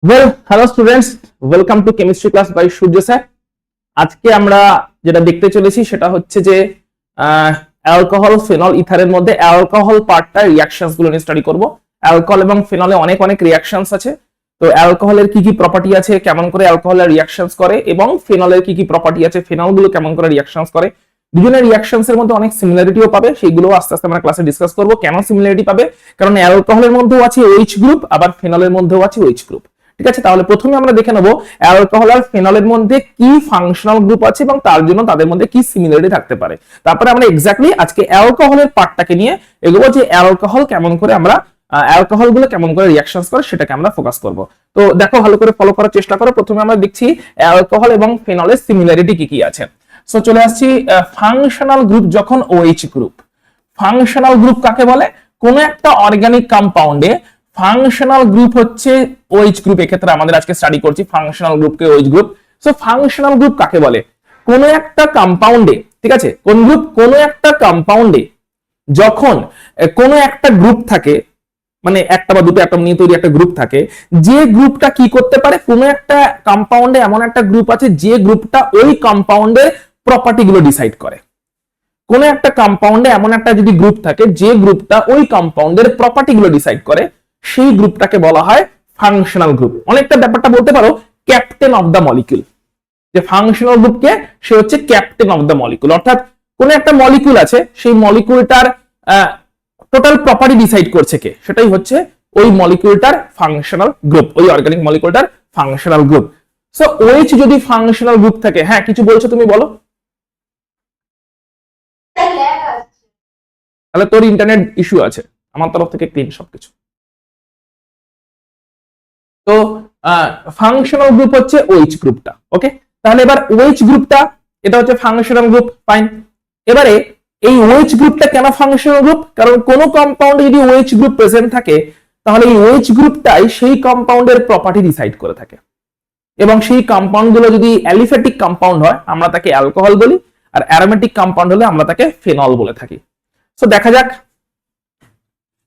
Hello students, welcome to chemistry class by Surya sir. আজকে আমরা যেটা দেখতে চলেছি সেটা হচ্ছে যে অ্যালকোহল, ফেনল, ইথারের মধ্যে অ্যালকোহল পার্টটা রিঅ্যাকশনস গুলো নিয়ে স্টাডি করব। অ্যালকোহল এবং ফেনলে অনেক অনেক রিঅ্যাকশনস আছে। তো অ্যালকোহলের কি কি প্রপার্টি আছে, কেমন করে অ্যালকোহলের রিঅ্যাকশনস করে, এবং ফেনলের কি কি প্রপার্টি আছে, ফেনল গুলো কেমন করে রিঅ্যাকশনস করে। দুজনের রিঅ্যাকশনস এর মধ্যে অনেক সিমিলারিটিও পাবে, সেইগুলো আস্তে আস্তে আমরা ক্লাসে ডিসকাস করব। কেন সিমিলারিটি পাবে? কারণ অ্যালকোহলের মধ্যেও আছে OH গ্রুপ, আবার ফেনলের মধ্যেও আছে OH গ্রুপ। ঠিক আছে, তাহলে প্রথমে আমরা দেখে নেব অ্যালকোহল আর ফেনলের মধ্যে কি ফাংশনাল গ্রুপ আছে এবং তার জন্য তাদের মধ্যে কি সিমিলারিটি থাকতে পারে। তারপরে আমরা এক্স্যাক্টলি আজকে অ্যালকোহলের পার্টটাকে নিয়ে এগোবো, যে অ্যালকোহল কেমন করে আমরা অ্যালকোহল গুলো কেমন করে রিঅ্যাকশনস করে সেটাকে আমরা ফোকাস করব। তো দেখো, ভালো করে ফলো করার চেষ্টা করো। প্রথমে আমরা দেখছি অ্যালকোহল এবং ফেনলের সিমিলারিটি কি কি আছে। সো চলে আসছি ফাংশনাল গ্রুপ যখন OH গ্রুপ। ফাংশনাল গ্রুপ কাকে বলে? কোন একটা অর্গানিক কম্পাউন্ডে ফাংশনাল গ্রুপ হচ্ছে OH গ্রুপ। এক্ষেত্রে আমাদের আজকে স্টাডি করছি ফাংশনাল গ্রুপকে, OH group. So functional group কাকে বলে? কোন একটা কম্পাউন্ডে, ঠিক আছে, কোন গ্রুপ? কোন একটা কম্পাউন্ডে যখন কোন একটা গ্রুপ থাকে, মানে একটা বা দুটো অ্যাটম নিয়ে তৈরি একটা গ্রুপ থাকে, যে গ্রুপটা কি করতে পারে? কোন একটা কম্পাউন্ডে এমন একটা গ্রুপ আছে যে গ্রুপটা ওই কম্পাউন্ডের প্রপার্টি গুলো ডিসাইড করে। কোন একটা কম্পাউন্ডে এমন একটা যদি গ্রুপ থাকে যে গ্রুপটা ওই কম্পাউন্ডের প্রপার্টি গুলো ডিসাইড করে, সেই গ্রুপটাকে বলা হয় ফাংশনাল গ্রুপ। অনেকটা ব্যাপারটা বলতে পারো ক্যাপ্টেন অফ দ্য মলিকিউল। যে ফাংশনাল গ্রুপকে, সে হচ্ছে ক্যাপ্টেন অফ দ্য মলিকিউল। অর্থাৎ কোন একটা মলিকিউল আছে, সেই মলিকিউলটার টোটাল প্রপার্টি ডিসাইড করছে কে? সেটাই হচ্ছে ওই মলিকিউলটার ফাংশনাল গ্রুপ, ওই অর্গানিক মলিকিউলটার ফাংশনাল গ্রুপ। সো OH যদি ফাংশনাল গ্রুপ থাকে, হ্যাঁ কিছু বলছো তুমি, বলো। তাহলে তোর ইন্টারনেট ইস্যু আছে, আমার তরফ থেকে ক্লিন সবকিছু। তো ফাংশনাল গ্রুপ হচ্ছে OH গ্রুপটা। ওকে, তাহলে এবার OH গ্রুপটা, এটা হচ্ছে ফাংশনাল গ্রুপ, ফাইন। এবারে এই OH গ্রুপটা কেন ফাংশনাল গ্রুপ? কারণ কোন কম্পাউন্ডে যদি OH গ্রুপ প্রেজেন্ট থাকে, তাহলে এই OH গ্রুপটাই সেই কম্পাউন্ডের প্রপার্টি ডিসাইড করে থাকে। এবং সেই কম্পাউন্ড গুলো যদি অ্যালিফ্যাটিক কম্পাউন্ড হয়, আমরা তাকে অ্যালকোহল বলি, আর অ্যারোমেটিক কম্পাউন্ড হলে আমরা তাকে ফেনল বলে থাকি। তো দেখা যাক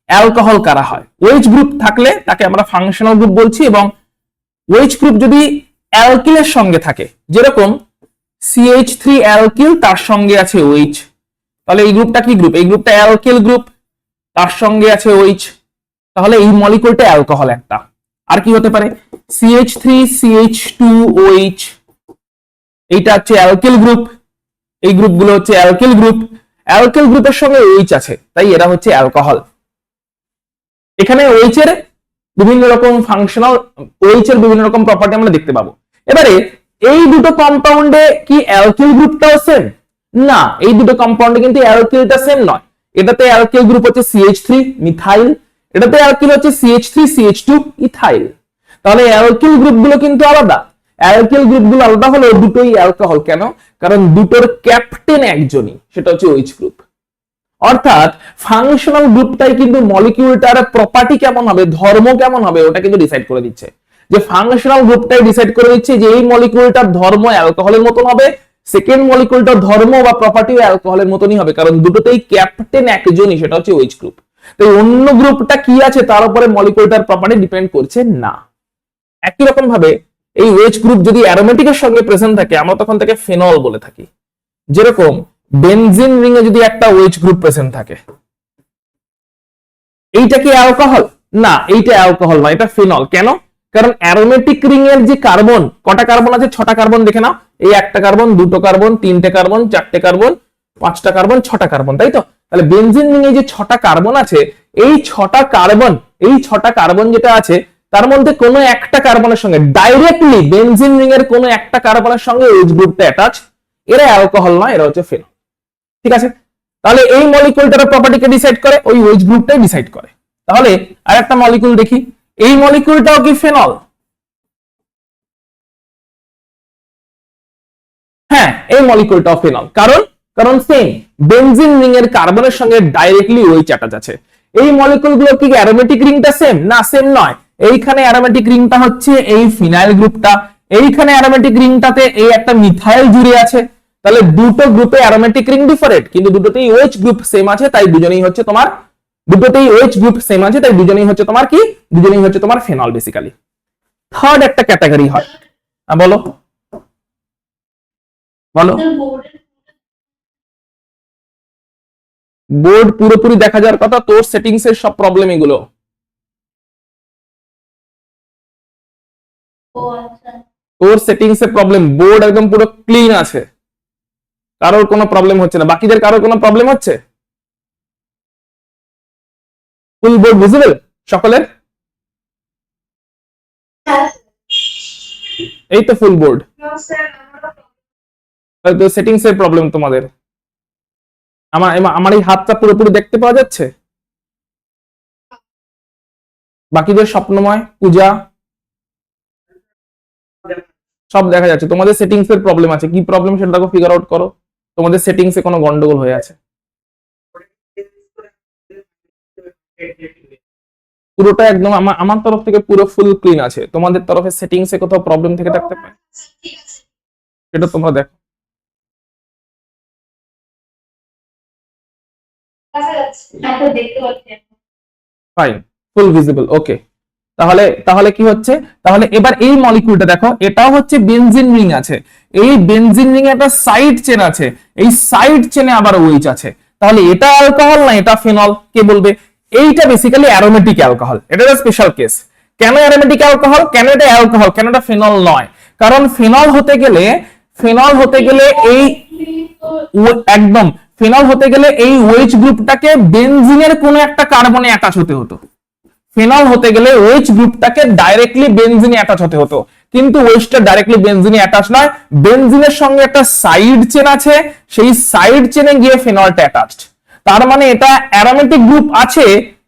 অ্যালকোহল কারা হয়। OH গ্রুপ থাকলে তাকে আমরা ফাংশনাল গ্রুপ বলছি, এবং OH গ্রুপ যদি অ্যালকিলের সঙ্গে থাকে, যেরকম CH3 অ্যালকিল, তার সঙ্গে আছে OH, তাহলে এই গ্রুপটা কি গ্রুপ? এই গ্রুপটা অ্যালকিল গ্রুপ, তার সঙ্গে আছে OH, তাহলে এই মলিকিউলটা অ্যালকোহল একটা। আর কি হতে পারে? CH3 CH2 OH, এইটা হচ্ছে অ্যালকিল গ্রুপ, এই গ্রুপগুলো হচ্ছে অ্যালকিল গ্রুপ। অ্যালকিল গ্রুপের সঙ্গে OH আছে, তাই এরা হচ্ছে অ্যালকোহল। এখানে OH এর বিভিন্ন রকম ফাংশনাল, OH এর বিভিন্ন রকম প্রপার্টি আমরা দেখতে পাবো। এবারে এই দুটো কম্পাউন্ডে কি অ্যালকিল গ্রুপটাও সেম? না, এই দুটো কম্পাউন্ডে কিন্তু অ্যালকিলটা সেম নয়। এটাতে অ্যালকিল গ্রুপ হচ্ছে CH3 মিথাইল, এটাতে অ্যালকিল হচ্ছে CH3 CH2 ইথাইল। তাহলে অ্যালকিল গ্রুপগুলো কিন্তু আলাদা। অ্যালকিল গ্রুপগুলো আলাদা হলেও দুটোই অ্যালকোহল। কেন? কারণ দুটোর ক্যাপ্টেন একজনই, সেটা হচ্ছে OH গ্রুপ। অর্থাৎ ফাংশনাল গ্রুপটাই কিন্তু মলিকিউলটার প্রপার্টি কেমন হবে, ধর্ম কেমন হবে, ওটা কিন্তু ডিসাইড করে দিচ্ছে। যে ফাংশনাল গ্রুপটাই ডিসাইড করে দিচ্ছে যে এই মলিকিউলটার ধর্ম অ্যালকোহলের মতন হবে, সেকেন্ড মলিকিউলটার ধর্ম বা প্রপার্টিও অ্যালকোহলের মতনই হবে, কারণ দুটোতেই ক্যাপ্টেন একজনই, সেটা হচ্ছে OH গ্রুপ। তাই অন্য গ্রুপটা কি আছে তার উপরে মলিকিউলটার প্রপার্টি ডিপেন্ড করছে না। একই রকম ভাবে এই OH গ্রুপ যদি অ্যারোমেটিকের সঙ্গে প্রেজেন্ট থাকে, আমরা তখন তাকে ফেনল বলে থাকি। যেরকম বেনজিন রিং এ যদি একটা OH গ্রুপ প্রেজেন্ট থাকে, এইটা কি অ্যালকোহল? না, এইটা অ্যালকোহল নয়, এটা ফেনল। কেন? কারণ অ্যারোমেটিক রিং এর যে কার্বন, কটা কার্বন আছে? 6টা কার্বন। দেখে নাও, এই একটা কার্বন, দুটো কার্বন, তিনটে কার্বন, চারটে কার্বন, 5টা কার্বন, 6টা কার্বন, তাই তো? তাহলে বেনজিন রিং এ যে 6টা কার্বন আছে, এই 6টা কার্বন, এই 6টা কার্বন যেটা আছে, তার মধ্যে কোনো একটা কার্বনের সঙ্গে ডাইরেক্টলি বেনজিন রিং এর কোনো একটা কার্বনের সঙ্গে OH গ্রুপটা অ্যাটাচ, এরা অ্যালকোহল নয়, এরা হচ্ছে ফেনল। ঠিক আছে, তাহলে এই মলিকিউলটার প্রপার্টিকে ডিসাইড করে ওই OH গ্রুপটাই ডিসাইড করে। তাহলে আর একটা মলিকিউল দেখি, এই মলিকিউলটাও কি ফেনল? হ্যাঁ, এই মলিকিউলটাও ফেনল। কারণ কারণ সেম বেনজিন রিং এর কার্বনের সঙ্গে ডাইরেক্টলি OH অ্যাটাচ আছে। এই মলিকিউলগুলো কি অ্যারোমেটিক রিংটা সেম? না, সেম নয়। এইখানে অ্যারোমেটিক রিংটা হচ্ছে এই ফিনাইল গ্রুপটা, এইখানে অ্যারোমেটিক রিংটাতে এই একটা মিথাইল জুড়ে আছে। তাহলে দুটো গ্রুপে অ্যারোমেটিক রিং ডিফারেন্ট, কিন্তু দুটোতেই OH গ্রুপ সেম আছে, তাই দুজনেই হচ্ছে তোমার, দুটোতেই OH গ্রুপ সেম আছে, তাই দুজনেই হচ্ছে তোমার কি? দুজনেই হচ্ছে তোমার ফেনল বেসিক্যালি। থার্ড একটা ক্যাটাগরি হয়। বলো বলো। বোর্ড পুরোপুরি দেখা যাওয়ার কথা, তোর সেটিংস এর সব প্রবলেম এগুলো। তোর সেটিংস এর প্রবলেম, বোর্ড একদম পুরো ক্লিন আছে, কারোর কোনো প্রবলেম হচ্ছে না। বাকিদের কারোর কোনো প্রবলেম হচ্ছে? ফুল বোর্ড ভিজিবল সকলের? এই তো ফুল বোর্ড। তো সেটিংস এর প্রবলেম তোমাদের। আমার এই হাতটা পুরোপুরি দেখতে পাওয়া যাচ্ছে? বাকিদের স্বপ্নময়, পূজা সব দেখা যাচ্ছে। তোমাদের সেটিংস এর প্রবলেম আছে, কি প্রবলেম সেটা ফিগার আউট করো। তোমাদের সেটিংস এ কোনো গন্ডগোল হয়ে আছে। পুরোটা একদম আমার তরফ থেকে পুরো ফুল ক্লিন আছে, তোমাদের তরফে সেটিংস এ কোথাও প্রবলেম থেকে থাকতে পারে, সেটা তোমরা দেখো। ফাইন, ফুল ভিজিবল, ওকে। তাহলে তাহলে কি হচ্ছে, তাহলে এবার এই মলিকিউলটা দেখো, এটাও হচ্ছে বেনজিন রিং আছে, এই বেনজিন রিং এ একটা সাইড চেন আছে, এই সাইড চেনে আবার ওইচ আছে। তাহলে এটা অ্যালকোহল না এটা ফিনল, কে বলবে? এইটা বেসিক্যালি অ্যারোমেটিক অ্যালকোহল, এটা একটা স্পেশাল কেস। কেন অ্যারোমেটিক অ্যালকোহল, কেন এটা অ্যালকোহল, কেন এটা ফিনল নয়? কারণ ফিনল হতে গেলে এই একদম ফিনল হতে গেলে এই ওএইচ গ্রুপটাকে বেনজিনের কোনো একটা কার্বনে অ্যাটাচ হতে হতো। ফিনল হতে গেলে ওএইচ গ্রুপটাকে ডাইরেক্টলি বেনজিনে অ্যাটাচ হতে হতো, কিন্তু ওএইচটা ডাইরেক্টলি বেনজিনে অ্যাটাচ নয়, বেনজিনের সঙ্গে একটা সাইড চেন আছে, সেই সাইড চেনে গিয়ে ফিনলটা অ্যাটাচড। তার মানে এটা অ্যারোমেটিক গ্রুপ আছে,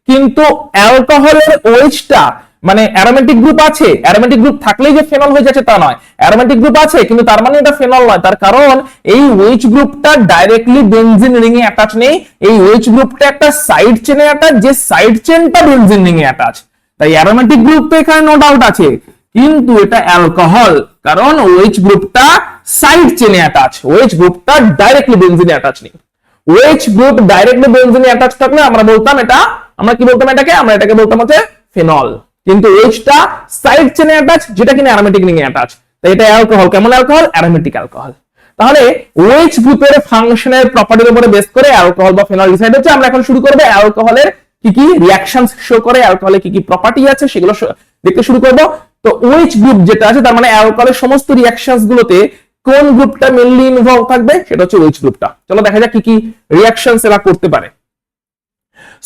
কিন্তু অ্যালকোহলের ওএইচটা মানে অ্যারোমেটিক গ্রুপ আছে, অ্যারোমেটিক গ্রুপ থাকলেই যে ফেনল হয়ে যাচ্ছে তা নয়, অ্যারোমেটিক গ্রুপ আছে কিন্তু তার মানে এটা ফেনল নয়। তার কারণ এই ওএইচ গ্রুপটা ডাইরেক্টলি বেনজিন রিং এ অ্যাটাচ নেই, এই ওএইচ গ্রুপটা একটা সাইড চেনে অ্যাটাচ, যে সাইড চেনটা বেনজিন রিং এ অ্যাটাচ। তাই অ্যারোমেটিক গ্রুপ তো এখানে নো ডাউট আছে, কিন্তু এটা অ্যালকোহল, কারণ ওএইচ গ্রুপটা সাইড চেনে অ্যাটাচ, ওএইচ গ্রুপটা ডাইরেক্টলি বেনজিনে অ্যাটাচ নেই। ওএইচ গ্রুপ ডাইরেক্টলি বেনজিনে অ্যাটাচ থাকলে আমরা বলতাম এটা, আমরা কি বলতাম এটাকে, আমরা এটাকে বলতাম হচ্ছে ফেনল। কিন্তু ওএইচটা সাইড চেনে অ্যাটাচ, যেটা কিনা অ্যারোমেটিক রিং এ অ্যাটাচ, তাই এটা অ্যালকোহল। কেমন অ্যালকোহল? Aromatic alcohol. তাহলে ওএইচ গ্রুপের ফাংশনের প্রপার্টির উপরে বেস করে অ্যালকোহল বা ফেনল ডিসাইড হচ্ছে। আমরা এখন শুরু করব অ্যালকোহলের কি কি রিঅ্যাকশনস শো করে, অ্যালকোহলের কি কি প্রপার্টি আছে সেগুলো দেখতে শুরু করব। তো ওএইচ গ্রুপ যেটা আছে, তার মানে অ্যালকোহলের সমস্ত রিঅ্যাকশনস গুলোতে কোন গ্রুপটা মেইনলি ইনভলভ থাকবে, সেটা হচ্ছে ওএইচ গ্রুপটা। চলো দেখা যাক কি কি রিঅ্যাকশনস এরা করতে পারে।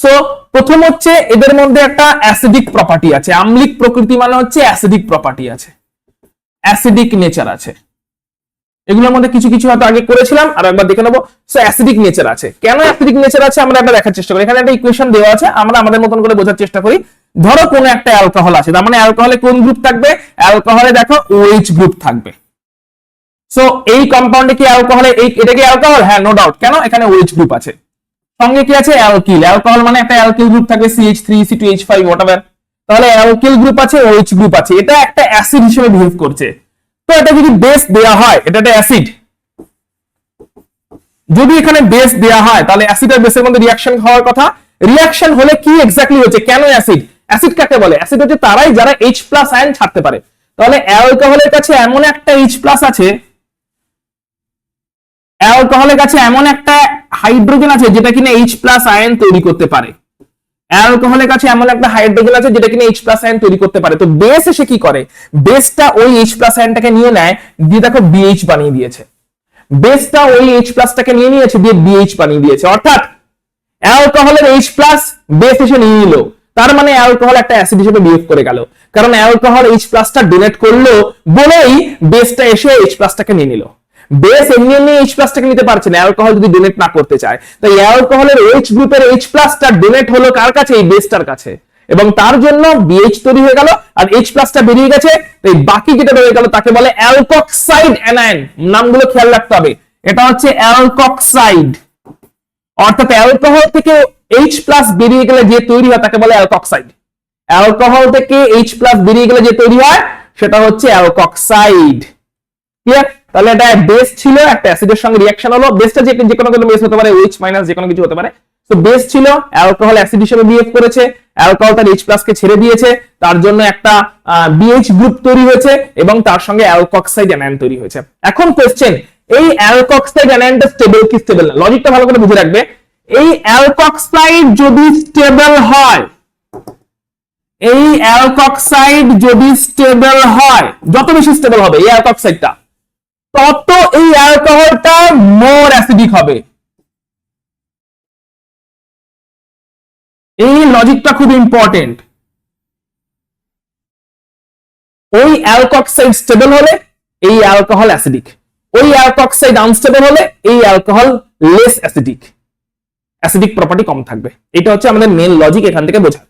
সো প্রথম হচ্ছে এদের মধ্যে একটা অ্যাসিডিক প্রপার্টি আছে, আম্লিক প্রকৃতি মানে হচ্ছে অ্যাসিডিক প্রপার্টি আছে, অ্যাসিডিক নেচার আছে। এগুলোর মধ্যে কিছু কিছু হয়তো আগে করেছিলাম, আর একবার দেখে নেবো। সো অ্যাসিডিক নেচার আছে, কেন অ্যাসিডিক নেচার আছে আমরা এটা দেখার চেষ্টা করি। এখানে একটা ইকুয়েশন দেওয়া আছে, আমরা আমাদের মতন করে বোঝার চেষ্টা করি। ধরো কোন একটা অ্যালকোহল আছে, তার মানে অ্যালকোহলে কোন গ্রুপ থাকবে? অ্যালকোহলে দেখো ওএইচ গ্রুপ থাকবে। সো এই কম্পাউন্ডে কি অ্যালকোহলে এটা কি অ্যালকোহল? হ্যাঁ, নো ডাউট। কেন? এখানে ওএইচ গ্রুপ আছে, সঙ্গে কি আছে? অ্যালকিল। অ্যালকোহল মানে একটা অ্যালকিল গ্রুপ থাকবে, CH3 C2H5 হোয়াটএভার। তাহলে অ্যালকিল গ্রুপ আছে, OH গ্রুপ আছে, এটা একটা অ্যাসিড হিসেবে বিহেভ করছে। তো এটা যদি বেস দেয়া হয়, এটা একটা অ্যাসিড, যদি এখানে বেস দেয়া হয় তাহলে অ্যাসিড আর বেসের মধ্যে রিঅ্যাকশন হওয়ার কথা। রিঅ্যাকশন হলে কি এক্স্যাক্টলি হচ্ছে? কেন অ্যাসিড? অ্যাসিড কাকে বলে? অ্যাসিড হচ্ছে তারাই যারা H+ আয়ন ছাড়তে পারে। তাহলে অ্যালকোহলের কাছে এমন একটা H+ আছে, অ্যালকোহলের কাছে এমন একটা হাইড্রোজেন আছে যেটা কিনা H+ আয়ন তৈরি করতে পারে। অ্যালকোহলের কাছে এমন একটা হাইড্রোজেন আছে যেটা কিনা H+ আয়ন তৈরি করতে পারে। তো বেস এসে কি করে? বেসটা ওই H+ আয়নটাকে নিয়ে নেয়, দিয়ে দেখো BH বানিয়ে দিয়েছে। বেসটা ওই H+ টাকে নিয়ে নিয়েছে, দিয়ে BH বানিয়ে দিয়েছে। অর্থাৎ অ্যালকোহলের H+ বেস এসে নিয়ে নিল, তার মানে অ্যালকোহল একটা অ্যাসিড হিসেবে বিহেভ করে গেল। কারণ অ্যালকোহল H+ টা ডোনেট করলো বলেই বেসটা এসে H+ টাকে নিয়ে নিল। বেস এমনি এমনি H+ টাকে নিতে পারছে না অ্যালকোহল যদি ডোনেট না করতে চায়। তাই অ্যালকোহলের OH গ্রুপের H+ টা ডোনেট হলো কার কাছে? এই বেসটার কাছে, এবং তার জন্য BH তৈরি হয়ে গেল আর H+ টা বেরিয়ে গেছে। তাই বাকি যেটা রয়ে গেল তাকে বলে অ্যালকক্সাইড অ্যানায়ন। নামগুলো খেয়াল রাখতে হবে, এটা হচ্ছে অ্যালকক্সাইড। অর্থাৎ অ্যালকোহল থেকে H+ বেরিয়ে গেলে যে তৈরি হয় তাকে বলে অ্যালকক্সাইড। অ্যালকোহল থেকে H+ বেরিয়ে গেলে যে তৈরি হয় সেটা হচ্ছে অ্যালকক্সাইড। ক্লিয়ার? তাহলে এটা বেস ছিল, একটা অ্যাসিডের সঙ্গে রিঅ্যাকশন হলো। বেসটা যে কোনো বেস হতে পারে, OH- যে কোনো কিছু হতে পারে। তো বেস ছিল, অ্যালকোহল অ্যাসিড হিসেবে বিহেভ করেছে, অ্যালকোহল তার H+ কে ছেড়ে দিয়েছে, তার জন্য একটা BH গ্রুপ তৈরি হয়েছে এবং তার সঙ্গে অ্যালকক্সাইড অ্যানায়ন তৈরি হয়েছে। এখন কোশ্চেন, এই অ্যালকক্সাইড অ্যানায়নটা স্টেবল কি স্টেবল না? লজিকটা ভালো করে বুঝে রাখবে। এই অ্যালকক্সাইড যদি স্টেবল হয়, এই অ্যালকক্সাইড যদি স্টেবল হয়, যত বেশি স্টেবল হবে এই অ্যালকক্সাইডটা, তত এই অ্যালকোহলটা মোর অ্যাসিডিক হবে। এই লজিকটা খুব ইম্পর্টেন্ট। ওই অ্যালকক্সাইড স্টেবল হলে এই অ্যালকোহল অ্যাসিডিক, ওই অ্যালকক্সাইড আনস্টেবল হলে এই alcohol less acidic, acidic property কম থাকবে। এটা হচ্ছে আমাদের মেন লজিক এখান থেকে বোঝা।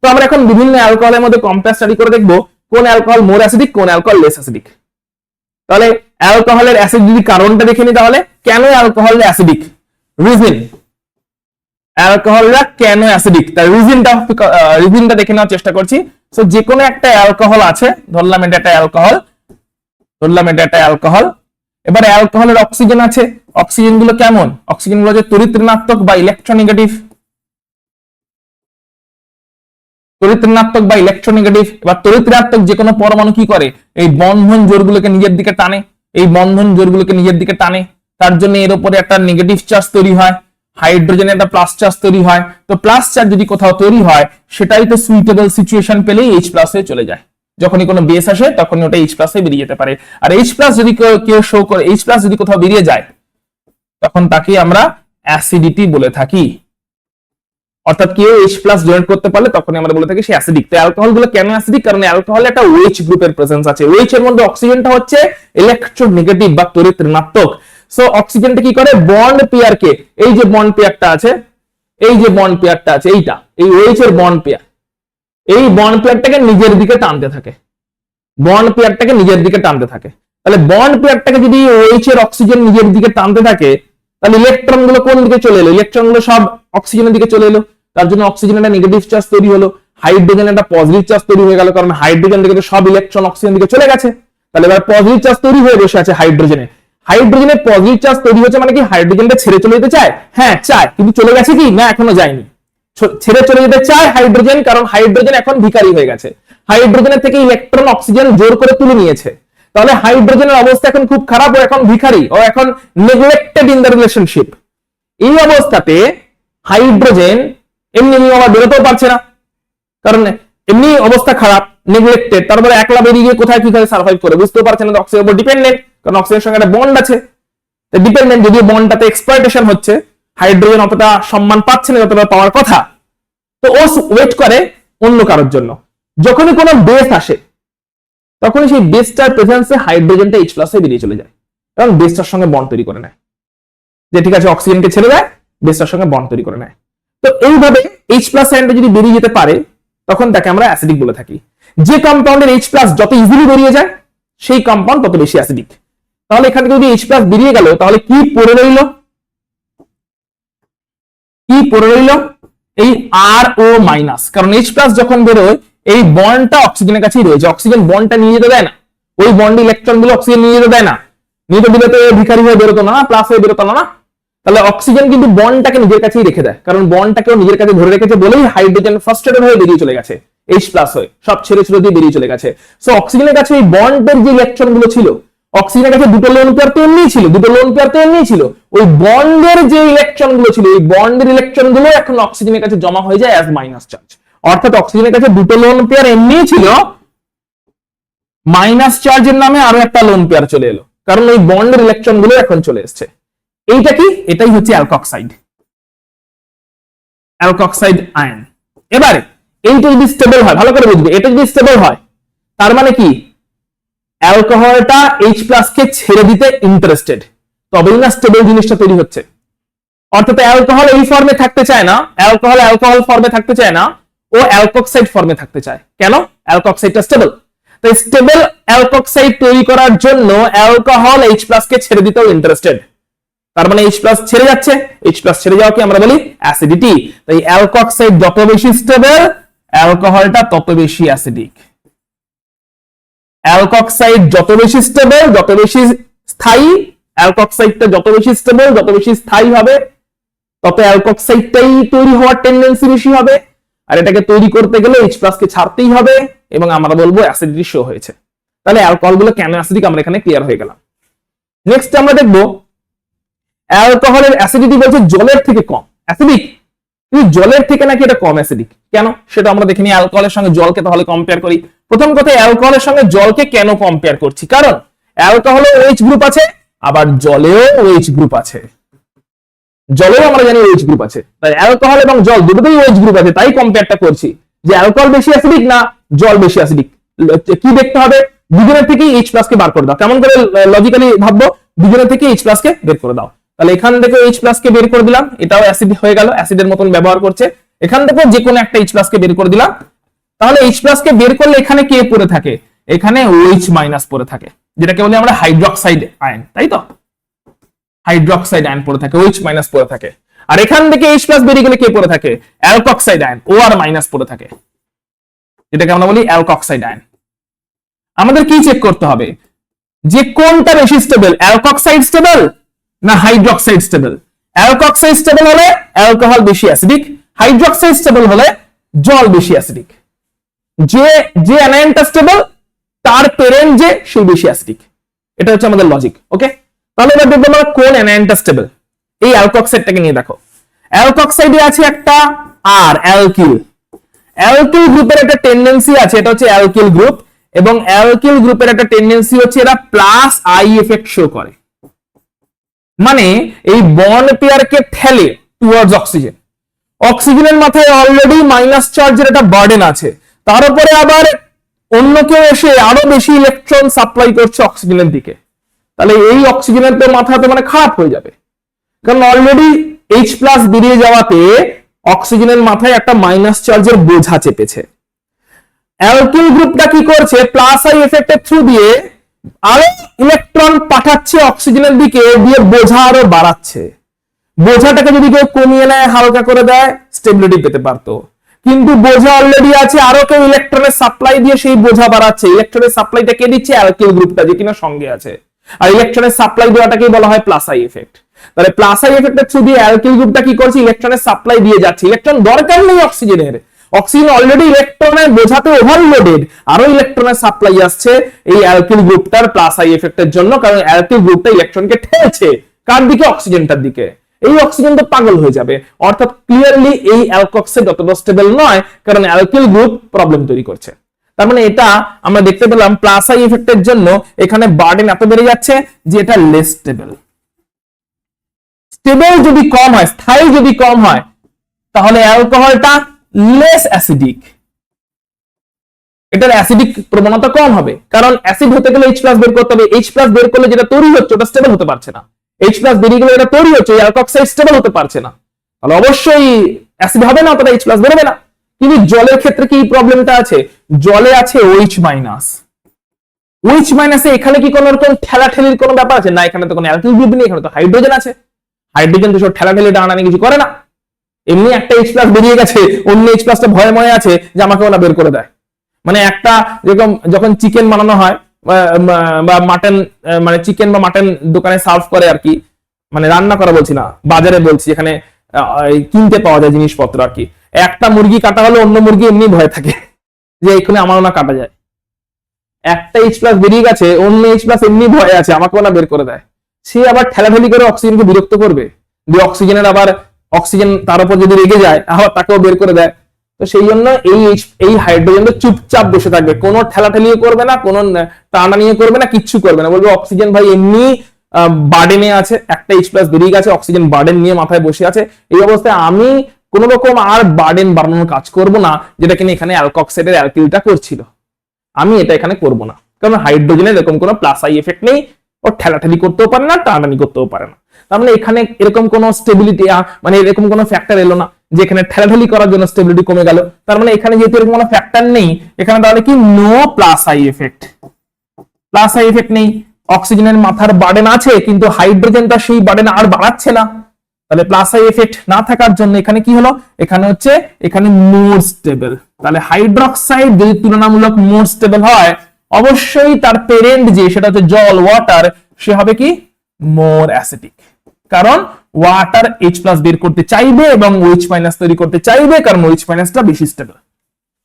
তো আমরা এখন বিভিন্ন অ্যালকোহলের মধ্যে কম্পেয়ার স্টাডি করে দেখবো কোন অ্যালকোহল মোর অ্যাসিডিক, কোন অ্যালকোহল লেস অ্যাসিডিক। তাহলে অ্যালকোহলের অ্যাসিডিটি কারণটা দেখে নি, তাহলে কেন অ্যালকোহল অ্যাসিডিক, রিজন, অ্যালকোহলরা কেন অ্যাসিডিক তার রিজনটা দেখে নেওয়ার চেষ্টা করছি। সো যে কোনো একটা অ্যালকোহল আছে, ধরলাম এটা একটা অ্যালকোহল, এবার অ্যালকোহলের অক্সিজেন আছে, অক্সিজেন গুলো কেমন, অক্সিজেন গুলো যে তড়িৎ ঋণাত্মক বা ইলেকট্রোনেগেটিভ, এবার তড়িৎ ঋণাত্মক যে কোনো পরমাণু কি করে, এই বন্ধন জোড়গুলোকে নিজের দিকে টানে, তার জন্য এর উপরে একটা নেগেটিভ চার্জ তৈরি হয়, হাইড্রোজেনের একটা প্লাস চার্জ তৈরি হয়। তো প্লাস চার্জ যদি কোথাও তৈরি হয়, সেটাই তো সুইটেবল সিচুয়েশন পেলেই H+ হয়ে চলে যায়। যখনই কোনো বেস আসে তখনই ওটা H+ হয়ে বেরিয়ে যেতে পারে। আর H+ যদি কেউ শো করে, H+ যদি কোথাও বেরিয়ে যায়, তখন তাকে আমরা অ্যাসিডিটি বলে থাকি। অর্থাৎ কেউ H+ জয়েন করতে পারলে তখনই আমরা বলে থাকি সে অ্যাসিডিক। তো অ্যালকোহল গুলো কেন অ্যাসিডিক? কারণ অ্যালকোহলে একটা OH গ্রুপের প্রেজেন্স আছে। OH এর মধ্যে অক্সিজেনটা হচ্ছে ইলেকট্রোনেগেটিভ বা তড়িৎ ঋণাত্মক। সো অক্সিজেনটা কি করে, বন্ড পেয়ারকে, এই যে বন্ড পেয়ারটা আছে, এইটা এই OH এর বন্ড পেয়ার, এই বন্ড পেয়ারটাকে নিজের দিকে টানতে থাকে, তাহলে বন্ড পেয়ারটাকে যদি OH এর অক্সিজেন নিজের দিকে টানতে থাকে, তাহলে ইলেকট্রন গুলো কোন দিকে চলে এলো, ইলেকট্রন গুলো সব অক্সিজেনের দিকে চলে এলো, তার জন্য অক্সিজেনের একটা নেগেটিভ চার্জ তৈরি হলো, হাইড্রোজেনের একটা পজিটিভ চার্জ তৈরি হয়ে গেল, কারণ হাইড্রোজেন থেকে সব ইলেকট্রন অক্সিজেন দিকে চলে গেছে। তাহলে এবার পজিটিভ চার্জ তৈরি হয়ে বসে আছে হাইড্রোজেনের পজিটিভ চার্জ তৈরি হচ্ছে মানে কি, হাইড্রোজেনটা ছেড়ে চলে যেতে চায়, হ্যাঁ চায়, কিন্তু চলে গেছে কি না, এখনো যায়নি। ছেড়ে চলে যেতে চায় হাইড্রোজেন, কারণ হাইড্রোজেন এখন ভিখারি হয়ে গেছে, হাইড্রোজেনের থেকে ইলেকট্রন অক্সিজেন জোর করে তুলে নিয়েছে। তাহলে হাইড্রোজেনের অবস্থা এখন খুব খারাপ, ও এখন ভিখারি, ও এখন নেগলেক্টেড ইন দ্য রিলেশনশিপ। এই অবস্থাতে হাইড্রোজেন এমনি আবার বেরোতেও পারছে না, কারণ এমনি অবস্থা খারাপ, নেগলেক্টেড, তারপরে একলা বেরিয়ে গিয়ে কোথায় কিভাবে সার্ভাইভ করে বুঝতেও পারছে না, অক্সিজেনের উপর ডিপেন্ডেন্ট, কারণ অক্সিজেনের সঙ্গে একটা বন্ড আছে, ডিপেন্ডেন্ট, যদিও বন্ডটাতে এক্সপ্লয়টেশন হচ্ছে, হাইড্রোজেন অতটা সম্মান পাচ্ছে না যতটা পাওয়ার কথা। তো ও ওয়েট করে অন্য কারোর জন্য। যখনই কোনো বেস আসে, তখনই সেই বেসটার প্রেজেন্সে হাইড্রোজেনটা H+ হয়ে বেরিয়ে চলে যায়, কারণ বেসটার সঙ্গে বন্ড তৈরি করে নেয়, যে ঠিক আছে অক্সিজেনকে ছেড়ে দেয়, বেসটার সঙ্গে বন্ড তৈরি করে নেয়। তো এইভাবে H+ আয়নটা যদি বেরিয়ে যেতে পারে, তখন তাকে আমরা অ্যাসিডিক বলে থাকি। যে কম্পাউন্ডের H+ যত ইজিলি বেরিয়ে যায়, সেই কম্পাউন্ড তত বেশি অ্যাসিডিক। তাহলে এখান থেকে যদি H+ বেরিয়ে গেল, তাহলে কি পড়ে রইল, এই RO-, কারণ H+ যখন বেরোয়, এই বন্ডটা অক্সিজেনের কাছেই রয়েছে, অক্সিজেন বন্ডটা নিয়ে যেতে দেয় না, ওই বন্ড ইলেকট্রন গুলো অক্সিজেন নিয়ে যেতে দেয় না, নিয়ে দিলে তো ভিখারি হয়ে বেরোতো না, প্লাস হয়ে বেরোতো না। তাহলে অক্সিজেন কিন্তু বন্ডটাকে নিজের কাছেই রেখে দেয়, কারণ বন্ডটাকেও নিজের কাছে ধরে রেখেছে বলেই হাইড্রোজেন ফার্স্টেড হয়ে বেরিয়ে চলে গেছে, H+ হয়ে সব ছেড়ে দিয়ে বেরিয়ে চলে গেছে। সো অক্সিজেনের কাছে এই বন্ডের যে ইলেকট্রন গুলো ছিল, অক্সিজেনের কাছে দুটো লোন পেয়ার তো এমনিই ছিল, ওই বন্ডের যে ইলেকট্রন গুলো ছিল, এই বন্ডের ইলেকট্রন গুলো এখন অক্সিজেনের কাছে জমা হয়ে যায় অ্যাজ মাইনাস চার্জ। অর্থাৎ অক্সিজেনের কাছে দুটো লোন পেয়ার এমনিই ছিল, মাইনাস চার্জের নামে আরো একটা লোন পেয়ার চলে এলো, কারণ ওই বন্ডের ইলেকট্রন গুলো এখন চলে এসছে। এইটা কি, এটাই হচ্ছে অ্যালকক্সাইড আয়ন। এবারে এইটা যদি স্টেবল হয়, ভালো করে বুঝবে, এটা যদি স্টেবল হয়, তার মানে কি, অ্যালকোহলটা H+ কে ছেড়ে দিতে ইন্টারেস্টেড, তবেই না স্টেবল জিনিসটা তৈরি হচ্ছে। অর্থাৎ অ্যালকোহল এই ফর্মে থাকতে চায় না, অ্যালকোহল ফর্মে থাকতে চায় না, ও অ্যালকক্সাইড ফর্মে থাকতে চায়। কেন? অ্যালকক্সাইডটা স্টেবল। তাই স্টেবল অ্যালকক্সাইড তৈরি করার জন্য অ্যালকোহল H+ কে ছেড়ে দিতেও ইন্টারেস্টেড। তার মানে H+ ছেড়ে যাচ্ছে, H+ ছেড়ে যাওয়াকে আমরা বলি অ্যাসিডিটি। তাই অ্যালকক্সাইড যত বেশি স্টেবল, অ্যালকোহলটা তত বেশি অ্যাসিডিক। অ্যালকক্সাইড যত বেশি স্টেবল, যত বেশি স্থায়ী, অ্যালকক্সাইডটা যত বেশি স্টেবল, যত বেশি স্থায়ী হবে, তত অ্যালকক্সাইডটাই তৈরি হওয়ার টেন্ডেন্সি বেশি হবে। আর এটাকে তৈরি করতে গেলে H+ কে ছাড়তেই হবে এবং আমরা বলবো অ্যাসিডিটি শো হয়েছে। তাহলে অ্যালকোহল গুলো কেন অ্যাসিডিক আমরা এখানে ক্লিয়ার হয়ে গেলাম। নেক্সট আমরা দেখবো অ্যালকোহলের অ্যাসিডিটি বলছে জলের থেকে কম অ্যাসিডিক, কিন্তু জলের থেকে নাকি এটা কম অ্যাসিডিক। কেন সেটা আমরা দেখে নিই। অ্যালকোহলের সঙ্গে জলকে তাহলে কম্পেয়ার করি। প্রথম কথা, অ্যালকোহলের সঙ্গে জলকে কেন কম্পেয়ার করছি, কারণ অ্যালকোহলে OH গ্রুপ আছে, আবার জলেও OH গ্রুপ আছে। জলেও আমরা জানি OH গ্রুপ আছে, তাই অ্যালকোহল এবং জল দুটোতেই OH গ্রুপ আছে, তাই কম্পেয়ারটা করছি যে অ্যালকোহল বেশি অ্যাসিডিক না জল বেশি অ্যাসিডিক। কি দেখতে হবে, দুজনের থেকেই H+ কে বার করে দাও। কেমন করে লজিক্যালি ভাববো, দুজনের থেকে H+ কে বের করে দাও। তাহলে এখান থেকে H+ কে বের করে দিলাম, এটাও অ্যাসিড হয়ে গেল, অ্যাসিডের মতন ব্যবহার করছে। এখান থেকে যে কোনো একটা H+ কে বের করে দিলাম। তাহলে H+ কে বের করলে এখানে কে পড়ে থাকে, এখানে OH- পড়ে থাকে, যেটাকে বলি আমরা হাইড্রোক্সাইড আয়ন, তাই তো হাইড্রোক্সাইড আয়ন পড়ে থাকে, OH- পড়ে থাকে। আর এখান থেকে H+ বেরিয়ে গেলে কে পড়ে থাকে, অ্যালকক্সাইড আয়ন, OR- পড়ে থাকে, যেটাকে আমরা বলি অ্যালকক্সাইড আয়ন। আমাদের কি চেক করতে হবে যে কোনটা বেশি স্টেবল, অ্যালকক্সাইড স্টেবল না হাইড্রোক্সাইড স্টেবল। অ্যালকক্সাইড স্টেবল হলে অ্যালকোহল বেশি অ্যাসিডিক, হাইড্রোক্সাইড স্টেবল হলে জল বেশি অ্যাসিডিক। যে অ্যানায়নটা স্টেবল তার প্যারেন্ট যে সেই বেশি অ্যাসিডিক, এটা হচ্ছে আমাদের লজিক। ওকে, তাহলে এবার দেখবো আমরা কোন অ্যানায়নটা স্টেবল। এই অ্যালকক্সাইডটাকে নিয়ে দেখো, অ্যালকক্সাইডে আছে একটা আর অ্যালকিল। অ্যালকিল গ্রুপের একটা টেন্ডেন্সি আছে, এটা হচ্ছে অ্যালকিল গ্রুপ, এবং অ্যালকিল গ্রুপের একটা টেন্ডেন্সি হচ্ছে এরা প্লাস আই এফেক্ট শো করে, মানে এই বন্ড পেয়ারকে ঠেলে টুয়ার্ডস অক্সিজেন। অক্সিজেনের মাথায় অলরেডি মাইনাস চার্জের একটা বার্ডেন আছে, তার উপরে আবার অন্য কেউ এসে আরো বেশি ইলেকট্রন সাপ্লাই করছে অক্সিজেনের দিকে। তাহলে এই অক্সিজেনের তো মাথা তো মানে খারাপ হয়ে যাবে, কারণ অলরেডি H+ বেরিয়ে যাওয়াতে অক্সিজেনের মাথায় একটা মাইনাস চার্জের বোঝা চেপেছে। অ্যালকিল গ্রুপটা কি করছে, প্লাস আই এফেক্টের থ্রু দিয়ে আরো ইলেকট্রন পাঠাচ্ছে অক্সিজেনের দিকে, দিয়ে বোঝা আরো বাড়াচ্ছে। বোঝাটাকে যদি কেউ কমিয়ে নেয়, হালকা করে দেয়, স্টেবিলিটি পেতে পারতো, কিন্তু বোঝা অলরেডি আছে, আরো কেউ ইলেকট্রনের সাপ্লাই দিয়ে সেই বোঝা বাড়াচ্ছে। ইলেকট্রনের সাপ্লাইটা কে দিচ্ছে, অ্যালকিল গ্রুপটা, যে কিনা সঙ্গে আছে। আর ইলেকট্রনের সাপ্লাই দেওয়াটাকেই বলা হয় প্লাস আই এফেক্ট। তাহলে প্লাস আই এফেক্টের থ্রু দিয়ে অ্যালকিল গ্রুপটা কি করছে, ইলেকট্রনের সাপ্লাই দিয়ে যাচ্ছে। ইলেকট্রন দরকার নেই অক্সিজেনের, অক্সিজেন অলরেডি ইলেকট্রনের বোঝাতে ওভারলোডেড, আরো ইলেকট্রনের সাপ্লাই আসছে এই অ্যালকিল গ্রুপটার প্লাস আই এফেক্টের জন্য, কারণ অ্যালকিল গ্রুপটা ইলেকট্রনকে ঠেলছে কার দিকে, অক্সিজেনটার দিকে। এই অক্সিজেন তো পাগল হয়ে যাবে, অর্থাৎ ক্লিয়ারলি এই অ্যালকক্সাইড অতটা স্টেবল নয়, কারণ অ্যালকিল গ্রুপ প্রবলেম তৈরি করছে। তার মানে এটা আমরা দেখতে পেলাম প্লাস আই এফেক্টের জন্য এখানে বার্ডেন এত বেড়ে যাচ্ছে যে এটা লেস স্টেবল। স্টেবল যদি কম হয়, স্থায়ী যদি কম হয়, তাহলে অ্যালকোহলটা লেস অ্যাসিডিক, এটার অ্যাসিডিক প্রবণতা কম হবে, কারণ অ্যাসিড হতে গেলে H+ বের করতে হবে। H+ বের করলে যেটা তৈরি হচ্ছে ওটা স্টেবল হতে পারছে না, H+ বেরিয়ে গেলে এটা তৈরি হচ্ছে, অ্যালকক্সাইড স্টেবল হতে পারছে না, তাহলে অবশ্যই অ্যাসিড হবে না, অতটা H+ বেরোবে না। কিন্তু জলের ক্ষেত্রে কি প্রবলেমটা আছে, জলে আছে OH-। OH- এখানে কি কোনো রকম ঠেলাঠেলির কোনো ব্যাপার আছে না, এখানে তো কোনো অ্যালকিল গ্রুপ নেই, এখানে তো হাইড্রোজেন আছে। হাইড্রোজেন তো সব ঠেলাঠেলি টানাটানি কিছু করে না, এমনি একটা H+ বেরিয়ে গেছে, অন্য H+টা ভয়ে ময়ে আছে যে আমাকে ওরা বের করে দেয়। মানে একটা যেরকম যখন চিকেন বানানো হয় বা মাটন, মানে চিকেন বা মাটন দোকানে সার্ভ করে আর কি, মানে রান্না করা বলছি না, বাজারে বলছি, এখানে কিনতে পাওয়া যায় জিনিসপত্র আর কি। একটা মুরগি কাটা হলে অন্য মুরগি এমনি ভয় থাকে যে এখানে আমারও না কাটা যায়। একটা H+ বেরিয়ে গেছে, অন্য H+ এমনি ভয় আছে আমাকেও না বের করে দেয়। সে আবার ঠেলাঠেলি করে অক্সিজেনকে বিরক্ত করবে, দিয়ে অক্সিজেনের আবার অক্সিজেন তার উপর যদি রেগে যায় আবার তাকেও বের করে দেয়। তো সেই জন্য এই হাইড্রোজেন তো চুপচাপ বসে থাকবে, কোনো ঠেলাঠেলিও করবে না, কোনো টানানিও করবে না, কিচ্ছু করবে না, বলবে অক্সিজেন ভাই এমনি বার্ডেনে আছে, একটা H+ বেরিয়ে গেছে, অক্সিজেন বার্ডেন নিয়ে মাথায় বসে আছে। এই অবস্থায় আমি কোন রকম আর বার্ডেন বাড়ানোর কাজ করব না, যেটা কিনা এখানে অ্যালকক্সাইডের অ্যালকিলটা করছিল, আমি এটা এখানে করব না, কারণ হাইড্রোজেনের এরকম কোনো প্লাস আই এফেক্ট নেই, ও ঠেলাঠেলি করতেও পারে না, টানাটানি করতেও পারে না। তার মানে এখানে এরকম কোনো স্টেবিলিটি, মানে এরকম কোনো ফ্যাক্টর এলো না যে এখানে ঠেলাঠেলি করার জন্য স্টেবিলিটি কমে গেল। তার মানে এখানে যেহেতু এরকম কোনো ফ্যাক্টর নেই, এখানে তাহলে কি no plus I effect, plus I effect নেই। অক্সিজেনের মাথার বার্ডেন আছে, কিন্তু হাইড্রোজেনটা সেই বার্ডেন আর বাড়াচ্ছে না, তাহলে প্লাস আই এফেক্ট না থাকার জন্য এখানে কি হলো, এখানে হচ্ছে এখানে মোর স্টেবল। তাহলে হাইড্রোক্সাইড যদি তুলনামূলক মোর স্টেবল হয়, অবশ্যই তার প্যারেন্ট যে সেটা হচ্ছে জল, ওয়াটার, সে হবে কি মোর অ্যাসিডিক। কারণ ওয়াটার H+ বের করতে চাইবে এবং OH- তৈরি করতে চাইবে, কারণ OH- বেশি স্টেবল।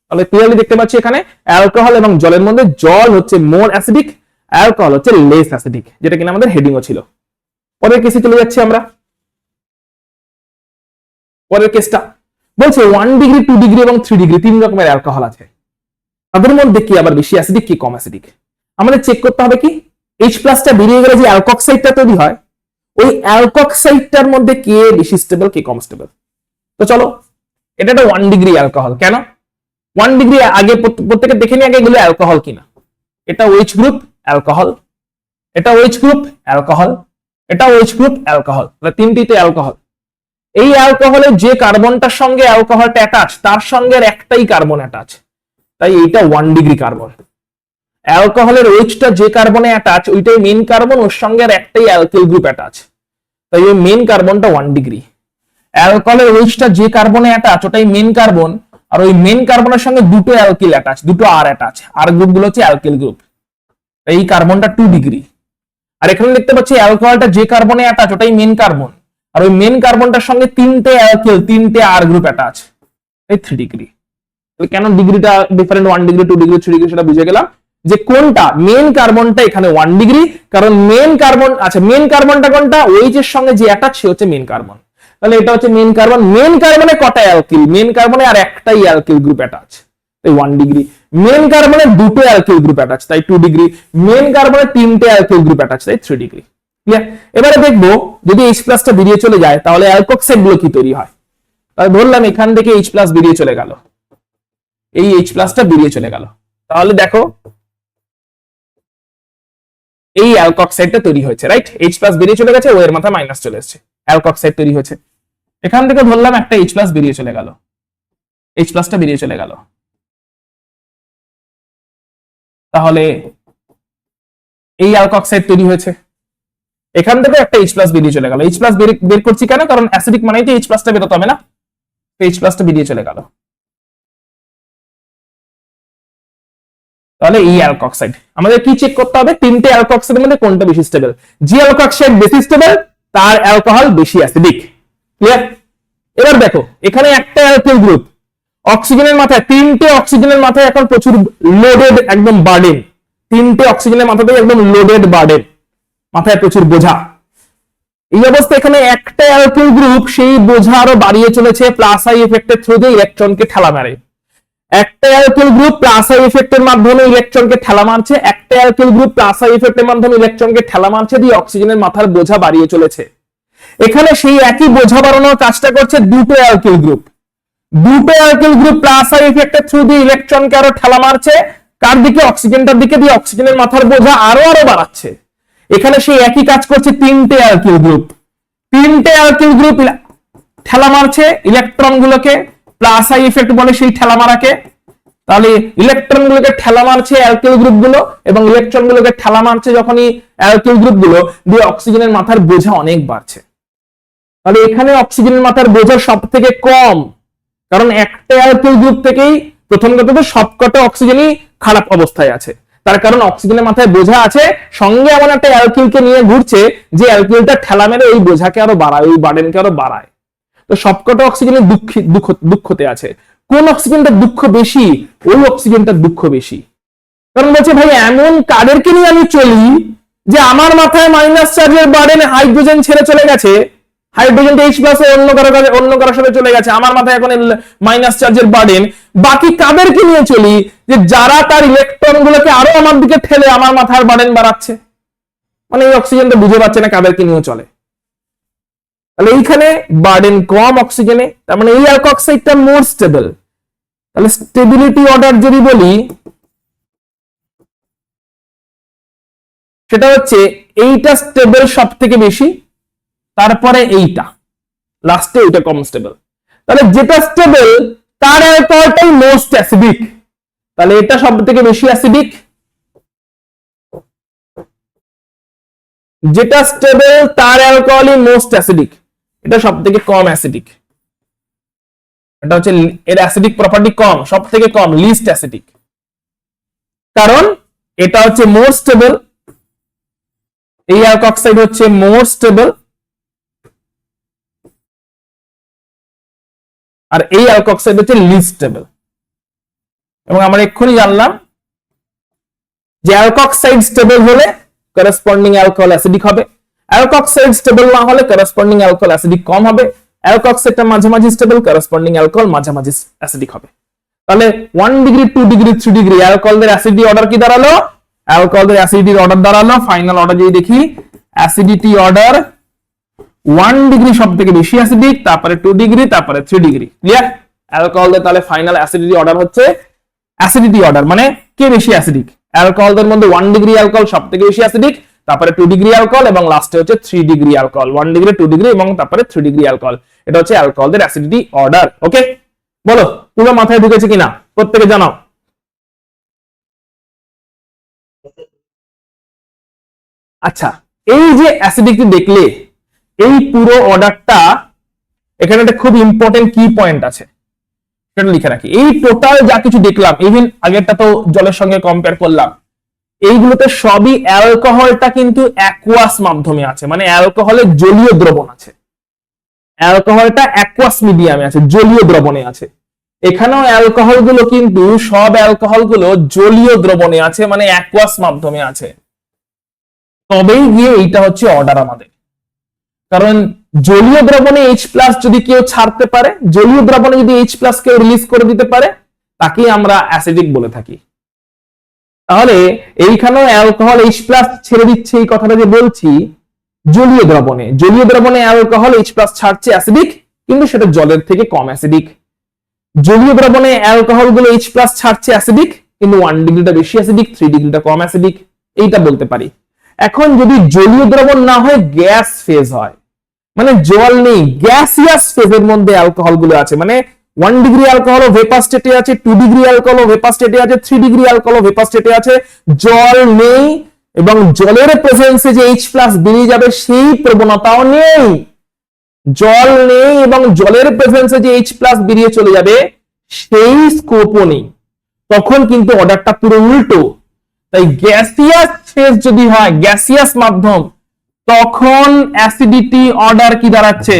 তাহলে ক্লিয়ারলি দেখতে পাচ্ছি এখানে অ্যালকোহল এবং জলের মধ্যে জল হচ্ছে মোর অ্যাসিডিক, অ্যালকোহল হচ্ছে লেস অ্যাসিডিক, যেটা কিনা আমাদের হেডিংও ছিল। পরের কেসে চলে যাচ্ছি আমরা। পরের কেসটা বলছে 1 ডিগ্রি, 2 ডিগ্রি এবং 3 ডিগ্রি 3 রকমের অ্যালকোহল আছে। তাদের মধ্যে কি আবার বেশি অ্যাসিডিক কি কম অ্যাসিডিক? আমাদের চেক করতে হবে কি H+টা বেরিয়ে গেলে যে অ্যালকক্সাইডটা তৈরি হয়, ওই অ্যালকক্সাইডটার মধ্যে কে বেশি স্টেবল কে কম স্টেবল। তো চলো, এটা একটা 1 ডিগ্রি অ্যালকোহল। কেন 1 ডিগ্রি? আগে প্রত্যেকে দেখে নিই আগে এগুলো অ্যালকোহল কিনা। এটা OH গ্রুপ অ্যালকোহল, এটা OH গ্রুপ অ্যালকোহল, এটা OH গ্রুপ অ্যালকোহল, তাহলে তিনটিতে অ্যালকোহল। এই অ্যালকোহলের যে কার্বনটার সঙ্গে অ্যালকোহলটা অ্যাটাচ তার সঙ্গে একটাই কার্বন অ্যাটাচ, তাই এইটা 1 ডিগ্রি কার্বন। অ্যালকোহলের OH-টা যে কার্বনে অ্যাটাচ ওইটাই মেইন কার্বন, ওর সঙ্গে আর একটাই অ্যালকিল গ্রুপ অ্যাটাচ, তাই ওই মেইন কার্বনটা 1 ডিগ্রি। অ্যালকোহলের OH-টা যে কার্বনে অ্যাটাচ ওটাই মেইন কার্বন, আর ওই মেইন কার্বনের সঙ্গে দুটো অ্যালকিল অ্যাটাচ, দুটো আর অ্যাটাচ, আর গ্রুপগুলো হচ্ছে অ্যালকিল গ্রুপ, এই কার্বনটা 2 ডিগ্রি। আর এখানে দেখতে পাচ্ছি অ্যালকোহলটা যে কার্বনে অ্যাটাচ ওটাই মেইন কার্বন, আর ওই মেইন কার্বনটার সঙ্গে তিনটে অ্যালকিল, তিনটে আর গ্রুপ অ্যাটাচ, এই 3 ডিগ্রি। কেন ডিগ্রিটা ডিফারেন্ট, 1 ডিগ্রি 2 ডিগ্রি 3 ডিগ্রি সেটা বুঝে গেলাম যে কোনটা মেইন কার্বনটা এখানে 1 ডিগ্রি, কারণ মেইন কার্বন, আচ্ছা মেইন কার্বনটা কোনটা, OH এর সঙ্গে যে অ্যাটাচ সে হচ্ছে মেইন কার্বন, তাহলে এটা হচ্ছে মেইন কার্বন। মেইন কার্বনে কটা অ্যালকিল? মেইন কার্বনে আর একটাই অ্যালকিল গ্রুপ অ্যাটাচ, তাই 1 ডিগ্রি। মেইন কার্বনে দুটো অ্যালকিল গ্রুপ অ্যাটাচ, তাই 2 ডিগ্রি। মেইন কার্বনে তিনটে অ্যালকিল গ্রুপ অ্যাটাচ, তাই 3 ডিগ্রি। ক্লিয়ার? এবারে দেখবো যদি H+টা বেরিয়ে চলে যায় তাহলে অ্যালকক্সাইড গুলো কি তৈরি হয়। তাহলে ধরলাম এখান থেকে H+ বেরিয়ে চলে গেল, এই H+টা বেরিয়ে চলে গেল, তাহলে দেখো এই অ্যালকক্সাইডটা তৈরি হয়েছে, রাইট? H+ বেরিয়ে চলে গেছে, ও এর মাথায় মাইনাস চলে এসেছে, অ্যালকক্সাইড তৈরি হয়েছে। এখান থেকে ধরলাম একটা H+ বেরিয়ে চলে গেল, H+টা বেরিয়ে চলে গেল, তাহলে এই অ্যালকক্সাইড তৈরি হয়েছে। এখান থেকে একটা H+ বেরিয়ে চলে গেল, H+ বের করছি কেন? কারণ অ্যাসিডিক মানেই তো H+টা বেরোতে হবে না, H+টা বেরিয়ে চলে গেল, তাহলে এই অ্যালকক্সাইড। আমাদের কি চেক করতে হবে? তিনটে অ্যালকক্সাইডের মধ্যে কোনটা বেশি স্টেবল। যে অ্যালকক্সাইড বেশি স্টেবল তার অ্যালকোহল বেশি অ্যাসিডিক। ক্লিয়ার? এবার দেখো এখানে একটা অ্যালকিল গ্রুপ, অক্সিজেনের মাথায়, তিনটে অক্সিজেনের মাথায় এখন প্রচুর লোডেড একদম বার্ডেন, তিনটে অক্সিজেনের মাথাতে একদম লোডেড বার্ডেন, মাথায় প্রচুর বোঝা। এই অবস্থা এখানে একটা অ্যালকিল গ্রুপ সেই বোঝা আরো বাড়িয়ে চলেছে প্লাস আই ইফেক্টের থ্রু দিয়ে ইলেকট্রনকে ঠেলা মারে। একটা অ্যালকিল গ্রুপ প্লাস আই ইফেক্টের মাধ্যমে ইলেকট্রনকে ঠেলা মারছে, একটা অ্যালকিল গ্রুপ প্লাস আই ইফেক্টের মাধ্যমে ইলেকট্রনকে ঠেলা মারছে দিয়ে অক্সিজেনের মাথার বোঝা বাড়িয়ে চলেছে। এখানে সেই একই বোঝা বাড়ানোর কাজটা করছে দুটো অ্যালকিল গ্রুপ, দুটো অ্যালকিল গ্রুপ প্লাস আই ইফেক্টের থ্রু দিয়ে ইলেকট্রনকে আরো ঠেলা মারছে কার দিকে? অক্সিজেনটার দিকে, দিয়ে অক্সিজেনের মাথার বোঝা আরো বাড়াচ্ছে। এখানে সেই একই কাজ করছে তিনটে অ্যালকিল গ্রুপ, তিনটে অ্যালকিল গ্রুপ ঠেলা মারছে ইলেকট্রন গুলোকে, প্লাস আই ইফেক্ট বলে সেই ঠেলা মারাকে। তাহলে ইলেকট্রন গুলোকে ঠেলা মারছে অ্যালকিল গ্রুপ গুলো, এবং ইলেকট্রন গুলোকে ঠেলা মারছে যখনই অ্যালকিল গ্রুপ গুলো, দিয়ে অক্সিজেনের মাথার বোঝা অনেক বাড়ছে। তাহলে এখানে অক্সিজেনের মাথার বোঝা সব থেকে কম, কারণ একটা অ্যালকিল গ্রুপ থেকেই প্রথম কথা তো সবকটা অক্সিজেনই খারাপ অবস্থায় আছে, তার কারণ অক্সিজেনের মাথায় বোঝা আছে, সঙ্গে এমন একটা অ্যালকিলকে নিয়ে ঘুরছে যে অ্যালকিলটা ঠেলা মেরে ওই বোঝাকে আরো বাড়ায়, ওই বার্ডেনকে আরো বাড়ায়। তো সবকটা অক্সিজেনের দুঃখতে আছে। কোন অক্সিজেনটার দুঃখ বেশি? ওই অক্সিজেনটার দুঃখ বেশি। কারণ বলছে ভাই এমন কাদেরকে নিয়ে আমি চলি যে আমার মাথায় মাইনাস চার্জের বার্ডেন হাইড্রোজেন ছেড়ে চলে গেছে, হাইড্রোজেনটা H+ অন্য কারোর সাথে চলে গেছে, আমার মাথায় এখন মাইনাস চার্জের বার্ডেন। বাকি কাদেরকে নিয়ে চলি? যে যারা তার ইলেকট্রন গুলোকে আরো আমার দিকে ঠেলে আমার মাথার বার্ডেন বাড়াচ্ছে। মানে এই অক্সিজেনটা বুঝে পাচ্ছে না কাদেরকে নিয়ে চলে। তাহলে এইখানে বার্ডেন কম অক্সিজেনে, তার মানে এই অ্যালকক্সাইডটা মোর স্টেবল। তাহলে স্টেবিলিটি অর্ডার যদি বলি সেটা হচ্ছে এইটা স্টেবল সব থেকে বেশি, তারপরে এইটা, লাস্টে ওইটা কম স্টেবল। তাহলে যেটা স্টেবল তার অ্যালকোহলটাই মোস্ট অ্যাসিডিক, তাহলে এটা সব থেকে বেশি অ্যাসিডিক। যেটা স্টেবল তার অ্যালকোহলই মোস্ট অ্যাসিডিক, এটা সব থেকে কম অ্যাসিডিক। এটা হচ্ছে এর অ্যাসিডিক প্রপার্টি কম, সব থেকে কম, লিস্ট অ্যাসিডিক, কারণ এটা হচ্ছে মোর স্টেবল, এই অ্যালকক্সাইড হচ্ছে মোর স্টেবল, আর এই অ্যালকক্সাইড হচ্ছে লিস্ট স্টেবল। এবং আমরা এক্ষুনি জানলাম যে অ্যালকক্সাইড স্টেবল হলে করসপন্ডিং অ্যালকোহল অ্যাসিডিক হবে, অ্যালকক্সাইড স্টেবল না হলে করসপন্ডিং অ্যালকোহল অ্যাসিডিক কম হবে, অ্যালকক্সাইডটা মাঝামাঝি স্টেবল, করসপন্ডিং অ্যালকোহল মাঝামাঝি অ্যাসিডিক হবে। তাহলে 1 ডিগ্রি 2 ডিগ্রি 3 ডিগ্রি অ্যালকোহলদের অ্যাসিডিটি অর্ডার কি দাঁড়ালো? অ্যালকোহলদের অ্যাসিডিটির অর্ডার দাঁড়ালো, ফাইনাল অর্ডার যদি দেখি অ্যাসিডিটি অর্ডার 1 ডিগ্রি সব থেকে বেশি অ্যাসিডিক, তারপরে 2 ডিগ্রি, তারপরে 3 ডিগ্রি। ক্লিয়ার? অ্যালকোহলদের তাহলে ফাইনাল অ্যাসিডিটি অর্ডার হচ্ছে অ্যাসিডিটি অর্ডার, মানে কে বেশি অ্যাসিডিক। অ্যালকোহলদের মধ্যে 1 ডিগ্রি অ্যালকোহল সব থেকে বেশি অ্যাসিডিক, তারপরে 2 ডিগ্রি অ্যালকোহল এবং লাস্টে হচ্ছে 3 ডিগ্রি অ্যালকোহল। 1 ডিগ্রি 2 ডিগ্রি এবং তারপরে 3 ডিগ্রি অ্যালকোহল। এটা হচ্ছে অ্যালকোহলদের অ্যাসিডিটি অর্ডার। ওকে, বলো পুরো মাথায় ঢুকেছে কিনা, প্রত্যেকে জানাও। আচ্ছা, এই যে অ্যাসিডিটি দেখলে, এই পুরো অর্ডারটা, এখানে একটা খুব ইম্পর্টেন্ট কি পয়েন্ট আছে সেটা লিখে রাখি। এই টোটাল যা কিছু দেখলাম, ইভেন আগেরটা তো জলের সঙ্গে কম্পেয়ার করলাম, এইগুলোতে সবই অ্যালকোহলটা কিন্তু অ্যাকুয়াস মাধ্যমে আছে, মানে অ্যালকোহলের জলীয় দ্রবণ আছে। অ্যালকোহলটা অ্যাকুয়াস মিডিয়ামে আছে, জলীয় দ্রবণে আছে। এখানেও অ্যালকোহল গুলো কিন্তু সব অ্যালকোহল গুলো জলীয় দ্রবণে আছে, মানে অ্যাকুয়াস মাধ্যমে আছে। তবেই গিয়ে এইটা হচ্ছে অর্ডার আমাদের। কারণ জলীয় দ্রবণে H+ যদি কেউ ছাড়তে পারে, জলীয় দ্রবণে যদি H+ কেউ রিলিজ করে দিতে পারে, তাকেই আমরা অ্যাসিডিক বলে থাকি। তাহলে এইখানেও অ্যালকোহল H+ ছেড়ে দিচ্ছে, এই কথাটা যে বলছি, জলীয় দ্রবণে, জলীয় দ্রবণে অ্যালকোহল H+ ছাড়ছে অ্যাসিডিক, কিন্তু সেটা জলের থেকে কম অ্যাসিডিক। জলীয় দ্রবণে অ্যালকোহল গুলো H+ ছাড়ছে অ্যাসিডিক, কিন্তু 1 ডিগ্রিটা বেশি অ্যাসিডিক, 3 ডিগ্রিটা কম অ্যাসিডিক, এইটা বলতে পারি। এখন যদি জলীয় দ্রবণ না হয়, গ্যাস ফেজ হয়, মানে জল নেই, গ্যাসিয়াস ফেজের মধ্যে অ্যালকোহল গুলো আছে, মানে 1 ডিগ্রি অ্যালকোহল ভেপার স্টেটে আছে, 2 ডিগ্রি অ্যালকোহল ভেপার স্টেটে আছে, 3 ডিগ্রি অ্যালকোহল ভেপার স্টেটে আছে, জল নেই, এবং জলের প্রেজেন্সে যে H+ বেরিয়ে যাবে সেই প্রবণতাও নেই। জল নেই এবং জলের প্রেজেন্সে যে H+ বেরিয়ে চলে যাবে সেই স্কোপও নেই। তখন কিন্তু অর্ডারটা পুরো উল্টো। তাই গ্যাসিয়াস ফেজ যদি হয়, গ্যাসিয়াস মাধ্যম, তখন অ্যাসিডিটি অর্ডার কি দাঁড়াচ্ছে?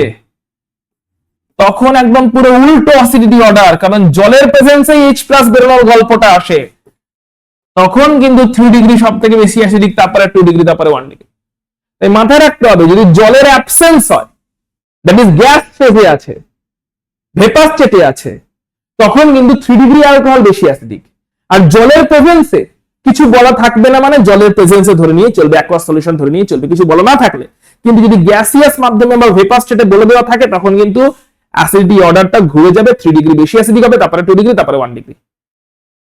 তখন একদম পুরো উল্টো অ্যাসিডিটি অর্ডার, কারণ জলের প্রেজেন্সে H+ বেরোনোর গল্পটা আসে। তখন কিন্তু 3 ডিগ্রি সব থেকে বেশি অ্যাসিডিক, তারপরে 2 ডিগ্রি, তারপরে 1 ডিগ্রি। তাই মাথায় রাখতে হবে, যদি জলের অ্যাবসেন্স হয়, দ্যাট ইজ গ্যাস ফেজে আছে, ভেপার স্টেটে আছে, তখন কিন্তু 3 ডিগ্রি অ্যালকোহল বেশি অ্যাসিডিক। আর জলের প্রেজেন্সে কিছু বলা থাকবে না, মানে জলের প্রেজেন্সে ধরে নিয়ে চলবে, অ্যাকুয়াস সলিউশন ধরে নিয়ে চলবে, কিছু বলা না থাকলে। কিন্তু যদি গ্যাসিয়াস মাধ্যমে বা ভেপার স্টেটে বলে দেওয়া থাকে, তখন কিন্তু অ্যাসিডিটি অর্ডারটা ঘুরে যাবে, 3 ডিগ্রি বেশি অ্যাসিডিক হবে, তারপরে 2 ডিগ্রি, তারপরে 1 ডিগ্রি।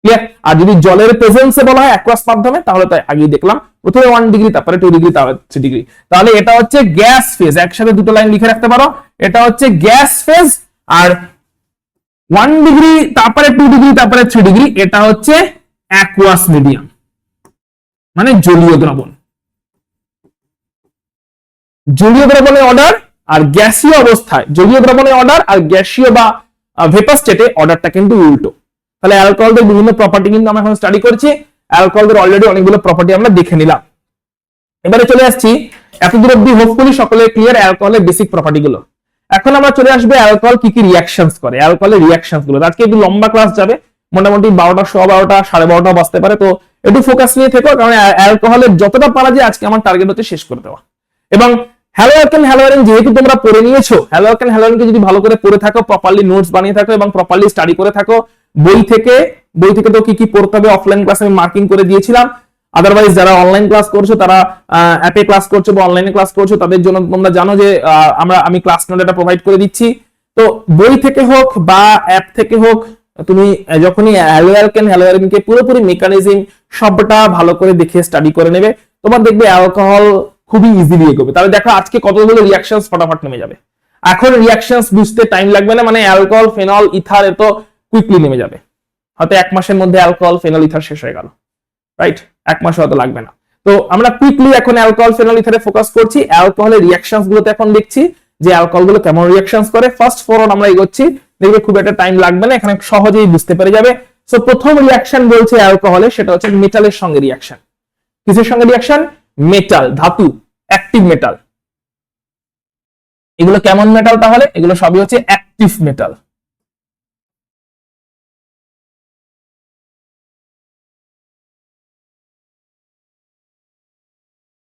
ক্লিয়ার? আর যদি জলের প্রেজেন্সে বলা হয় অ্যাকুয়াস মাধ্যমে, তাহলে তাই আগেই দেখলাম, প্রথমে 1 ডিগ্রি, তারপরে 2 ডিগ্রি, তারপরে 3 ডিগ্রি। তাহলে এটা হচ্ছে গ্যাস ফেজ, একসাথে দুটো লাইন লিখে রাখতে পারো, এটা হচ্ছে গ্যাস ফেজ। আর 1 ডিগ্রি, তারপরে 2 ডিগ্রি, তারপরে 3 ডিগ্রি, এটা হচ্ছে অ্যাকুয়াস মিডিয়াম, মানে জলীয় দ্রবণ। জলীয় দ্রবণে অর্ডার আর গ্যাসীয় অবস্থায়, জলীয় দ্রবণে অর্ডার আর গ্যাসীয় বা ভেপার স্টেটে অর্ডারটা কিন্তু উল্টো। তাহলে অ্যালকোহলদের বিভিন্ন প্রপার্টি কিন্তু আমরা এখন স্টাডি করছি। অ্যালকোহলদের অলরেডি অনেকগুলো প্রপার্টি আমরা দেখে নিলাম। এবারে চলে আসছি, এতদূর অব্দি হোপফুলি সকলে ক্লিয়ার অ্যালকোহলের বেসিক প্রপার্টি গুলো। এখন আমরা চলে আসবে অ্যালকোহল কি কি রিঅ্যাকশনস করে, অ্যালকোহলের রিঅ্যাকশনস গুলো। আজকে একটু লম্বা ক্লাস যাবে, মোটামুটি 12টা, 12:15, 12:30 বাজতে পারে, তো একটু ফোকাস নিয়ে থেকো, কারণ অ্যালকোহলের যতটা পারা যায় আজকে আমার টার্গেট হচ্ছে শেষ করে দেওয়া। এবং হ্যালোঅ্যালকেন হ্যালোয়ারিন যেহেতু তোমরা পড়ে নিয়েছো, হ্যালোঅ্যালকেন হ্যালোয়ারিনকে যদি ভালো করে পড়ে থাকো, প্রপারলি নোটস বানিয়ে থাকো এবং প্রপারলি স্টাডি করে থাকো, বই থেকে তো কি কি পড়তে হবে অফলাইন ক্লাসে আমি মার্কিং করে দিয়েছিলাম। আদারওয়াইজ যারা অনলাইন ক্লাস করছো, তারা অ্যাপে ক্লাস করছো বা অনলাইনে ক্লাস করছো, তাদের জন্য তোমরা জানো যে আমি ক্লাস নোট এটা প্রোভাইড করে দিচ্ছি। তো বই থেকে হোক বা অ্যাপ থেকে হোক, তুমি যখনই হ্যালোঅ্যালকেন হ্যালোয়ারিনকে পুরোপুরি মেকানিজম সবটা ভালো করে দেখে স্টাডি করে নেবে, তোমার দেখবে অ্যালকোহল খুবই ইজিলি এগোবে। তাহলে দেখো আজকে কতগুলো রিঅ্যাকশনস ফটাফট নেমে যাবে। এখন রিঅ্যাকশনস বুঝতে টাইম লাগবে না, মানে অ্যালকোহল, ফেনল, ইথার এত কুইকলি নেমে যাবে। হয়তো 1 মাসের মধ্যে অ্যালকোহল, ফেনল, ইথার শেষ হয়ে গেল, রাইট? 1 মাস হয়তো লাগবে না। তো আমরা কুইকলি এখন অ্যালকোহল, ফেনল, ইথারে ফোকাস করছি। অ্যালকোহলের রিঅ্যাকশনস গুলোতে এখন দেখছি যে অ্যালকোহল গুলো কেমন রিঅ্যাকশনস করে। ফার্স্ট ফরওয়ার্ড আমরা এগোচ্ছি, দেখবে খুব একটা টাইম লাগবে না, এখানে সহজেই বুঝতে পেরে যাবে। সো প্রথম রিঅ্যাকশন বলছে অ্যালকোহলে, সেটা হচ্ছে মেটালের সঙ্গে রিঅ্যাকশন। কিসের সঙ্গে রিঅ্যাকশন? মেটাল, ধাতু, অ্যাক্টিভ মেটাল। এগুলো কেমন মেটাল? তাহলে এগুলো সবই হচ্ছে অ্যাক্টিভ মেটাল।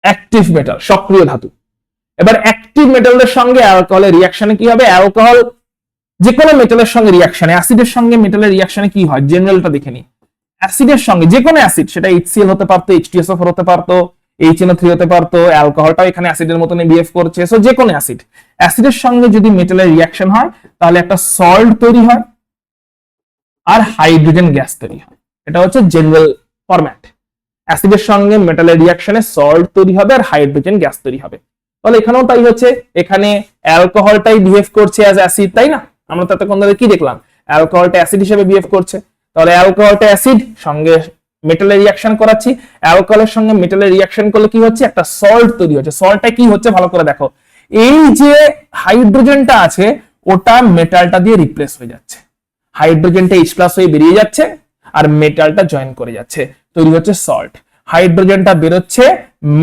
অ্যাক্টিভ মেটাল, সক্রিয় ধাতু। এবার অ্যাক্টিভ মেটালের সঙ্গে অ্যালকোহলের রিয়াকশনে কি হবে? অ্যালকোহল যে কোনো মেটালের সঙ্গে রিয়াকশনে, অ্যাসিডের সঙ্গে মেটালের রিয়াকশনে কি হয় জেনারেলটা দেখে নি। অ্যাসিডের সঙ্গে যে কোনো অ্যাসিড, সেটা HCl হতে পারতো, H2SO4 হতে পারতো, HNO3 হতে পারতো, অ্যালকোহলটাও এখানে অ্যাসিডের মতন বিহেভ করছে। সো যে কোনো অ্যাসিড, অ্যাসিডের সঙ্গে যদি মেটালের রিয়াকশন হয় তাহলে একটা সল্ট তৈরি হয় আর হাইড্রোজেন গ্যাস তৈরি হয়। এটা হচ্ছে জেনারেল ফরম্যাট। অ্যাসিডের সঙ্গে মেটালের রিয়াকশনে সল্ট তৈরি হবে আর হাইড্রোজেন গ্যাস তৈরি হবে। তাহলে এখানেও তাই হচ্ছে, এখানে অ্যালকোহলটাই বিহেভ করছে অ্যাজ অ্যাসিড, তাই না? আমরা ততক্ষণ ধরে কি দেখলাম? অ্যালকোহলটা অ্যাসিড হিসেবে বিহেভ করছে। তাহলে অ্যালকোহলটা অ্যাসিড, সঙ্গে মেটালের রিয়াকশন করাচ্ছি, অ্যালকোহলের সঙ্গে মেটালের রিয়াকশন করলে কি হচ্ছে? একটা সল্ট তৈরি হচ্ছে। সল্টটা কি হচ্ছে ভালো করে দেখো, এই যে হাইড্রোজেনটা আছে ওটা মেটালটা দিয়ে রিপ্লেস হয়ে যাচ্ছে, হাইড্রোজেনটা H+ হয়ে বেরিয়ে যাচ্ছে আর মেটালটা জয়েন করে যাচ্ছে, তৈরি হচ্ছে সল্ট। হাইড্রোজেনটা বেরোচ্ছে,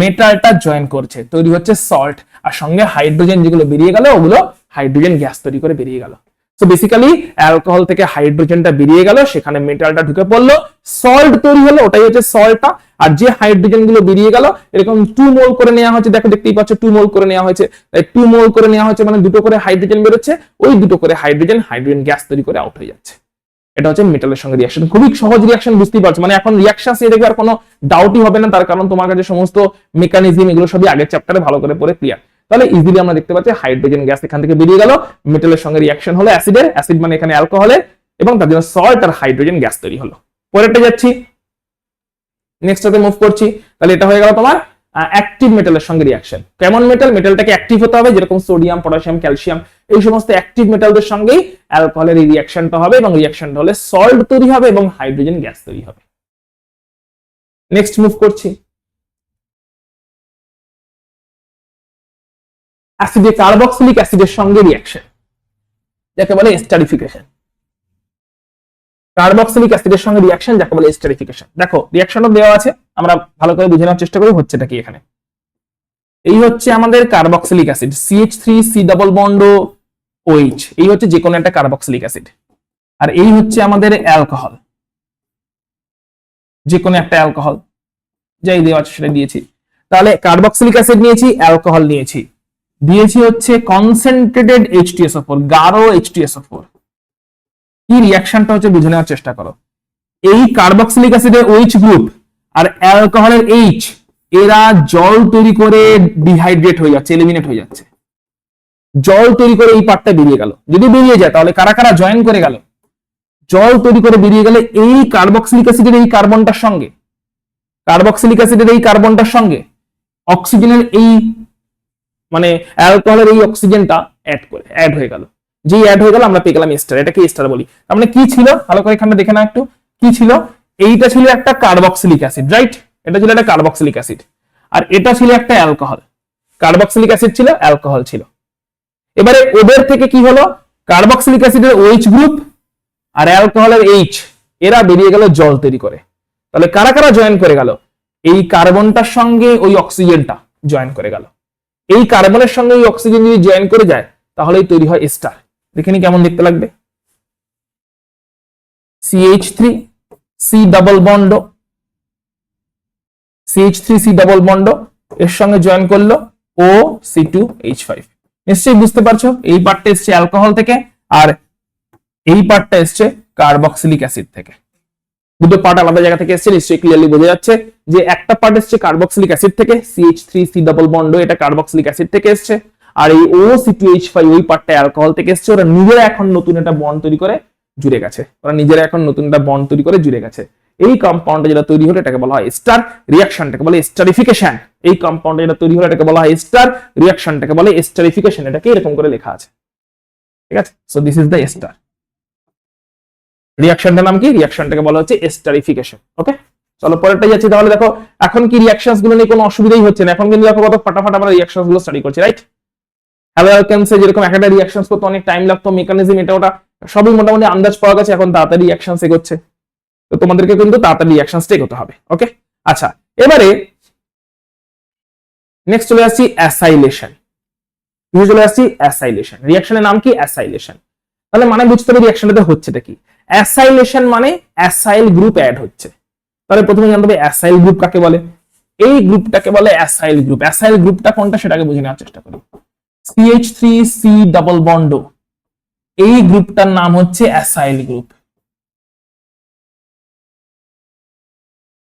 মেটালটা জয়েন করছে, তৈরি হচ্ছে সল্ট। আর সঙ্গে হাইড্রোজেন যেগুলো বেরিয়ে গেল ওগুলো হাইড্রোজেন গ্যাস তৈরি করে বেরিয়ে গেল। সো বেসিক্যালি অ্যালকোহল থেকে হাইড্রোজেনটা বেরিয়ে গেল, সেখানে মেটালটা ঢুকে পড়লো, সল্ট তৈরি হলো, ওটাই হচ্ছে সল্টটা। আর যে হাইড্রোজেন গুলো বেরিয়ে গেল এরকম 2 মোল করে নেওয়া হয়েছে, দেখো দেখতেই পাচ্ছ 2 মোল করে নেওয়া হয়েছে। 2 মোল করে নেওয়া হয়েছে মানে দুটো করে হাইড্রোজেন বেরোচ্ছে, ওই দুটো করে হাইড্রোজেন গ্যাস তৈরি করে আউট হয়ে যাচ্ছে। এটা হচ্ছে মেটালের সঙ্গে রিয়াকশন। খুবই সহজ রিয়াকশন, বুঝতেই পারছো। মানে এখন রিয়াকশন সে দেখবে আর কোনো ডাউটই হবে না, তার কারণ তোমার কাছে সমস্ত মেকানিজম এগুলো সবই আগের চ্যাপ্টারে ভালো করে পড়ে ক্লিয়ার। তাহলে ইজিলি আমরা দেখতে পাচ্ছি হাইড্রোজেন গ্যাস এখান থেকে বেরিয়ে গেল, মেটালের সঙ্গে রিয়াকশন হলো অ্যাসিডের, অ্যাসিড মানে এখানে অ্যালকোহলের, এবং তার জন্য সল্ট আর হাইড্রোজেন গ্যাস তৈরি হলো। পরেরটা যাচ্ছি, নেক্সটটাতে মুভ করছি। তাহলে এটা হয়ে গেল তোমার অ্যাক্টিভ মেটালের সঙ্গে রিয়াকশন। কেমন মেটাল? মেটালটাকে অ্যাক্টিভ হতে হবে, যেরকম সোডিয়াম, পটাশিয়াম, ক্যালসিয়াম, এই সমস্ত অ্যাক্টিভ মেটালদের সঙ্গেই অ্যালকোহলের এই রিয়াকশনটা হবে, এবং রিয়াকশনটা হলে সল্ট তৈরি হবে এবং হাইড্রোজেন গ্যাস তৈরি হবে। নেক্সট মুভ করছি, অ্যাসিডে কার্বক্সিলিক অ্যাসিডের সঙ্গে রিয়াকশন, যাকে বলে এস্টারিফিকেশন। কার্বক্সিলিক অ্যাসিডের সঙ্গে রিয়াকশন যাকে বলে এস্টারিফিকেশন। দেখো রিয়াকশনটা দেওয়া আছে, আমরা ভালো করে বুঝে নেওয়ার চেষ্টা করি হচ্ছেটা কি এখানে। এই হচ্ছে আমাদের carboxylic acid, CH3C double bond OH, এই হচ্ছে যে কোনো একটা কার্বক্সিলিক অ্যাসিড। আর এই হচ্ছে আমাদের অ্যালকোহল, যে কোনো একটা অ্যালকোহল, যাই দেওয়া আছে সেটা দিয়েছি। তাহলে কার্বক্সিলিক অ্যাসিড নিয়েছি, অ্যালকোহল নিয়েছি, দিয়েছি হচ্ছে কনসেন্ট্রেটেড H2SO4, গাঢ় H2SO4। কি রিয়াকশনটা হচ্ছে বুঝে নেওয়ার চেষ্টা করো। এই কার্বক্সিলিক অ্যাসিডের OH গ্রুপ আর অ্যালকোহলের H, এরা জল তৈরি করে ডিহাইড্রেট হয়ে যাচ্ছে, এলিমিনেট হয়ে যাচ্ছে। জল তৈরি করে এই পার্টটা বেরিয়ে গেল। যদি বেরিয়ে যায় তাহলে কারা কারা জয়েন করে গেল? জল তৈরি করে বেরিয়ে গেলে এই কার্বক্সিলিক অ্যাসিডের এই কার্বনটার সঙ্গে, কার্বক্সিলিক অ্যাসিডের এই কার্বনটার সঙ্গে অক্সিজেনের এই মানে অ্যালকোহলের এই অক্সিজেনটা অ্যাড হয়ে গেল। যেই অ্যাড হয়ে গেল আমরা পেয়ে গেলাম এস্টার। এটাকে এস্টার বলি। তার মানে কি ছিল ভালো করে এখানে দেখে না একটু, কি ছিল? এইটা ছিল একটা কার্বক্সিলিক অ্যাসিড, রাইট? এটা ছিল একটা কার্বক্সিলিক অ্যাসিড, আর এটা ছিল একটা অ্যালকোহল। কার্বক্সিলিক অ্যাসিড ছিল, অ্যালকোহল ছিল। এবারে ওদের থেকে কি হলো? কার্বক্সিলিক অ্যাসিডের OH গ্রুপ আর অ্যালকোহলের H, এরা বেরিয়ে গেল জল তৈরি করে। তাহলে কারা কারা জয়েন করে গেল? এই কার্বনটার সঙ্গে ওই অক্সিজেনটা জয়েন করে গেল। এই কার্বনের সঙ্গে ওই অক্সিজেন যদি জয়েন করে যায় তাহলেই তৈরি হয় এস্টার। দেখে নি কেমন দেখতে লাগবে। CH3C double bond, CH3C double bond এর সঙ্গে জয়েন করলো OC2H5। নিশ্চয়ই বুঝতে পারছো, এই পার্টটা এসছে অ্যালকোহল থেকে আর এই পার্টটা এসছে কার্বক্সিলিক অ্যাসিড থেকে। দুটো পার্ট আলাদা জায়গা থেকে এসছে, নিশ্চয়ই ক্লিয়ারলি বোঝা যাচ্ছে যে একটা পার্ট এসছে কার্বক্সিলিক অ্যাসিড থেকে, CH3C ডাবল বন্ড, এটা কার্বক্সিলিক অ্যাসিড থেকে এসছে, আর এই OC2H5 ওই পার্টটা অ্যালকোহল থেকে এসছে। ওরা নিজেরা এখন নতুন একটা বন্ড তৈরি করে জুড়ে গেছে, ওরা নিজেরা এখন নতুন একটা বন্ড তৈরি করে জুড়ে গেছে। এই কম্পাউন্ডটা যেটা তৈরি হলো এটাকে বলা হয় এস্টার, রিঅ্যাকশনটাকে বলে এস্টারিফিকেশন। এই কম্পাউন্ডটা যেটা তৈরি হলো এটাকে বলা হয় এস্টার, রিঅ্যাকশনটাকে বলে এস্টারিফিকেশন। এটাকে এরকম করে লেখা আছে, ঠিক আছে? So this is the ester. রিঅ্যাকশনটার নাম কি? রিঅ্যাকশনটাকে বলা হচ্ছে এস্টারিফিকেশন। ওকে, চলো পরেরটা যাচ্ছি। তাহলে দেখো এখন কি রিঅ্যাকশনস গুলো নিয়ে কোনো অসুবিধাই হচ্ছে না। এখন কিন্তু দেখো কত ফাটাফাট আমরা রিঅ্যাকশনস গুলো স্টাডি করছি, রাইট? হ্যালো অ্যালকেনসে যেরকম একটা রিঅ্যাকশনস করতে অনেক টাইম লাগতো, মেকানিজম এটা ওটা সবই মোটামুটি আন্দাজ পাওয়া গেছে, এখন তাড়াতাড়ি রিঅ্যাকশনস এগোচ্ছে। তো তোমাদেরকে কিন্তু তাড়াতাড়ি রিঅ্যাকশনসটা এগোতে হবে। ওকে, আচ্ছা এবারে নেক্সট চলে আসছি অ্যাসাইলেশন। চলে আসছি অ্যাসাইলেশন। রিঅ্যাকশনের নাম কি? অ্যাসাইলেশন। তাহলে মানে বুঝতে হবে রিঅ্যাকশনটাতে হচ্ছেটা কি। অ্যাসাইলেশন মানে অ্যাসাইল গ্রুপ অ্যাড হচ্ছে। তাহলে প্রথমে জানতে হবে অ্যাসাইল গ্রুপ কাকে বলে। এই গ্রুপটাকে বলে অ্যাসাইল গ্রুপ। অ্যাসাইল গ্রুপটা কোনটা সেটাকে বুঝে নেওয়ার চেষ্টা করি। CH3C ডাবল বন্ড, এই গ্রুপটার নাম হচ্ছে অ্যাসাইল গ্রুপ।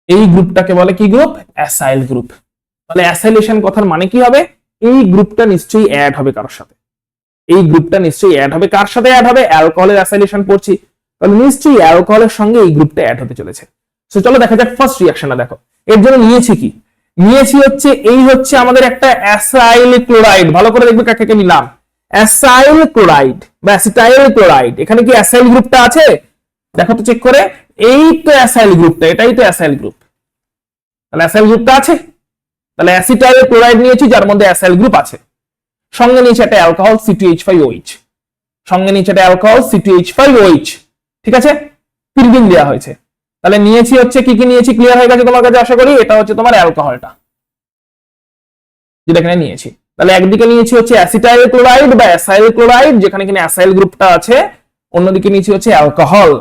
এই গ্রুপটাকে বলে কি গ্রুপ? Acyl group. তাহলে অ্যাসাইলেশন কথার মানে কি হবে? এই গ্রুপটা নিশ্চয়ই অ্যাড হবে কারোর সাথে, এই গ্রুপটা নিশ্চয়ই অ্যাড হবে। কার সাথে অ্যাড হবে? অ্যালকোহলের অ্যাসাইলেশন পড়ছি, তাহলে নিশ্চয়ই অ্যালকোহলের সঙ্গে এই গ্রুপটা অ্যাড হতে চলেছে। সো চলো দেখা যাক ফার্স্ট রিঅ্যাকশনটা। দেখো এর জন্য নিয়েছি কি, নিয়েছি হচ্ছে এই হচ্ছে আমাদের একটা অ্যাসাইল ক্লোরাইড। ভালো করে দেখবে কাকে নিলাম, অ্যাসাইল ক্লোরাইড বা অ্যাসিটাইল ক্লোরাইড। এখানে কি অ্যাসাইল গ্রুপটা আছে? দেখো তো চেক করে, এই তো অ্যাসাইল গ্রুপটা, এটাই তো অ্যাসাইল গ্রুপ। তাহলে অ্যাসাইল গ্রুপটা আছে, তাহলে অ্যাসিটাইল ক্লোরাইড নিয়েছি যার মধ্যে অ্যাসাইল গ্রুপ আছে। সঙ্গে নিয়েছে একটা অ্যালকোহল C2H5OH, সঙ্গে নিয়েছে একটা অ্যালকোহল C2H5OH। ঠিক আছে, পিরিডিন দেওয়া হয়েছে। তাহলে নিয়েছি হচ্ছে কি কি নিয়েছি, ক্লিয়ার হয়ে গেছে তোমার কাছে আশা করি। এটা হচ্ছে তোমার অ্যালকোহলটা যেটা এখানে নিয়েছি। তাহলে একদিকে নিয়েছি হচ্ছে অ্যাসিটাইল ক্লোরাইড বা অ্যাসাইল ক্লোরাইড, যেখানে কিনা অ্যাসাইল গ্রুপটা আছে। অন্যদিকে নিয়েছি হচ্ছে অ্যালকোহল।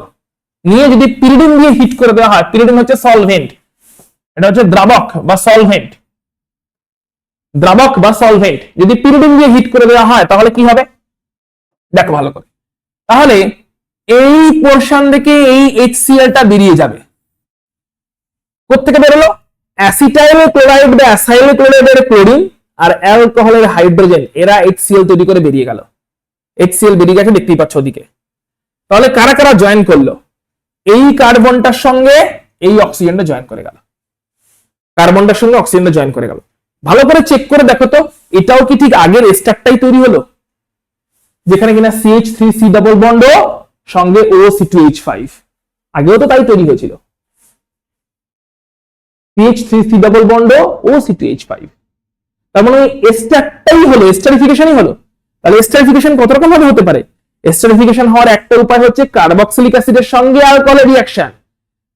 নিয়ে যদি পিরিডিন দিয়ে হিট করে দেওয়া হয়, পিরিডিন হচ্ছে সলভেন্ট, এটা হচ্ছে দ্রাবক বা সলভেন্ট, দ্রাবক বা সলভেন্ট। যদি পিরিডিন দিয়ে হিট করে দেওয়া হয় তাহলে কি হবে দেখো ভালো করে। তাহলে এই পোরশন থেকে এই HCl-টা বেরিয়ে যাবে। কোত্থেকে বেরোলো? অ্যাসিটাইল ক্লোরাইড বা অ্যাসাইল ক্লোরাইডের ক্লোরিন আর অ্যালকোহলের হাইড্রোজেন, এরা HCl তৈরি করে বেরিয়ে গেল। HCl বেরিয়ে গেছে, দেখতেই পাচ্ছ ওদিকে। তাহলে কারা কারা জয়েন করলো? এই কার্বনটার সঙ্গে এই অক্সিজেনটা জয়েন করে গেল, কার্বনটার সঙ্গে অক্সিজেনটা জয়েন করে গেল। ভালো করে চেক করে দেখো তো, এটাও কি ঠিক আগের স্ট্রাকচারটাই তৈরি হলো, যেখানে কিনা CH3C ডাবল বন্ড সঙ্গে OC2H5, আগেও তো তাই তৈরি হয়েছিল, CH3C ডাবল বন্ড OC2H5। তার মানে স্ট্রাকটাই হলো, এস্টারিফিকেশনই হলো। তাহলে এস্টারিফিকেশন কত রকম ভাবে হতে পারে? এস্টারিফিকেশন হওয়ার একটা উপায় হচ্ছে কার্বক্সিলিক অ্যাসিডের সঙ্গে অ্যালকোহলের রিঅ্যাকশন।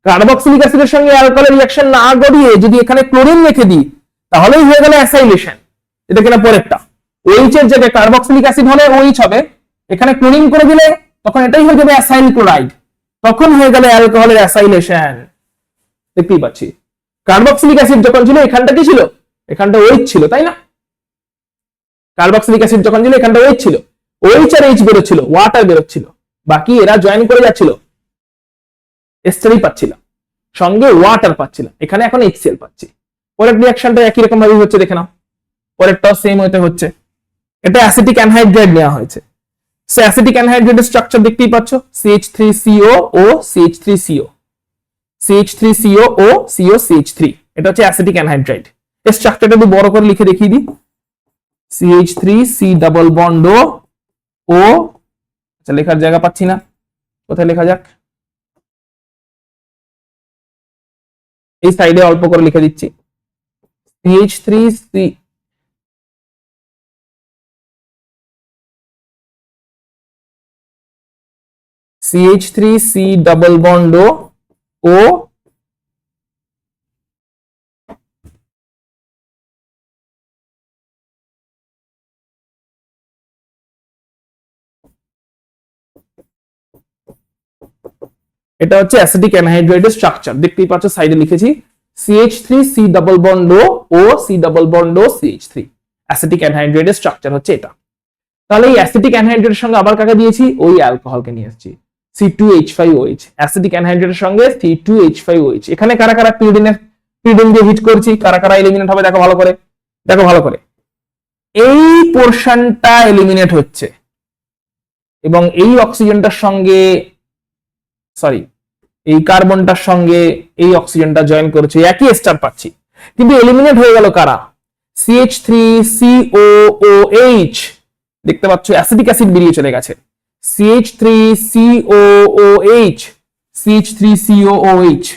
কার্বক্সিলিক অ্যাসিডের সঙ্গে অ্যালকোহলের রিঅ্যাকশন না গড়িয়ে যদি এখানে ক্লোরিন রেখে দিই তাহলেই হয়ে গেল অ্যাসাইলেশন। এটা কিনা পরেরটা, OH এর জায়গায় কার্বক্সিলিক অ্যাসিড হলে OH হবে, এখানে ক্লোরিন করে দিলে তখন এটাই হয়ে যাবে অ্যাসাইল ক্লোরাইড, তখন হয়ে গেল অ্যালকোহলের অ্যাসাইলেশন। দেখতেই পাচ্ছি কার্বক্সিলিক অ্যাসিড যখন ছিল এখানটা কি ছিল? এখানটা OH ছিল, তাই না? কার্বক্সিলিক অ্যাসিড যখন ছিল এখানটা OH ছিল, OH আর H বেরোচ্ছিল, ওয়াটার বেরোচ্ছিল, বাকি এরা জয়েন করে যাচ্ছিল, এস্টারই পাচ্ছিলাম, সঙ্গে ওয়াটার পাচ্ছিলাম। এখানে এখন HCl পাচ্ছি। পরের রিঅ্যাকশনটা একই রকম ভাবে হচ্ছে, দেখে নাও। পরেরটাও সেম হতে হচ্ছে। এটা অ্যাসিটিক অ্যানহাইড্রাইড নেওয়া হয়েছে। সো অ্যাসিটিক অ্যানহাইড্রাইডের স্ট্রাকচার দেখতেই পাচ্ছ, CH3CO ও CH3CO, CH3CO ও COCH3। এটা হচ্ছে অ্যাসিটিক অ্যানহাইড্রাইড। এর স্ট্রাকচারটা একটু বড় করে লিখে দেখিয়ে দিই। CH3C ডাবল বন্ড ও, আচ্ছা লেখার জায়গা পাচ্ছি না, কোথায় লেখা যাক, এই সাইডে অল্প করে লিখে দিচ্ছি। CH3C ডাবল বন্ড ও এটা হচ্ছে অ্যাসিটিক অ্যানহাইড্রাইডের স্ট্রাকচার। দেখতেই পাচ্ছ সাইডে লিখেছি CH3C double bond O C double bond CH3। Acetic অ্যানহাইড্রাইডের স্ট্রাকচার হচ্ছে এটা। তাহলে এই অ্যাসিটিক অ্যানহাইড্রাইডের সঙ্গে আবার কাকে দিয়েছি? ওই অ্যালকোহলকে নিয়ে এসেছি, C2H5OH। অ্যাসিটিক অ্যানহাইড্রাইডের সঙ্গে C2H5OH। এখানে কারা কারা পিরিডিন দিয়ে হিট করছি, কারা কারা এলিমিনেট হবে দেখো ভালো করে, দেখো ভালো করে। এই পোরশনটা এলিমিনেট হচ্ছে এবং এই অক্সিজেনটার সঙ্গে, সরি এই কার্বনটার সঙ্গে এই অক্সিজেনটা জয়েন করেছে, একই স্টার পাচ্ছি, কিন্তু এলিমিনেট হয়ে গেল কারা? CH3COOH। দেখতে পাচ্ছ অ্যাসিটিক অ্যাসিড বেরিয়ে চলে গেছে, CH3COOH, CH3COOH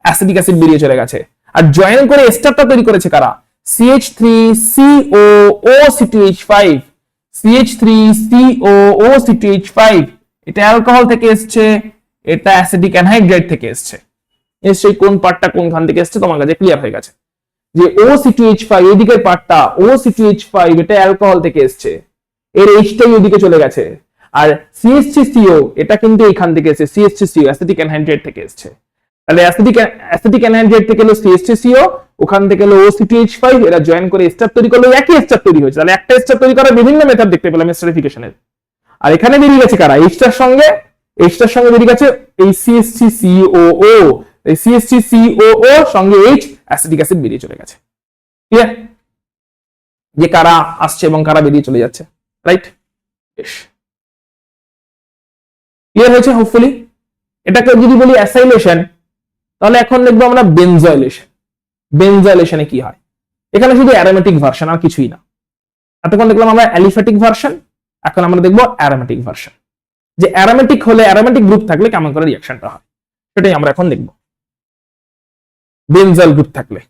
অ্যাসিটিক অ্যাসিড বেরিয়ে চলে গেছে। আর জয়েন করে স্টারটা তৈরি করেছে কারা? CH3COOC2H5, CH3COOC2H5। এটা অ্যালকোহল থেকে এসছে, এটা অ্যাসিটিক অ্যানহাইড্রাইড থেকে এসছে। সেই কোন পার্টটা কোনখান থেকে এসছে তোমার কাছে ক্লিয়ার হয়ে গেছে যে OC2H5 এই দিকের পার্টটা OC2H5 এটা অ্যালকোহল থেকে এসছে, এর Hটাই ওইদিকে চলে গেছে। আর CH3CO এটা কিন্তু এখান থেকে এসেছে, CH3CO অ্যাসিটিক অ্যানহাইড্রাইড থেকে এসছে। তাহলে অ্যাসিটিক অ্যানহাইড্রাইড থেকে হলো CH3CO, ওখান থেকে হলো OC2H5, এরা জয়েন করে এস্টার তৈরি করলো, একই এস্টার তৈরি হয়েছে। তাহলে একটা এস্টার তৈরি করার বিভিন্ন মেথড দেখতে পেলাম এস্টারিফিকেশনের। আর এখানে বেরিয়ে গেছে কারা, এইচটার সঙ্গে বেরিয়ে গেছে এই CH3COO, এই CH3COO সঙ্গে H অ্যাসিটিক অ্যাসিড বেরিয়ে চলে গেছে। ক্লিয়ার যে কারা আসছে এবং কারা বেরিয়ে চলে যাচ্ছে, রাইট? বেশ ক্লিয়ার হয়েছে হোপফুলি। এটাকে যদি বলি অ্যাসাইলেশন, তাহলে এখন দেখবো আমরা বেনজয়েলেশন। বেনজয়েলেশনে কি হয়, এখানে শুধু অ্যারোমেটিক ভার্সন আর কিছুই না। এতক্ষণ দেখলাম আমরা অ্যালিফ্যাটিক ভার্সন, এখন আমরা দেখবো অ্যারোমেটিক ভার্সন। যে অ্যারোমেটিক হলে, অ্যারোমেটিক গ্রুপ থাকলে কেমন করে রিঅ্যাকশনটা হয় সেটাই আমরা এখন দেখব। বেনজয়েল গ্রুপ থাকলে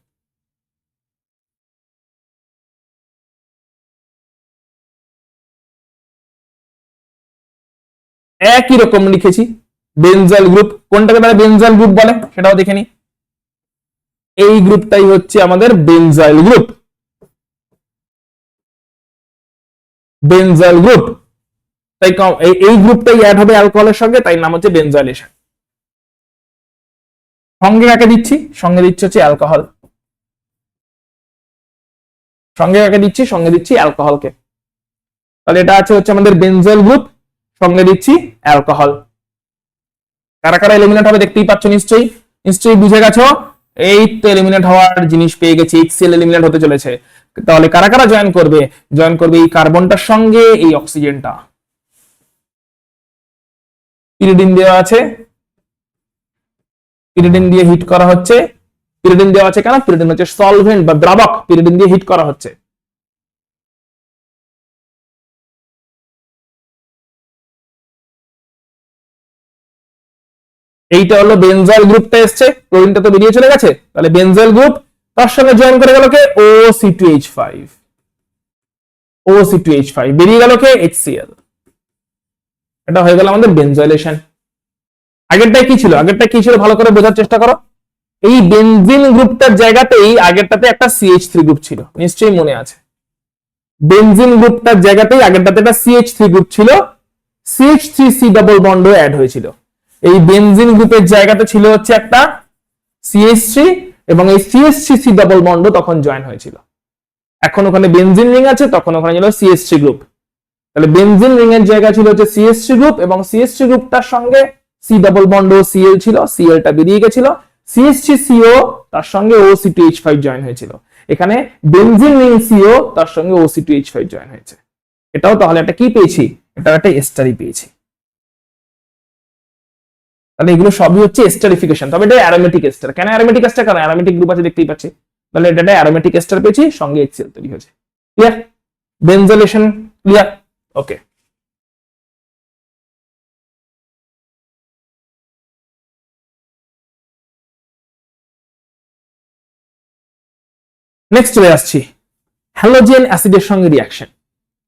একই রকম লিখেছি বেনজয়েল গ্রুপ। কোনটাকে তারা বেনজয়েল গ্রুপ বলে সেটাও দেখে নি। এই গ্রুপটাই হচ্ছে আমাদের বেনজয়েল গ্রুপ। বেনজয়েল গ্রুপ, তাই এই গ্রুপটাই অ্যাড হবে অ্যালকোহলের সঙ্গে, তাই নাম হচ্ছে বেনজয়েলেশন। সঙ্গে কাকে দিচ্ছি, সঙ্গে দিচ্ছি হচ্ছে অ্যালকোহল। সঙ্গে কাকে দিচ্ছি, সঙ্গে দিচ্ছি অ্যালকোহলকে। তাহলে এটা আছে হচ্ছে আমাদের বেনজয়েল গ্রুপ, সঙ্গে দিচ্ছি অ্যালকোহল। কারা কারা এলিমিনেট হবে দেখতেই পাচ্ছ, নিশ্চয়ই বুঝে গেছো। এই তো এলিমিনেট হওয়ার জিনিস পেয়ে গেছি, HCl এলিমিনেট হতে চলেছে। তাহলে কারা কারা জয়েন করবে, এই কার্বনটার সঙ্গে এই অক্সিজেনটা। পিরিডিন দেওয়া আছে, পিরিডিন দিয়ে হিট করা হচ্ছে। পিরিডিন দেওয়া আছে কেন, পিরিডিন হচ্ছে সলভেন্ট বা দ্রাবক, পিরিডিন দিয়ে হিট করা হচ্ছে। এইটা হলো বেনজয়েল গ্রুপটা এসছে, ক্লোরিনটা তো বেরিয়ে চলে গেছে। তাহলে বেনজয়েল গ্রুপ, তার সঙ্গে জয়েন করে গেল কে, OC2H5। OC2H5 বেরিয়ে গেল কে, HCl। এটা হয়ে গেল আমাদের বেনজয়েলেশন। আগেরটাই কি ছিল, ভালো করে বোঝার চেষ্টা করো। এই বেনজিন গ্রুপটার জায়গাতেই আগেরটাতে একটা CH3 গ্রুপ ছিল, নিশ্চয়ই মনে আছে। বেনজিন গ্রুপটার জায়গাতেই আগেরটাতে একটা CH3 গ্রুপ ছিল, CH3C ডাবল বন্ডও অ্যাড হয়েছিল। এই বেনজিন গ্রুপের জায়গাতে ছিল হচ্ছে একটা CH3, এবং এই CH3C ডাবল বন্ডও তখন জয়েন হয়েছিল। এখন ওখানে বেনজিন রিং আছে, তখন ওখানে ছিল CH3 গ্রুপ। তাহলে বেনজিন রিং এর জায়গা ছিল হচ্ছে CH3 গ্রুপ, এবং CH3 গ্রুপটার সঙ্গে C ডাবল বন্ড ও Cl ছিল, Clটা বেরিয়ে গেছিল। CH3CO তার সঙ্গে OC2H5 জয়েন হয়েছিল। এখানে বেনজিন রিং CO তার সঙ্গে OC2H5 জয়েন হয়েছে। এটাও তাহলে একটা কি পেয়েছি, এটা একটা এস্টারি পেয়েছি। তাহলে এগুলো সবই হচ্ছে এস্টারিফিকেশন। তবে এটা অ্যারোমেটিক এস্টার। কেন অ্যারোমেটিক এস্টার, কারণ অ্যারোমেটিক গ্রুপ আছে দেখতেই পাচ্ছি। তাহলে এটা অ্যারোমেটিক এস্টার পেয়েছি, সঙ্গে HCl তৈরি হয়েছে। ক্লিয়ার? বেনজয়েলেশন ক্লিয়ার? ওকে। নেক্সট চলে আসছি হ্যালোজেন অ্যাসিডের সঙ্গে রিঅ্যাকশন।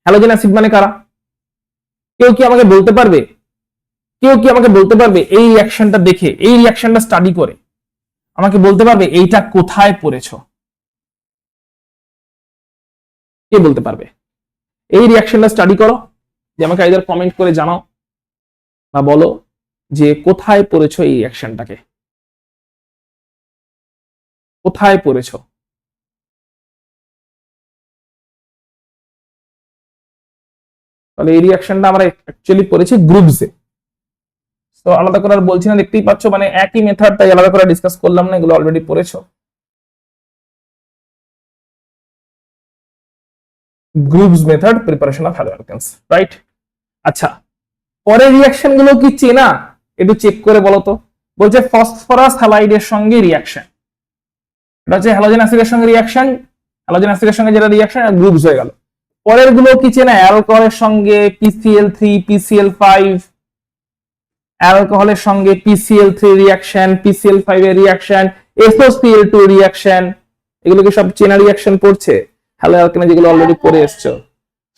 হ্যালোজেন অ্যাসিড মানে কারা, কেউ কি আমাকে বলতে পারবে? এই রিঅ্যাকশনটা দেখে, এই রিঅ্যাকশনটা স্টাডি করে আমাকে বলতে পারবে এইটা কোথায় পড়েছো? কে বলতে পারবে? এই রিঅ্যাকশনটা স্টাডি করো, যে আমাকে আইদার কমেন্ট করে জানাও বা বলো যে কোথায় পড়েছো এই রিঅ্যাকশনটাকে, কোথায় পড়েছো? তাহলে এই রিঅ্যাকশনটা আমরা অ্যাকচুয়ালি পড়েছি গ্রুপসে। তো আলাদা করে আর বলছি না, দেখতেই পাচ্ছ, মানে একই মেথড, তাই আলাদা করে ডিসকাস করলাম না, এগুলো অলরেডি পড়েছো। Groups method preparation of haloalkanes, right? আচ্ছা, পরের রিঅ্যাকশন গুলো কি চেনা, একটু চেক করে বলো তো। বলছে ফসফরাস হ্যালাইডের সঙ্গে রিঅ্যাকশন, এটা হচ্ছে হ্যালোজেন অ্যাসিডের সঙ্গে রিঅ্যাকশন। হ্যালোজেন অ্যাসিডের সঙ্গে যেটা রিঅ্যাকশন, গ্রুপস হয়ে গেল। পরের গুলো কি চেনা, অ্যালকোহলের সঙ্গে PCl3 PCl5, অ্যালকোহলের সঙ্গে PCl3 রিঅ্যাকশন, PCl5 এর রিঅ্যাকশন, SOCl2 রিঅ্যাকশন, এগুলো কি সব চেনা রিঅ্যাকশন পড়ছে? হ্যালোঅ্যালকেনে যেগুলো অলরেডি পড়ে এসছো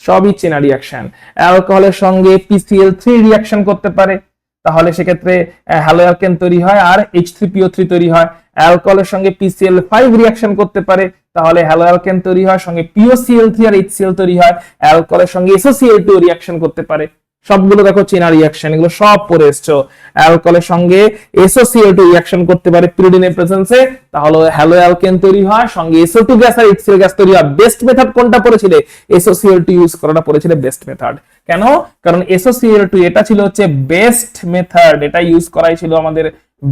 সবই চেনা রিঅ্যাকশন। অ্যালকোহলের সঙ্গে PCl3 রিঅ্যাকশন করতে পারে, তাহলে সেক্ষেত্রে হ্যালোঅ্যালকেন তৈরি হয় আর H3PO3 তৈরি হয়। অ্যালকোহলের সঙ্গে PCl5 রিঅ্যাকশন করতে পারে, তাহলে হ্যালোঅ্যালকেন তৈরি হয়, সঙ্গে POCl3 আর HCl তৈরি হয়। অ্যালকোহলের সঙ্গে SOCl2 রিঅ্যাকশন করতে পারে, সবগুলো দেখো চেনা রিয়াকশন, এগুলো সব পড়ে এসছো। অ্যালকোহলের সঙ্গে SOCl2 রিয়াকশন করতে পারে পিরিডিনের প্রেজেন্সে, তাহলে হ্যালো অ্যালকেন তৈরি হয়, সঙ্গে SO2 গ্যাস আর HCl গ্যাস তৈরি হয়। বেস্ট মেথড কোনটা পড়েছিলে? SOCl2 ইউজ করাটা পড়েছিলে বেস্ট মেথড। কেন? কারণ SOCl2 এটা ছিল হচ্ছে বেস্ট মেথড, এটা ইউজ করাই ছিল আমাদের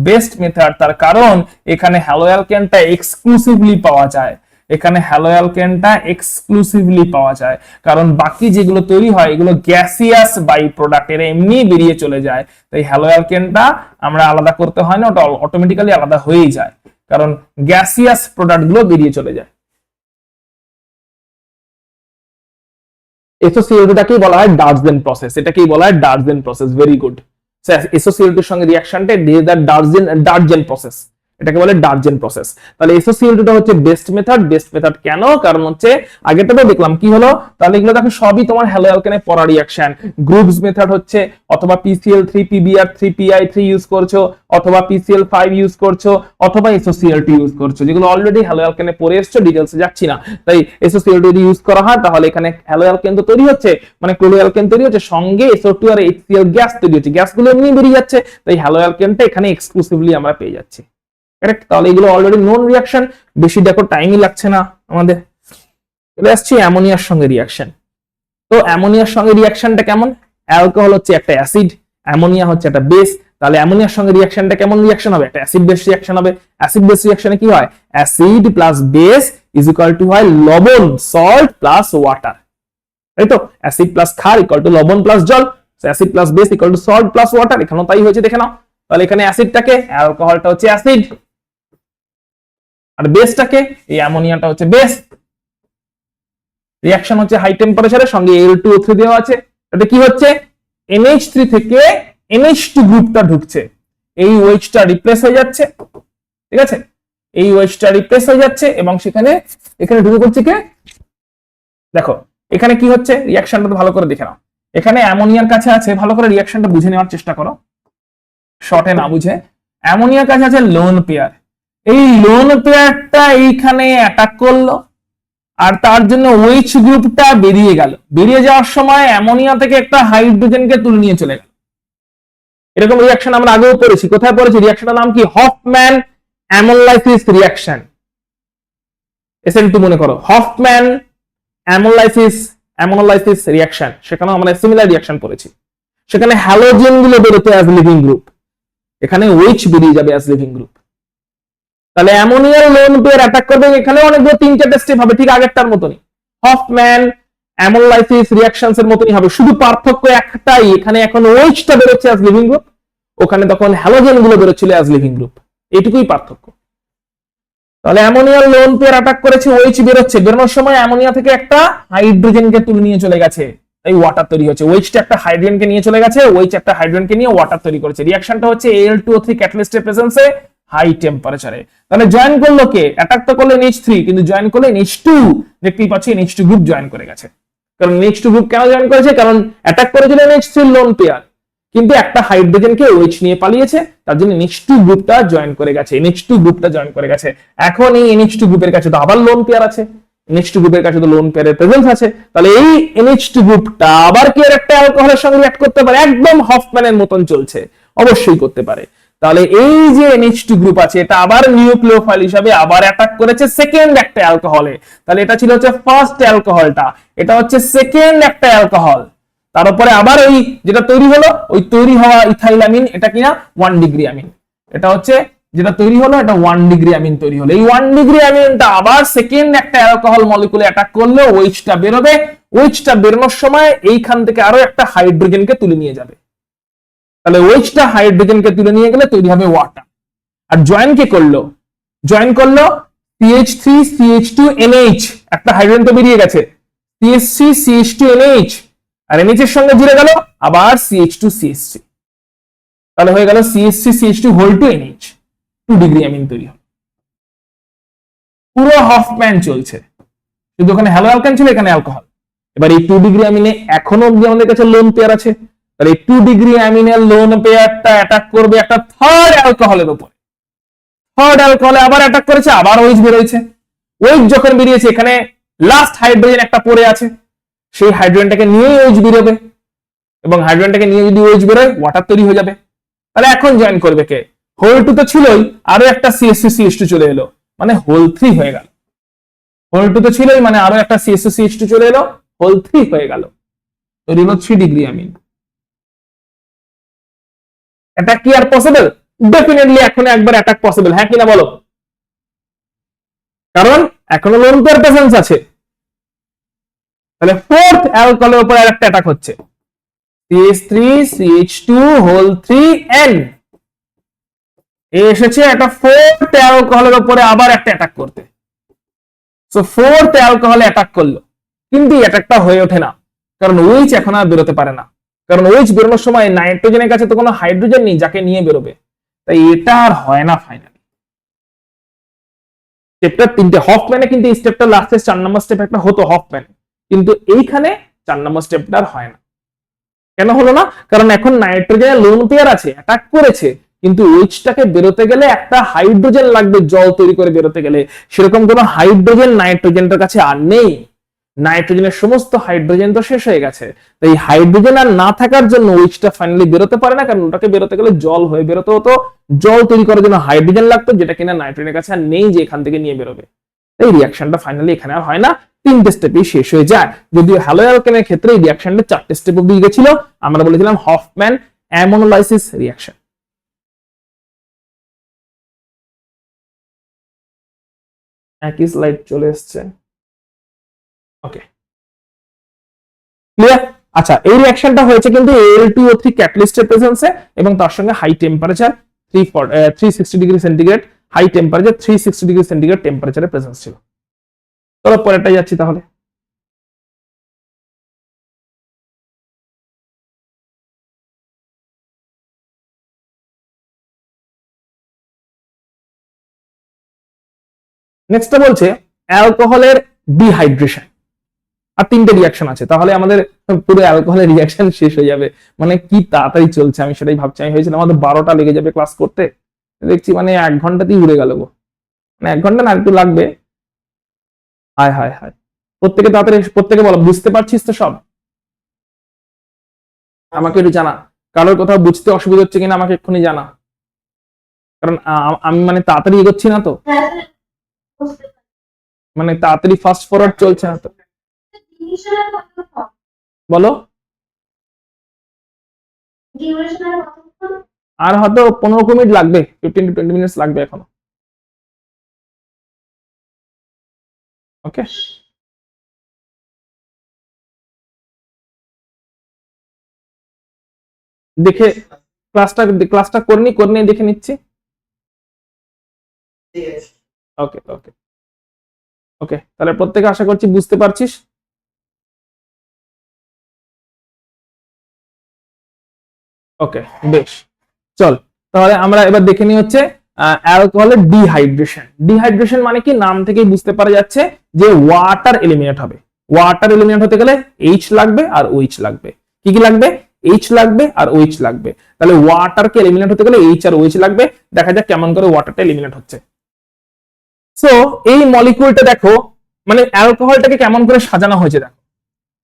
বেস্ট মেথড। তার কারণ এখানে হ্যালো অ্যালকেনটা এক্সক্লুসিভলি পাওয়া যায়, এখানে হ্যালো অ্যালকেনটা এক্সক্লুসিভলি পাওয়া যায়, কারণ বাকি যেগুলো তৈরি হয় এগুলো গ্যাসিয়াস বাই প্রোডাক্ট, এর এমনি বেরিয়ে চলে যায়। তাই হ্যালো অ্যালকেনটা আমরা আলাদা করতে হয় না, ওটা অটোমেটিক্যালি আলাদা হয়েই যায়, কারণ গ্যাসিয়াস প্রোডাক্ট গুলো বেরিয়ে চলে যায়। SOCl2টাকেই বলা হয় ডার্জেন প্রসেস, এটাকেই বলা হয় ডার্জেন প্রসেস। Very good. SOCl2 এর সঙ্গে রিঅ্যাকশনটা ডার্জেন প্রসেস, এটাকে বলে ডার্জেন প্রসেস। তাহলে SOCl2টা হচ্ছে বেস্ট মেথড। বেস্ট মেথড কেন? কারণ হচ্ছে আগেটা তো দেখলাম কি হলো, তাহলে এগুলো দেখো সবই তোমার হ্যালো অ্যালকেনে পড়া রিঅ্যাকশন। গ্রুপস মেথড হচ্ছে অথবা PCl3 PBr3 PI3 ইউজ করছো, অথবা PCl5 ইউজ করছো, অথবা SOCl2 ইউজ করছো, যেগুলো অলরেডি হ্যালো অ্যালকেনে পড়ে এসছো, ডিটেইলসে যাচ্ছি না। তাই SOCl2 যদি ইউজ করা হয় তাহলে এখানে হ্যালো অ্যালকেন তো তৈরি হচ্ছে, মানে ক্লোরো অ্যালকেন তৈরি হচ্ছে, সঙ্গে SO2 আর HCl গ্যাস তৈরি হচ্ছে, গ্যাসগুলো এমনি বেরিয়ে যাচ্ছে, তাই হ্যালো অ্যালকেনটা এখানে এক্সক্লুসিভলি আমরা পেয়ে যাচ্ছি। কারেক্ট? তাহলে এগুলো অলরেডি নোন রিঅ্যাকশন, বেশি দেখো টাইমই লাগছে না আমাদের। এবার আসছি অ্যামোনিয়ার সঙ্গে রিঅ্যাকশন। তো অ্যামোনিয়ার সঙ্গে রিঅ্যাকশনটা কেমন? অ্যালকোহল হচ্ছে একটা অ্যাসিড, অ্যামোনিয়া হচ্ছে একটা বেস, তাহলে অ্যামোনিয়ার সঙ্গে রিঅ্যাকশনটা কেমন রিঅ্যাকশন হবে? একটা অ্যাসিড বেস রিঅ্যাকশন হবে। অ্যাসিড বেস রিঅ্যাকশনে কি হয়? Acid plus base is equal to হয় লবণ, সল্ট প্লাস ওয়াটার, তাই তো? অ্যাসিড প্লাস ক্ষার ইকুয়াল টু লবণ প্লাস জল, acid plus base equal to salt plus water. এখানেও তাই হয়েছে, দেখে নাও। তাহলে এখানে অ্যাসিডটাকে, অ্যালকোহলটা হচ্ছে অ্যাসিড, আর বেসটাকে, এই অ্যামোনিয়াটা হচ্ছে বেস। রিঅ্যাকশন হচ্ছে হাই টেম্পারেচারের, সঙ্গে Al2O3 দেওয়া আছে। এটা কি হচ্ছে? NH3 থেকে NH2 গ্রুপটা ঢুকছে, এই OH-টা রিপ্লেস হয়ে যাচ্ছে, ঠিক আছে? এই OH-টা রিপ্লেস হয়ে যাচ্ছে এবং সেখানে এখানে ঢুকে করছে কে? দেখো এখানে কি হচ্ছে, রিঅ্যাকশনটা ভালো করে দেখে নাও। এখানে অ্যামোনিয়ার কাছে আছে, ভালো করে রিঅ্যাকশনটা বুঝে নেওয়ার চেষ্টা করো, শর্টে না বুঝে। অ্যামোনিয়ার কাছে আছে লোন পেয়ার, এই লোন পেয়ারটা এইখানে অ্যাটাক করলো, আর তার জন্য OH গ্রুপটা বেরিয়ে গেল। বেরিয়ে যাওয়ার সময় অ্যামোনিয়া থেকে একটা হাইড্রোজেনকে তুলে নিয়ে চলে গেল। এরকম রিঅ্যাকশন আমরা আগেও পড়েছি। কোথায় পড়েছি? রিঅ্যাকশনের নাম কি? Hofmann অ্যামোলাইসিস reaction. এসএন2 মনে করো, হফম্যান অ্যামোলাইসিস রিঅ্যাকশন, সেখানে আমরা সিমিলার রিঅ্যাকশন পড়েছি। সেখানে হ্যালোজেন গুলো বেরোতে অ্যাজ লিভিং গ্রুপ, এখানে OH বেরিয়ে যাবে অ্যাজ লিভিং গ্রুপ। তাহলে অ্যামোনিয়ার লোন পেয়ার অ্যাটাক করবে, এখানে অনেকগুলো 3-4টা স্টেপ হবে, ঠিক আগেরটার মতনই, হফম্যান অ্যামোলাইসিস রিঅ্যাকশনস এর মতনই হবে। শুধু পার্থক্য একটাই, এখানে এখন OH-টা বেরোচ্ছে অ্যাজ লিভিং গ্রুপ, ওখানে তখন হ্যালোজেন গুলো বেরোচ্ছিল অ্যাজ লিভিং গ্রুপ, এইটুকুই পার্থক্য। তাহলে অ্যামোনিয়ার লোন পেয়ার অ্যাটাক করেছে, OH বেরোচ্ছে, বেরোনোর সময় অ্যামোনিয়া থেকে একটা হাইড্রোজেনকে তুলে নিয়ে চলে গেছে, এই ওয়াটার তৈরি হচ্ছে। OH-টা একটা হাইড্রোজেনকে নিয়ে চলে গেছে, OH একটা হাইড্রোজেনকে নিয়ে ওয়াটার তৈরি করেছে। রিঅ্যাকশনটা হচ্ছে Al2O3 ক্যাটালিস্টের প্রেজেন্সে হাই টেম্পারেচারে। তাহলে জয়েন করলো কে? অ্যাটাক তো করলো NH3, কিন্তু জয়েন করলো NH2। দেখতেই পাচ্ছি NH2 গ্রুপ জয়েন করে গেছে। কারণ NH2 গ্রুপ কেন জয়েন করেছে? কারণ অ্যাটাক করেছিল NH3 লোন পেয়ার, কিন্তু একটা হাইড্রোজেনকে OH নিয়ে পালিয়েছে, তার জন্য NH2 গ্রুপটা জয়েন করে গেছে, NH2 গ্রুপটা জয়েন করে গেছে। এখন এই NH2 গ্রুপের কাছে তো আবার লোন পেয়ার আছে, NH2 গ্রুপের কাছে তো লোন পেয়ারের প্রেজেন্স আছে, তাহলে এই NH2 গ্রুপটা আবার কি আর একটা অ্যালকোহলের সঙ্গে রিঅ্যাক্ট করতে পারে? একদম হফম্যানের মতন চলছে, অবশ্যই করতে পারে। তাহলে এই যে NH2 গ্রুপ আছে, এটা আবার নিউক্লিওফাইল হিসাবে আবার অ্যাটাক করেছে সেকেন্ড একটা অ্যালকোহলে। তাহলে এটা ছিল হচ্ছে ফার্স্ট অ্যালকোহলটা, এটা হচ্ছে সেকেন্ড একটা অ্যালকোহল। তার উপরে আবার ওই যেটা তৈরি হলো, ওই তৈরি হওয়া ইথাইল অ্যামিন, এটা কিনা 1 ডিগ্রি অ্যামিন, এটা হচ্ছে যেটা তৈরি হলো, এটা 1 ডিগ্রি অ্যামিন তৈরি হলো। এই 1 ডিগ্রি অ্যামিনটা আবার সেকেন্ড একটা অ্যালকোহল মলিকুলে অ্যাটাক করলে OH-টা বেরোবে, OH-টা বেরোনোর সময় এইখান থেকে আরো একটা হাইড্রোজেনকে তুলে নিয়ে যাবে। তাহলে OH-টা হাইড্রোজেনকে তুলে নিয়ে গেলে তৈরি হবে ওয়াটার। আর জয়েন কে করলো? জয়েন করলো CH3CH2NH, একটা হাইড্রোজেন তো বেরিয়ে গেছে, CH3CH2NH, আর NH এর সঙ্গে জুড়ে গেল আবার CH2CH3, তাহলে হয়ে গেল CH3CH2 whole two NH, 2 degree amine তৈরি হলো। পুরো হফম্যান চলছে, শুধু ওখানে হ্যালো অ্যালকেন ছিল, এখানে অ্যালকোহল। এবার এই 2 ডিগ্রি অ্যামিনে এখনো অবধি আমাদের কাছে লোন পেয়ার আছে, তাহলে এই 2 ডিগ্রি অ্যামিনের লোন পেয়ারটা অ্যাটাক করবে একটা থার্ড অ্যালকোহলের উপর। থার্ড অ্যালকোহলে আবার অ্যাটাক করেছে, আবার OH বেরোয়েছে। OH যখন বেরিয়েছে, এখানে লাস্ট হাইড্রোজেন একটা পড়ে আছে, সেই হাইড্রোজেনটাকে নিয়ে OH বেরোবে। এবং হাইড্রোজেনটাকে নিয়ে যদি OH বেরোয় ওয়াটার তৈরি হয়ে যাবে। তাহলে এখন জয়েন করবে কে? হোল 2 তো ছিলই, আরো একটা CH2CH2 চলে এলো, মানে হোল 3 হয়ে গেল। হোল 2 তো ছিলই, মানে আরো একটা CH2CH2 চলে এলো, হোল 3 হয়ে গেল। তৈরি হলো 3 ডিগ্রি অ্যামিন। এটা কি আর পসিবল? ডেফিনেটলি এখন একবার অ্যাটাক পসিবল, হ্যাঁ কিনা বলো? কারণ এখনো লোন পেয়ার প্রেজেন্স আছে। তাহলে ফোর্থ অ্যালকোহলের উপর আরেকটা অ্যাটাক হচ্ছে, CH3 CH2 হোল 3N এসেছে একটা ফোর্থ অ্যালকোহলের উপরে আবার একটা অ্যাটাক করতে। সো ফোর্থ অ্যালকোহলে অ্যাটাক করলো, কিন্তু অ্যাটাকটা হয়ে ওঠে না, কারণ OH এখন আর বেরোতে পারে না। কারণ OH বেরোনোর সময় নাইট্রোজেনের কাছে তো কোনো হাইড্রোজেন নেই যাকে নিয়ে বেরোবে, তাই এটা আর হয় না ফাইনালি। স্টেপটা 3টে, হফম্যানে কিন্তু এই স্টেপটা লাস্টে 4 নম্বর স্টেপ একটা হতো হফম্যান, কিন্তু এইখানে 4 নম্বর স্টেপটা আর হয় না। কেন হলো না? কারণ এখন নাইট্রোজেনের লোন পেয়ার আছে, অ্যাটাক করেছে, কিন্তু OH-টাকে বেরোতে গেলে একটা হাইড্রোজেন লাগবে জল তৈরি করে বেরোতে গেলে, সেরকম কোনো হাইড্রোজেন নাইট্রোজেনটার কাছে আর নেই। নাইট্রোজেনের সমস্ত হাইড্রোজেন তো শেষ হয়ে গেছে, তাই হাইড্রোজেন আর না থাকার জন্য OH-টা ফাইনালি বেরোতে পারে না, কারণ ওটাকে বেরোতে গেলে জল হয়ে বেরোতে হতো, জল তৈরি করার জন্য হাইড্রোজেন লাগতো, যেটা কিনা নাইট্রোজেনের কাছে আর নেই যে এখান থেকে নিয়ে বেরোবে। এই রিঅ্যাকশনটা ফাইনালি এখানে আর হয় না, 3টে স্টেপেই শেষ হয়ে যায়। যদিও হ্যালো অ্যালকেনের ক্ষেত্রে এই রিঅ্যাকশনটা 4টে স্টেপ অব্দি গেছিল, আমরা বলেছিলাম হফম্যান অ্যামোনোলাইসিস রিঅ্যাকশন। একই স্লাইড চলে এসছে, ওকে ক্লিয়ার? আচ্ছা, এই রিঅ্যাকশনটা হয়েছে কিন্তু Al2O3 ক্যাটালিস্টের প্রেজেন্সে এবং তার সঙ্গে high temperature 360 degree centigrade, high temperature 360 degree centigrade টেম্পারেচারের প্রেজেন্স ছিল। চলো পরেরটা যাচ্ছি তাহলে। নেক্সটটা বলছে অ্যালকোহলের ডিহাইড্রেশন। আর 3টে রিঅ্যাকশন আছে, তাহলে আমাদের পুরো অ্যালকোহলের রিঅ্যাকশন শেষ হয়ে যাবে। মানে কি তাড়াতাড়ি চলছে, আমি সেটাই ভাবছি। আমি ভেবেছিলাম আমাদের 12টা লেগে যাবে ক্লাস করতে, দেখছি মানে 1 ঘন্টাতেই উড়ে গেল গো। মানে 1 ঘন্টা না, একটু লাগবে। হায় হায় হায়, প্রত্যেকে তাড়াতাড়ি, প্রত্যেকে বলো বুঝতে পারছিস তো সব? আমাকে একটু জানা, কারোর কোথাও বুঝতে অসুবিধা হচ্ছে কিনা আমাকে এক্ষুনি জানা, কারণ আমি মানে তাড়াতাড়ি এগোচ্ছি না তো, মানে তাড়াতাড়ি ফাস্ট ফরওয়ার্ড চলছে না তো। বলো। আর হয়তো 15 মিনিট লাগবে, 15 to 20 মিনিটস লাগবে এখনো। ওকে, দেখে ক্লাসটা করে নিয়ে দেখে নিচ্ছি। ওকে ওকে ওকে, তাহলে প্রত্যেকে আশা করছি বুঝতে পারছিস। ওকে বেশ, চল তাহলে আমরা এবার দেখে নিই হচ্ছে অ্যালকোহলের ডিহাইড্রেশন। ডিহাইড্রেশন মানে কি? নাম থেকেই বুঝতে পারা যাচ্ছে যে ওয়াটার এলিমিনেট হবে। ওয়াটার এলিমিনেট হতে গেলে H লাগবে আর OH লাগবে। কি কি লাগবে? H লাগবে আর OH লাগবে। তাহলে ওয়াটারকে এলিমিনেট হতে গেলে H আর OH লাগবে। দেখা যাক কেমন করে ওয়াটারটা এলিমিনেট হচ্ছে। সো এই মলিকিউলটা দেখো, মানে অ্যালকোহলটাকে কেমন করে সাজানো হয়েছে দেখো,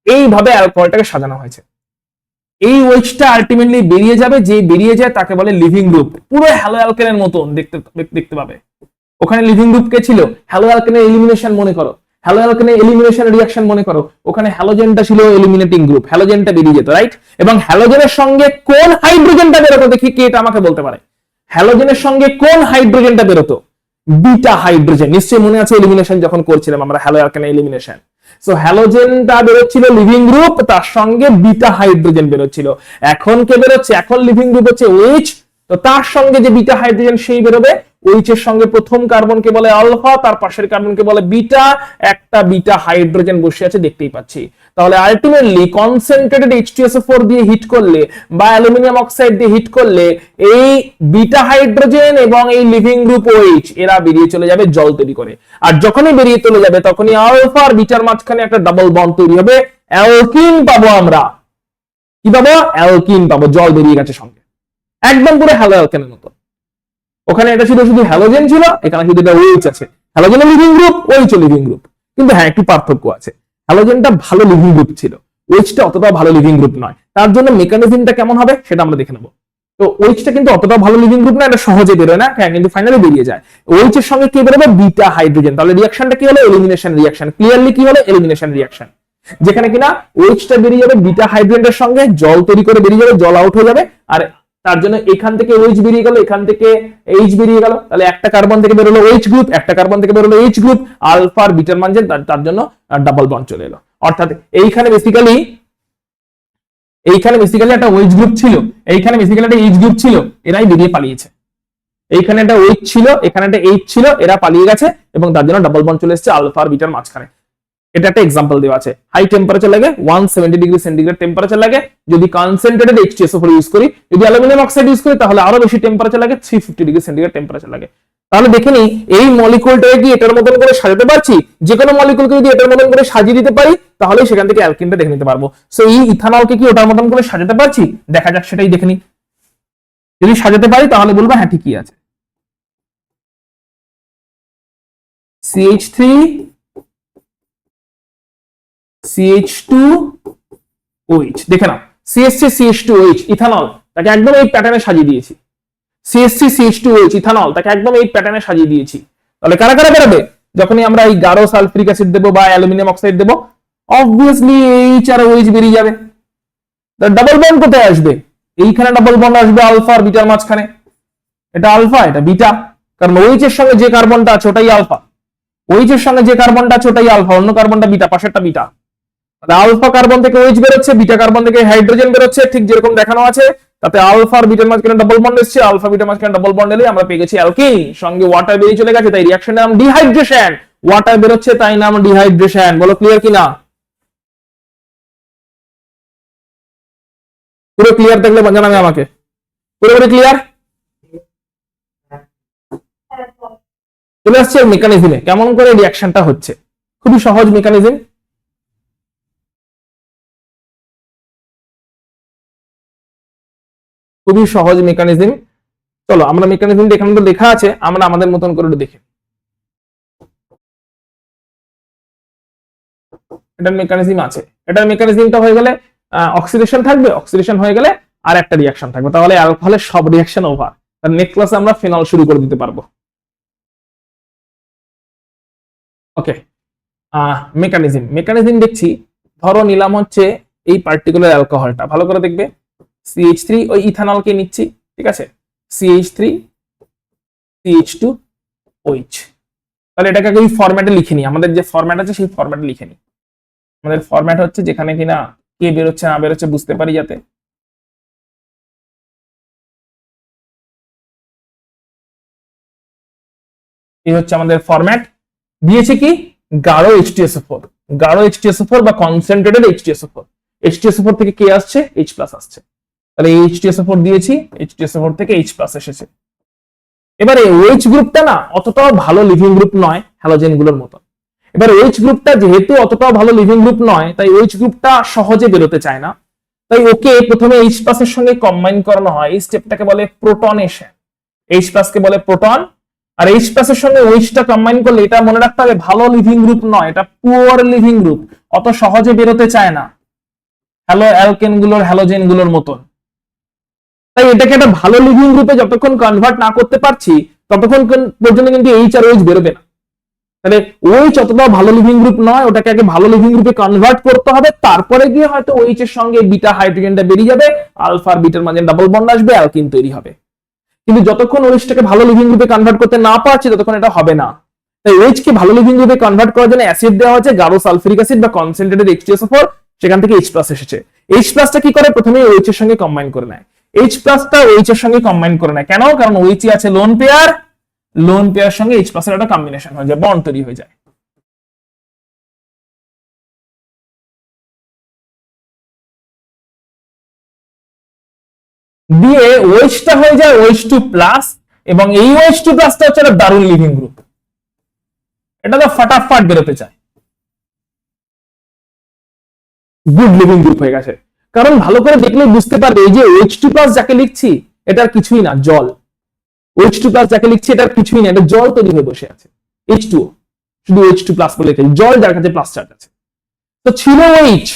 এইভাবে অ্যালকোহলটাকে সাজানো হয়েছে। এই ওয়েজটা আলটিমেটলি বেরিয়ে যাবে, যে বেরিয়ে যায় তাকে বলে লিভিং গ্রুপ। পুরো হ্যালো অ্যালকেনের মতন দেখতে পাবে। ওখানে লিভিং গ্রুপ কে ছিল? হ্যালো অ্যালকেনের এলিমিনেশন মনে করো, হ্যালো অ্যালকেনের এলিমিনেশন রিঅ্যাকশন মনে করো। ওখানে হ্যালোজেনটা ছিল এলিমিনেটিং গ্রুপ, হ্যালোজেনটা বেরিয়ে যেত, রাইট? এবং হ্যালোজেনের সঙ্গে কোন হাইড্রোজেনটা বেরোতো দেখি কে এটা আমাকে বলতে পারে। হ্যালোজেনের সঙ্গে কোন হাইড্রোজেনটা বেরোতো? Beta hydrogen. নিশ্চয়ই মনে আছে এলিমিনেশন যখন করছিলাম আমরা হ্যালো অ্যালকেনের এলিমিনেশন। সো হ্যালোজেনটা বেরোচ্ছিল লিভিং গ্রুপ, তার সঙ্গে বিটা হাইড্রোজেন বেরোচ্ছিল। এখন কে বেরোচ্ছে? এখন লিভিং গ্রুপ হচ্ছে OH, তো তার সঙ্গে যে বিটা হাইড্রোজেন সেই বেরোবে। OH এর সঙ্গে প্রথম কার্বনকে বলে আলফা, তার পাশের কার্বনকে বলে বিটা। একটা বিটা হাইড্রোজেন বসে আছে দেখতেই পাচ্ছি। তাহলে আলটিমেটলি কনসেন্ট্রেটেড H2SO4 দিয়ে হিট করলে বা অ্যালুমিনিয়াম অক্সাইড দিয়ে হিট করলে এই বিটা হাইড্রোজেন এবং এই লিভিং গ্রুপ OH এরা বেরিয়ে চলে যাবে জল তৈরি করে। আর যখনই বেরিয়ে চলে যাবে তখনই আলফা আর বিটার মাঝখানে একটা ডাবল বন্ড তৈরি হবে, অ্যালকিন পাবো আমরা। কি পাবো? অ্যালকিন পাবো, জল বেরিয়ে গেছে সঙ্গে, একদম পুরো হ্যালো অ্যালকেনের মতো। ওখানে এটা ছিল শুধু হ্যালোজেন ছিল, এখানে শুধু এটা OH আছে। Halogen living group, OH living group, কিন্তু হ্যাঁ একটু পার্থক্য আছে। হ্যালোজেনটা ভালো লিভিং গ্রুপ ছিল, OH টা অতটা ভালো লিভিং গ্রুপ নয়। তার জন্য মেকানিজমটা কেমন হবে সেটা আমরা দেখে নেবো। তো OH টা কিন্তু অতটা ভালো লিভিং গ্রুপ না, এটা সহজে বেরোয় না, হ্যাঁ, কিন্তু ফাইনালি বেরিয়ে যায়। OH এর সঙ্গে কি বেরোবে? Beta hydrogen. তাহলে রিঅ্যাকশনটা কি হলো? Elimination reaction. ক্লিয়ারলি কি হলো? Elimination reaction. যেখানে কিনা OH টা বেরিয়ে যাবে বিটা হাইড্রোজেনের সঙ্গে, জল তৈরি করে বেরিয়ে যাবে, জল আউট হয়ে যাবে। আর তার জন্য এখান থেকে OH বেরিয়ে গেল, এখান থেকে H বেরিয়ে গেল। তাহলে একটা কার্বন থেকে বেরোলো OH গ্রুপ, একটা কার্বন থেকে বেরোলো H গ্রুপ, আলফা আর বিটার মান যে তার জন্য ডাবল বন্ড চলে এলো। অর্থাৎ এইখানে বেসিক্যালি একটা OH গ্রুপ ছিল, এইখানে বেসিক্যালি একটা H গ্রুপ ছিল, এরাই বেরিয়ে পালিয়েছে। এইখানে একটা OH ছিল, এখানে একটা H ছিল, এরা পালিয়ে গেছে এবং তার জন্য ডাবল বন্ড চলে এসেছে আলফা আর বিটার মাঝখানে। এটা একটা এক্সাম্পল দেওয়া আছে। হাই টেম্পারেচার লাগে 170 ডিগ্রি সেন্টিগ্রেড টেম্পারেচার লাগে যদি কনসেন্ট্রেটেড H2SO4 ইউজ করি। যদি অ্যালুমিনিয়াম অক্সাইড ইউজ করি তাহলে আরো বেশি টেম্পারেচার লাগে, 350 ডিগ্রি সেন্টিগ্রেড টেম্পারেচার লাগে। তাহলে দেখে নিই এই মলিকুলটাকে কি এটার মতন করে সাজাতে পারছি? যে কোনো মলিকুলকে যদি এটার মতন করে সাজিয়ে দিতে পারি তাহলে সেখান থেকে অ্যালকিনটা দেখে নিতে পারবো। সো এই ইথানলকে কি ওটার মতন করে সাজাতে পারছি? দেখা যাক, সেটাই দেখে নিই। যদি সাজাতে পারি তাহলে বলবো হ্যাঁ ঠিকই আছে। CH3 CH2OH, দেখে নাও CH3 CH2OH ইথানল, তাকে একদম এই প্যাটার্নে সাজিয়ে দিয়েছি। CH3 CH2OH ইথানল, তাকে একদম এই প্যাটার্নে সাজিয়ে দিয়েছি। তাহলে কারা কারা বেরোবে? যখনই আমরা এই গাঢ় সালফিউরিক অ্যাসিড দেবো বা অ্যালুমিনিয়াম অক্সাইড দেবো, অবভিয়াসলি H আর OH বেরিয়ে যাবে। ডাবল বন্ড কোথায় আসবে? এইখানে ডাবল বন্ড আসবে আলফা আর বিটার মাঝখানে। এটা আলফা, এটা বিটা, কারণ OH এর সঙ্গে যে কার্বনটা আছে ওটাই আলফা, OH এর সঙ্গে যে কার্বনটা আছে ওটাই আলফা, অন্য কার্বনটা বিটা, পাশেরটা বিটা। আলফা কার্বন থেকে OH বেরোচ্ছে, বিটা কার্বন থেকে হাইড্রোজেন বেরোচ্ছে, ঠিক যেরকম দেখানো আছে। তাতে আলফা আর বিটার মাঝখানে ডাবল বন্ড এসেছে, আলফা বিটার মাঝখানে ডাবল বন্ড এলে আমরা পেয়ে গেছি অ্যালকিন, সঙ্গে ওয়াটার বেরিয়ে চলে গেছে, তাই রিঅ্যাকশনের নাম ডিহাইড্রেশন। ওয়াটার বেরোচ্ছে তাই নাম ডিহাইড্রেশন। বলো ক্লিয়ার কিনা? পুরো ক্লিয়ার থাকলে জানাবে আমাকে। পুরোপুরি ক্লিয়ার? চলে আসছে মেকানিজমে, কেমন করে রিঅ্যাকশনটা হচ্ছে। খুবই সহজ মেকানিজম। খুবই সহজ মেকানিজম। চলো আমরা মেকানিজমটা এখানে তো লেখা আছে, আমরা আমাদের মতন করে দেখি। এটার মেকানিজম আছে, এটার মেকানিজমটা হয়ে গেলে অক্সিডেশন থাকবে, অক্সিডেশন হয়ে গেলে আর একটা রিঅ্যাকশন থাকবে, তাহলে অ্যালকোহলের সব রিঅ্যাকশন ওভার। নেক্সট ক্লাসে আমরা ফিনল শুরু করে দিতে পারবো। ওকে, মেকানিজম দেখছি। ধরো নিলাম হচ্ছে এই পার্টিকুলার অ্যালকোহলটা, ভালো করে দেখবে। CH3 ওই ইথানলকে নিচ্ছি, ঠিক আছে, CH3 CH2OH। তাহলে এটাকে ওই ফরম্যাটে লিখে নিই, আমাদের যে ফরম্যাট আছে সেই ফরম্যাটে লিখে নিই। আমাদের ফরম্যাট হচ্ছে যেখানে কিনা কে বেরোচ্ছে না বেরোচ্ছে বুঝতে পারি যাতে। এই হচ্ছে আমাদের ফরম্যাট। দিয়েছে কি? গাঢ় H2SO4, গাঢ় H2SO4 বা কনসেন্ট্রেটেড H2SO4। H2SO4 থেকে কে আসছে? H+ আসছে। তাহলে H2SO4 দিয়েছি, H2SO4 থেকে H+ এসেছে। এবারে OH গ্রুপটা না অতটাও ভালো লিভিং গ্রুপ নয় হ্যালোজেন গুলোর মতো। এবার OH গ্রুপটা যেহেতু অতটাও ভালো লিভিং গ্রুপ নয়, তাই OH গ্রুপটা সহজে বেরোতে চায় না, তাই ওকে প্রথমে H+ এর সঙ্গে কম্বাইন করানো হয়। এই স্টেপটাকে বলে প্রোটনেশন। H+ কে বলে প্রোটন, আর H+ এর সঙ্গে OH টা কম্বাইন করলে, এটা মনে রাখতে হবে, ভালো লিভিং গ্রুপ নয়, এটা পুয়ার লিভিং গ্রুপ, অত সহজে বেরোতে চায় না হ্যালো অ্যালকেন গুলোর হ্যালোজেন গুলোর মতন। তাই এটাকে একটা ভালো লিভিং গ্রুপে যতক্ষণ কনভার্ট না করতে পারছি ততক্ষণ পর্যন্ত কিন্তু H আর OH বেরোবে না। তাহলে OH অতটা ভালো লিভিং গ্রুপ নয়, ওটাকে আগে ভালো লিভিং গ্রুপে কনভার্ট করতে হবে, তারপরে গিয়ে হয়তো OH এর সঙ্গে বিটা হাইড্রোজেনটা বেরিয়ে যাবে, আলফা আর বিটার মাঝে ডাবল বন্ড আসবে, অ্যালকিন তৈরি হবে। কিন্তু যতক্ষণ OH টাকে ভালো লিভিং গ্রুপে কনভার্ট করতে না পারছি ততক্ষণ এটা হবে না। তাই OH কে ভালো লিভিং গ্রুপে কনভার্ট করার জন্য অ্যাসিড দেওয়া হয়েছে, গাঢ় সালফিউরিক অ্যাসিড বা কনসেন্ট্রেটেড H2SO4, সেখান থেকে H+ এসেছে। H+ টা কি করে? প্রথমে OH এর সঙ্গে কম্বাইন করে নেয়। H+ টা OH এর সঙ্গে কম্বাইন করে নেয়, কেন? কারণ OH আছে লোন পেয়ার, লোন পেয়ার সঙ্গে H+ এর একটা কম্বিনেশন হয়ে যায়, বন্ড তৈরি হয়ে যায়। দিয়ে OH টা হয়ে যায় OH2+, এবং এই OH2+ টা হচ্ছে একটা দারুণ লিভিং গ্রুপ, এটা তো ফাটাফাট বেরোতে চায়, গুড লিভিং গ্রুপ হয়ে গেছে। কারণ ভালো করে দেখলে বুঝতে পারবে এই যে OH2+ যাকে লিখছি এটার কিছুই না, জল। OH2+ যাকে লিখছি এটার কিছুই না, এটা জল তৈরি হয়ে বসে আছে, H2O, শুধু OH2+ বলে লিখে জল যার কাছে প্লাস চার্জ আছে। তো ছিল OH,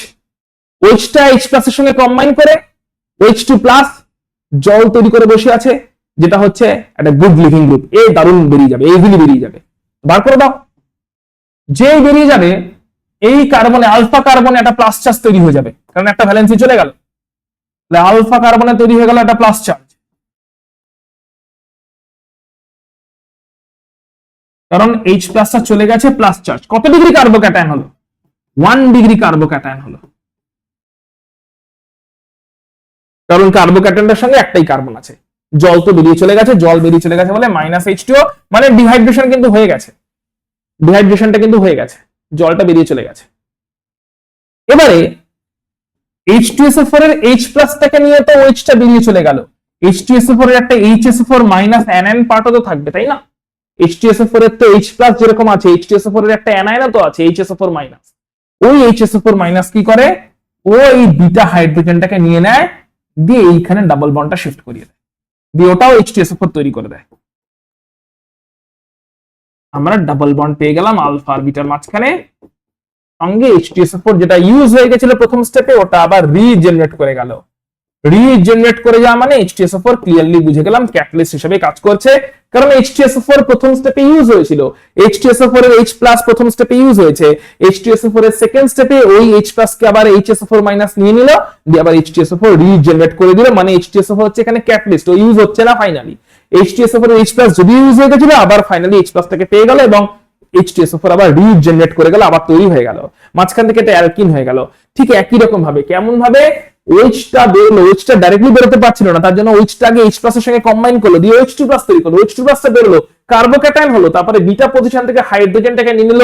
ওইচটা এইচ প্লাস এর সঙ্গে কম্বাইন করে H2 প্লাস জল তৈরি করে বসে আছে, যেটা হচ্ছে একটা গুড লিভিং গ্রুপ। এই দারুণ বেরিয়ে যাবে, এইগুলি বেরিয়ে যাবে, বার করে দাও। যে বেরিয়ে যাবে এই কার্বনে, আলফা কার্বনে একটা প্লাস চার্জ তৈরি হয়ে যাবে, কারণ একটা ভ্যালেন্সি চলে গেল, আলফা কার্বনে তৈরি হয়ে গেল একটা প্লাস চার্জ, কারণ H প্লাসটা চলে গেছে প্লাস চার্জ। কত ডিগ্রি কার্বোক্যাটায়ন হলো? 1 ডিগ্রি কার্বোক্যাটায়ন হলো, কারণ কার্বোক্যাটায়নটার সঙ্গে একটাই কার্বন আছে। জল তো বেরিয়ে চলে গেছে, জল বেরিয়ে চলে গেছে বলে -H2O, মানে ডিহাইড্রেশন কিন্তু হয়ে গেছে, ডিহাইড্রেশনটা কিন্তু হয়ে গেছে, জলটা বেরিয়ে চলে গেছে। এবারে H2SO4 এর H প্লাসটাকে নিয়ে তো OH টা বেরিয়ে চলে গেল, H2SO4 এর একটা HSO4 anion পার্টও তো থাকবে, তাই না? H2SO4 এর তো H প্লাস যেরকম আছে, H2SO4 এর একটা অ্যানায়ন তো আছে, HSO4 মাইনাস। ওই HSO4 মাইনাস কি করে, ও এই বিটা হাইড্রোজেনটাকে নিয়ে নেয়, দিয়ে এইখানে ডাবল বন্ডটা শিফট করিয়ে দেয়, দিয়ে ওটাও H2SO4 তৈরি করে দেয়। আমরা ডাবল বন্ড পেয়ে গেলাম আলফা আর বিটার মাঝখানে, সঙ্গে H2SO4 যেটা ইউজ হয়ে গেছিল প্রথম স্টেপে, ওটা আবার রিজেনারেট করে গেল। রিজেনারেট করে যাওয়া মানে H2SO4 ক্লিয়ারলি বুঝে গেলাম ক্যাটালিস্ট হিসেবে কাজ করছে, কারণ H2SO4 প্রথম স্টেপে ইউজ হয়েছিল, H2SO4 এর H প্লাস প্রথম স্টেপে ইউজ হয়েছে, H2SO4 এর সেকেন্ড স্টেপে ওই H প্লাস কে আবার HSO4 মাইনাস নিয়ে নিল, দিয়ে আবার H2SO4 রিজেনারেট করে দিল, মানে H2SO4 হচ্ছে এখানে ক্যাটালিস্ট, ও ইউজ হচ্ছে না ফাইনালি। H2SO4 এর H প্লাস যদি ইউজ হয়ে গেছিল, আবার ফাইনালি H প্লাসটাকে পেয়ে গেল এবং H2SO4 আবার রিজেনারেট করে গেল, আবার তৈরি হয়ে গেল, মাঝখান থেকে এটা অ্যালকিন হয়ে গেল। ঠিক একই রকম ভাবে, কেমন ভাবে, OH-টা বেরোলো, OH-টা ডাইরেক্টলি বেরোতে পারছিল না, তার জন্য OH-টাকে H প্লাস এর সঙ্গে কম্বাইন করলো, দিয়ে OH2 প্লাস তৈরি করলো, OH2 প্লাসটা বেরোলো, কার্বোক্যাটায়ন হলো, তারপরে বিটা পজিশন থেকে হাইড্রোজেনটাকে নিয়ে নিল,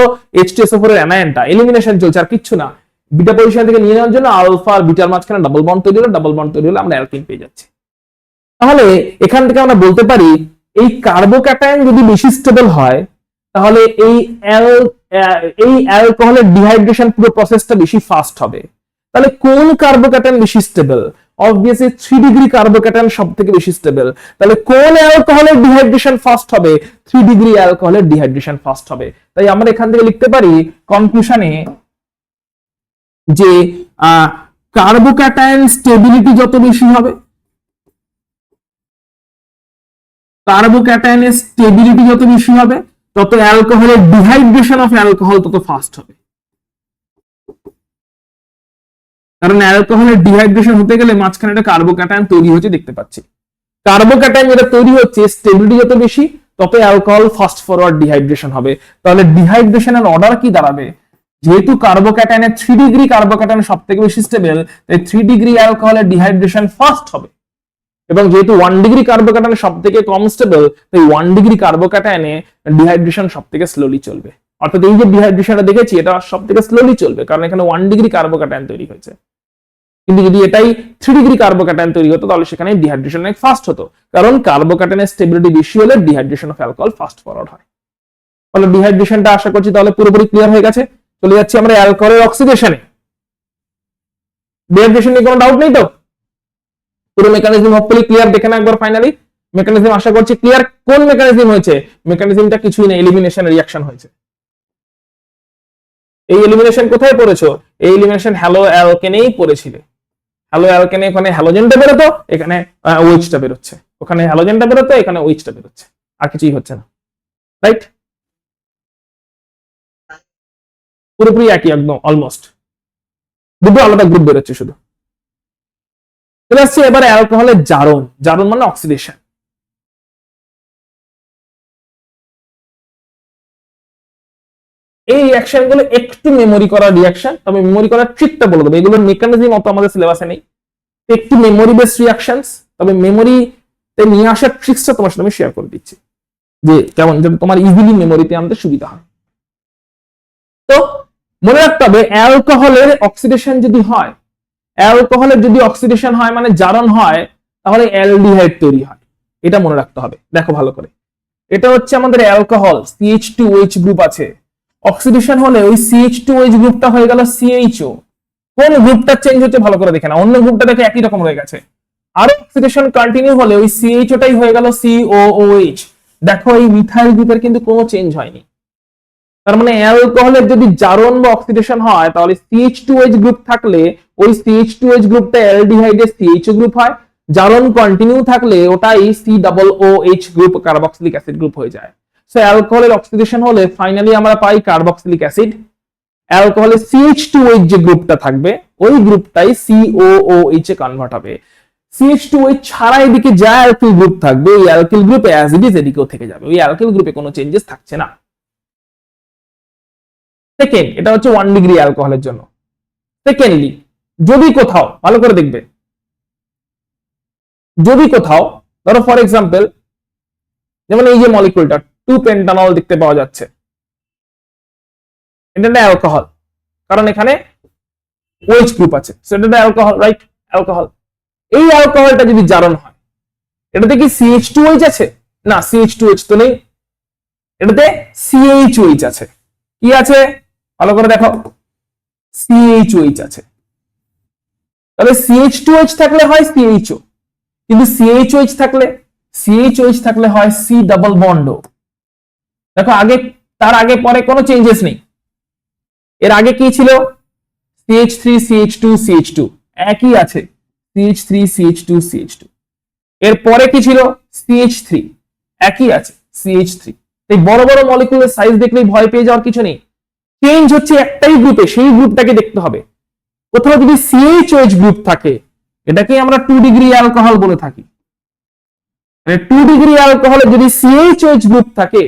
H2SO4 এর অ্যানায়নটা, এলিমিনেশন চলছে আর কিচ্ছু না। বিটা পজিশন থেকে নিয়ে নেওয়ার জন্য আলফা আর বিটার মাঝখানে ডাবল বন্ড তৈরি হলো, ডাবল বন্ড তৈরি হলো, আমরা অ্যালকিন পেয়ে যাচ্ছি। তাহলে এখান থেকে আমরা বলতে পারি এই কার্বোক্যাটায়ন যদি বেশি স্টেবল হয়, তাহলে এই অ্যালকোহলের ডিহাইড্রেশন পুরো প্রসেসটা বেশি ফাস্ট হবে। তাহলে কোন কার্বোক্যাটায়ন বেশি স্টেবল? অবভিয়াসলি 3 ডিগ্রি কার্বোক্যাটায়ন সবথেকে বেশি স্টেবল। তাহলে কোন অ্যালকোহলের ডিহাইড্রেশন ফাস্ট হবে? 3 ডিগ্রি অ্যালকোহলের ডিহাইড্রেশন ফাস্ট হবে। তাই আমরা এখান থেকে লিখতে পারি কনক্লুশনে যে কার্বোক্যাটায়ন স্টেবিলিটি যত বেশি হবে, কার্বোক্যাটায়নের স্টেবিলিটি যত বেশি হবে, তত অ্যালকোহলের ডিহাইড্রেশন অফ অ্যালকোহল তত ফাস্ট হবে। কারণ অ্যালকোহলের ডিহাইড্রেশন হতে গেলে মাঝখানে একটা কার্বোক্যাটায়ন তৈরি হচ্ছে দেখতে পাচ্ছি। কার্বোক্যাটায়ন যেটা তৈরি হচ্ছে স্টেবিলিটি যত বেশি, তত অ্যালকোহল ফাস্ট ফরওয়ার্ড ডিহাইড্রেশন হবে। তাহলে ডিহাইড্রেশনের অর্ডার কি দাঁড়াবে? যেহেতু কার্বোক্যাটায়নের 3 ডিগ্রি কার্বোক্যাটায়ন সবথেকে বেশি স্টেবল, তাই 3 ডিগ্রি অ্যালকোহলের ডিহাইড্রেশন ফাস্ট হবে। এবং যেহেতু 1 ডিগ্রি কার্বোক্যাটায়ন সবথেকে কম স্টেবল, তাই 1 ডিগ্রি কার্বোক্যাটায়নে ডিহাইড্রেশন সবথেকে স্লোলি চলবে। অর্থাৎ এই যে ডিহাইড্রেশনটা দেখেছি, এটা সবথেকে স্লোলি চলবে, কারণ এখানে 1 ডিগ্রি কার্বোক্যাটায়ন তৈরি হয়েছে। কিন্তু যদি এটাই 3 ডিগ্রি কার্বোক্যাটায়ন তৈরি হতো, তাহলে সেখানে ডিহাইড্রেশন অনেক ফাস্ট হতো, কারণ কার্বোক্যাটায়নের স্টেবিলিটি বেশি হলে dehydration of alcohol fast forward হয়। তাহলে ডিহাইড্রেশনটা আশা করছি তাহলে পুরোপুরি ক্লিয়ার হয়ে গেছে। চলে যাচ্ছি আমরা অ্যালকোহলের অক্সিডেশনে। ডিহাইড্রেশন নিয়ে কোনো ডাউট নেই তো? পুরো মেকানিজম হপফুলি ক্লিয়ার, দেখে না একবার ফাইনালি। মেকানিজম আশা করছি ক্লিয়ার। কোন মেকানিজম হয়েছে? মেকানিজমটা কিছুই না, এলিমিনেশন রিঅ্যাকশন হয়েছে। এই এলিমিনেশন কোথায় পড়েছো? এই এলিমিনেশন হ্যালো অ্যালকেনেই পড়েছিলে। হ্যালো অ্যালকেনে ওখানে হ্যালোজেনটা বেরোতো, এখানে ওএইচটা বেরোচ্ছে, ওখানে হ্যালোজেনটা বেরোতো, এখানে ওএইচটা বেরোচ্ছে, আর কিছুই হচ্ছে না, রাইট? পুরোপুরি একই, একদম অলমোস্ট, দুটো আলাদা গ্রুপ বেরোচ্ছে শুধু। চলে আসছে এবারে অ্যালকোহলের জারণ। জারণ মানে অক্সিডেশন। এই রিঅ্যাকশন গুলো একটু মেমোরি করার রিঅ্যাকশন, তবে মেমোরি করার ট্রিকটা বলে দেবো। এগুলোর মেকানিজম অত আমাদের সিলেবাসে নেই, একটু মেমোরি বেসড রিঅ্যাকশনস, তবে মেমোরিতে নিয়ে আসার ট্রিক্সটা তোমার সাথে আমি শেয়ার করে দিচ্ছি, যে কেমন যাতে তোমার ইজিলি মেমোরিতে আনতে সুবিধা হয়। তো মনে রাখতে হবে, অ্যালকোহলের অক্সিডেশন যদি হয়, অ্যালকোহলের যদি অক্সিডেশন হয় মানে জারণ হয়, তাহলে অ্যালডিহাইড তৈরি হয়। এটা মনে রাখতে হবে। দেখো ভালো করে, এটা হচ্ছে আমাদের অ্যালকোহল, CH2OH গ্রুপ আছে। অক্সিডেশন হলে ওই CH2OH গ্রুপটা হয়ে গেল CHO। কোন গ্রুপটা চেঞ্জ হচ্ছে ভালো করে দেখে না, অন্য গ্রুপটা দেখে একই রকম রয়ে গেছে। আর অক্সিডেশন কন্টিনিউ হলে ওই CHOটাই হয়ে গেল COOH। দেখো এই মিথাইল গ্রুপের কিন্তু কোনো চেঞ্জ হয়নি। তার মানে অ্যালকোহলের যদি জারণ বা অক্সিডেশন হয়, তাহলে CH2OH গ্রুপ থাকলে ওই CH2H গ্রুপটা অ্যালডিহাইডের CHO গ্রুপ হয়, জারণ কন্টিনিউ থাকলে ওটাই COOH group carboxylic acid group হয়ে যায়। সো অ্যালকোহলের অক্সিডেশন হলে ফাইনালি আমরা পাই কার্বক্সিলিক অ্যাসিড। অ্যালকোহলে CH2H যে গ্রুপটা থাকবে ওই গ্রুপটাই COOH এ কনভার্ট হবে। CH2H ছাড়া এদিকে যা অ্যালকিল গ্রুপ থাকবে ওই alkyl group as it is এদিকেও থেকে যাবে, ওই অ্যালকিল গ্রুপে কোনো চেঞ্জেস থাকছে না। সেকেন্ড, এটা হচ্ছে 1 ডিগ্রি অ্যালকোহলের জন্য। সেকেন্ডলি, যদি কোথাও ভালো করে দেখবে, যদি কোথাও ধরো ফর এক্সাম্পল যেমন এই যে মলিকুলটা 2 পেন্টানল দেখতে পাওয়া যাচ্ছে, এটা একটা অ্যালকোহল, কারণ এখানে OH গ্রুপ আছে, সেটা একটা অ্যালকোহল, রাইট? অ্যালকোহল। এই অ্যালকোহলটা যদি জারণ হয়, এটাতে কি CH2H আছে? না, CH2H তো নেই, এটাতে CHOH আছে। কি আছে ভালো করে দেখো, CHOH আছে। তাহলে CH2H থাকলে হয় CHO, কিন্তু CHOH থাকলে হয় C ডাবল বন্ড। দেখো আগে, তার আগে পরে কোনো চেঞ্জেস নেই। এর আগে কি ছিল? CH3 CH2 CH2 একই আছে, CH3 CH2 CH2। এর পরে কি ছিল? CH3 একই আছে, CH3। এই বড় বড় মলিকুলের সাইজ দেখলেই ভয় পেয়ে যাওয়ার কিছু নেই, চেঞ্জ হচ্ছে একটাই গ্রুপে, সেই গ্রুপটাকে দেখতে হবে। কোথাও যদি CHOH গ্রুপ থাকে, এটাকে আমরা 2 ডিগ্রি অ্যালকোহল বলে থাকি। 2 ডিগ্রি অ্যালকোহলে যদি CHOH গ্রুপ থাকে